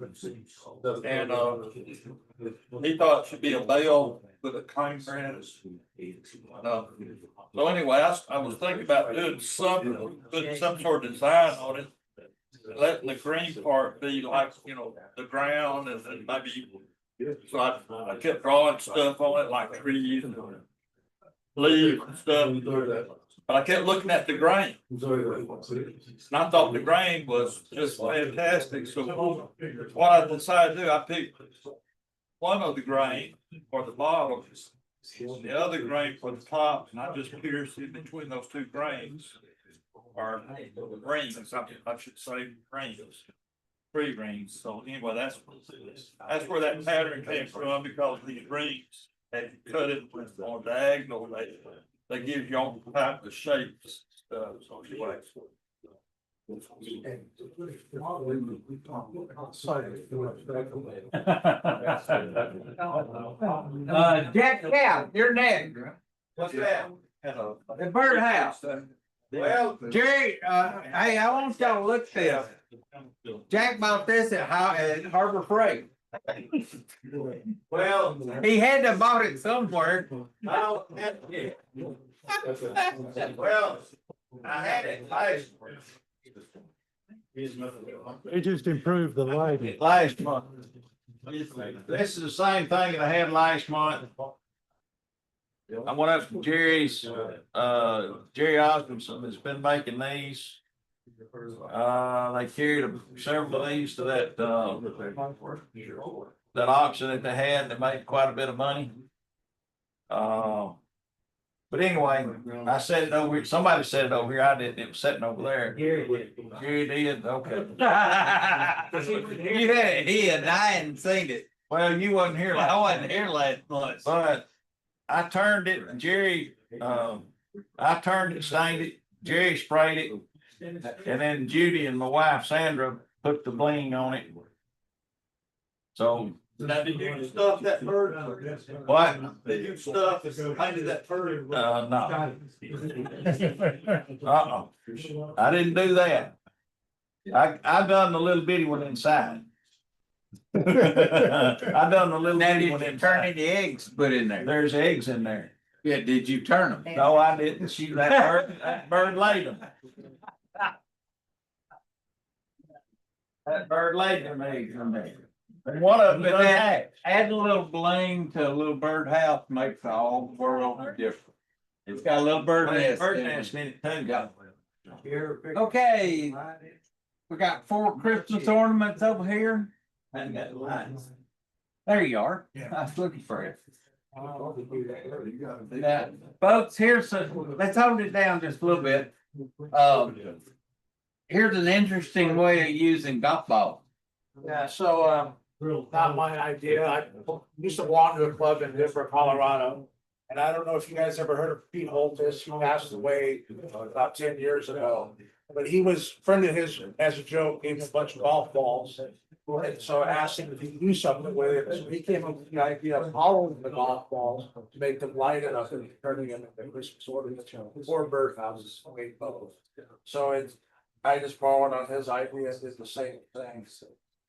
Speaker 11: And, he thought it should be a bell with a cane brand. So anyway, I was thinking about doing something, putting some sort of design on it. Letting the green part be like, you know, the ground and then maybe, so I kept drawing stuff on it like trees and leaves and stuff. But I kept looking at the grain. And I thought the grain was just fantastic. So what I decided to do, I picked one of the grain for the bottom, the other grain for the top, and I just pierced in between those two grains. Or rings, I should say rings, 3 rings. So anyway, that's where that pattern came from, because these rings, if you cut it on diagonal, they give you all type of shapes. So anyway.
Speaker 5: Jack Cow, you're next.
Speaker 11: What's that?
Speaker 5: The birdhouse. Well, Jerry, hey, I want y'all to look at this. Jack bought this at Harbor Freight.
Speaker 11: Well,
Speaker 5: He had to have bought it somewhere.
Speaker 11: well, I had it last.
Speaker 10: It just improved the lighting.
Speaker 11: Last month. This is the same thing that I had last month. I went up to Jerry's, Jerry Osmondson has been making these. They carried several of these to that auction that they had that made quite a bit of money. But anyway, I said it over here, somebody said it over here, I didn't, it was sitting over there. Jerry did, okay.
Speaker 5: You had it here and I hadn't seen it.
Speaker 11: Well, you wasn't here.
Speaker 5: I wasn't here last month.
Speaker 11: But I turned it, and Jerry, I turned it, stained it, Jerry sprayed it. And then Judy and my wife Sandra put the bling on it. So. Now, did you stuff that bird? What? Did you stuff, painted that bird? No. I didn't do that. I done the little bitty one inside. I done the little
Speaker 5: Now,
Speaker 11: bitty
Speaker 5: did
Speaker 11: one
Speaker 5: you
Speaker 11: inside.
Speaker 5: turn any eggs put in there?
Speaker 11: There's eggs in there.
Speaker 5: Yeah, did you turn them?
Speaker 11: No, I didn't shoot that bird laid them. That bird laid them eggs in there. And one of them
Speaker 5: But
Speaker 11: done
Speaker 5: that-
Speaker 11: hatched.
Speaker 5: Add a little bling to a little birdhouse makes all the world different. It's got a little bird nest.
Speaker 11: Bird
Speaker 5: in it.
Speaker 11: nest in it too.
Speaker 5: Okay, we got 4 Christmas ornaments over here. And got lights. There you are. I was looking for it. Now, folks, let's hold it down just a little bit. Here's an interesting way of using golf balls.
Speaker 12: Yeah, so, not my idea. I used to belong to a club in Denver, Colorado. And I don't know if you guys ever heard of Pete Holtis. He passed away about 10 years ago. But he was a friend of his, as a joke, gave him a bunch of golf balls. And so I asked him if he could do something with it. So he came up with the idea of hollowing the golf balls to make them light enough and turning them into Christmas ornaments or birdhouses. So I just borrowed on his idea, did the same thing.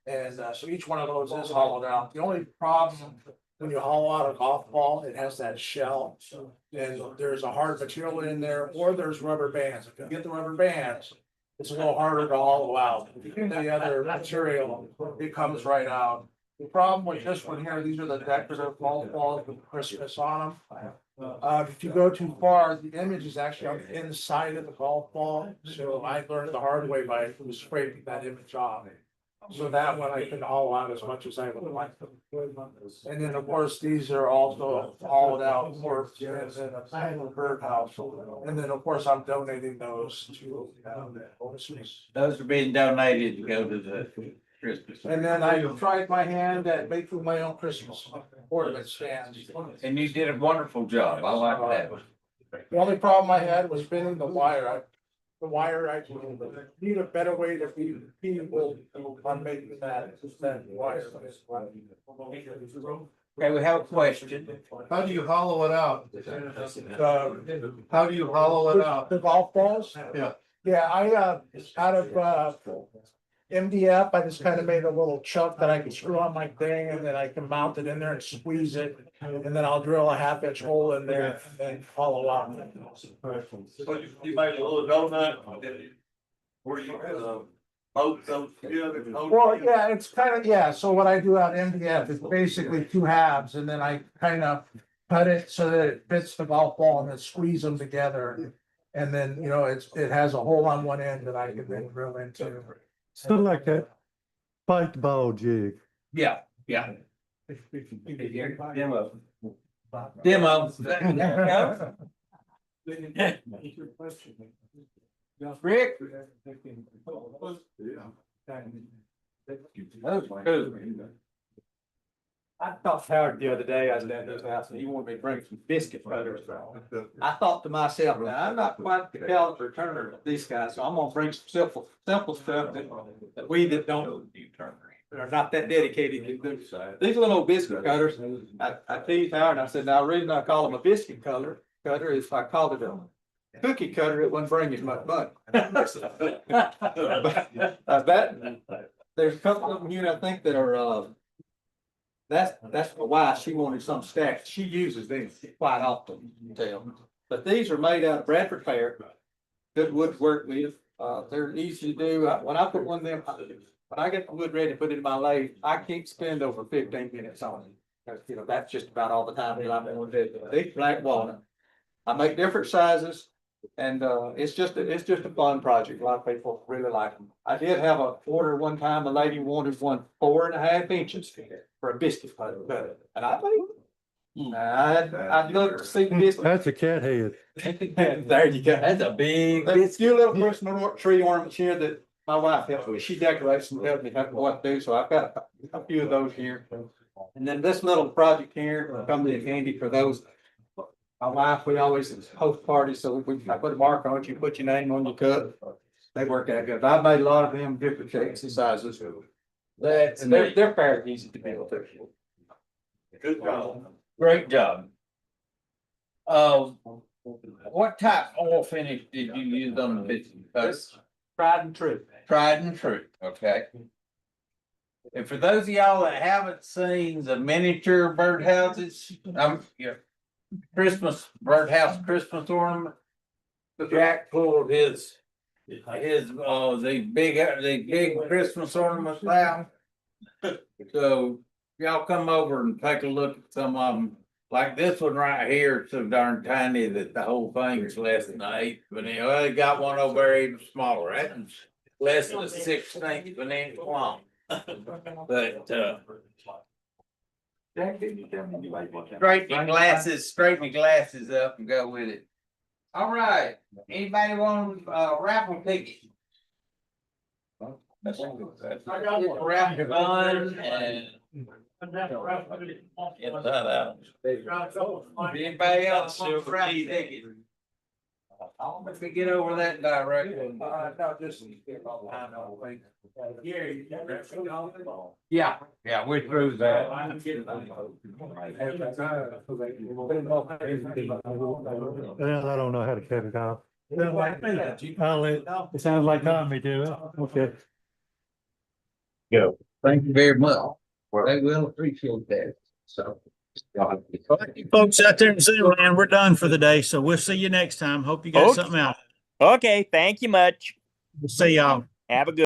Speaker 12: And so each one of those is hollowed out. The only problem when you hollow out a golf ball, it has that shell. And there's a hard material in there, or there's rubber bands. If you get the rubber bands, it's a little harder to hollow out. If you get the other material, it comes right out. The problem with this one here, these are the decorative golf balls with Christmas on them. If you go too far, the image is actually on the inside of the golf ball. So I learned the hard way by scraping that image off. So that one I can haul out as much as I would like. And then, of course, these are also hauled out for, and then a panel birdhouse. And then, of course, I'm donating those to,
Speaker 5: Those are being donated to go to the Christmas.
Speaker 12: and then I tried my hand at making my own Christmas ornament stands.
Speaker 5: And you did a wonderful job. I like that.
Speaker 12: The only problem I had was bending the wire. I need a better way to be people on making that wire.
Speaker 5: Okay, we have a question.
Speaker 3: How do you hollow it out? How do you hollow it out?
Speaker 12: The golf balls?
Speaker 3: Yeah.
Speaker 12: Yeah, out of, MDF, I just kind of made a little chuck that I can screw on my thing and then I can mount it in there and squeeze it. And then I'll drill a 1/2 inch hole in there and then hollow out.
Speaker 11: So you made a little donut. Where you, both those together.
Speaker 12: Well, yeah, it's kind of, yeah, so what I do out MDF is basically 2 halves and then I kind of cut it so that it fits the golf ball and then squeeze them together. And then, it has a hole on one end that I can then drill into.
Speaker 3: Sort of like that spiked ball jig.
Speaker 5: Yeah, yeah. Demo. Rick?
Speaker 8: I talked to Howard the other day, I was at his house and he wanted me to bring some biscuit cutters. I thought to myself, now, I'm not quite the caliber turner of these guys, so I'm gonna bring some simple stuff that we that don't are not that dedicated can do. These little biscuit cutters, I teased Howard, I said, now, the reason I call them a biscuit cutter is if I called it a cookie cutter, it wouldn't bring as much money. There's a couple of them here, I think, that are, that's why she wanted some stacked. She uses them quite often, you can tell. But these are made out of Bradford pear. Good wood to work with. They're easy to do. When I put one of them, when I get the wood ready to put it in my lathe, I can't spend over 15 minutes on it. That's just about all the time that I'm going to do. These black walnut. I make different sizes. And it's just a fun project. A lot of people really like them. I did have a order one time. A lady wanted one 4.5 inches for a biscuit cutter. And I think I'd look to see this.
Speaker 3: That's a cat head.
Speaker 12: There you go.
Speaker 5: That's a big.
Speaker 12: There's a few little personal tree ornaments here that my wife helps me. She decorates and helps me what to do. So I've got a few of those here. And then this little project here comes in handy for those. My wife, we always host parties, so I put a mark on it, you put your name on your cup. They work out good. I've made a lot of them different shapes and sizes. And they're fairly easy to build too.
Speaker 11: Good job.
Speaker 5: Great job. What type of oil finish did you use on the biscuit cutters?
Speaker 12: Tried and true.
Speaker 5: Tried and true, okay. And for those of y'all that haven't seen the miniature birdhouses, Christmas birdhouse Christmas ornament, Jack pulled his the big Christmas ornaments out. So y'all come over and take a look at some of them. Like this one right here, it's so darn tiny that the whole thing is less than an eighth of an inch. Well, they got one over there even smaller. That's less than a 1/16 of an inch long. But straighten your glasses up and go with it. All right, anybody want raffle tickets? Raffle fun and. Get that out. Anybody else do raffle tickets? Let me get over that directly. Yeah, we're through that.
Speaker 3: Well, I don't know how to cut it off. It sounds like Tommy do it. Okay.
Speaker 5: Go. Thank you very much. They will appreciate that, so.
Speaker 10: Folks out there in Zoom land, we're done for the day, so we'll see you next time. Hope you got something out.
Speaker 13: Okay, thank you much.
Speaker 10: We'll see y'all.
Speaker 13: Have a good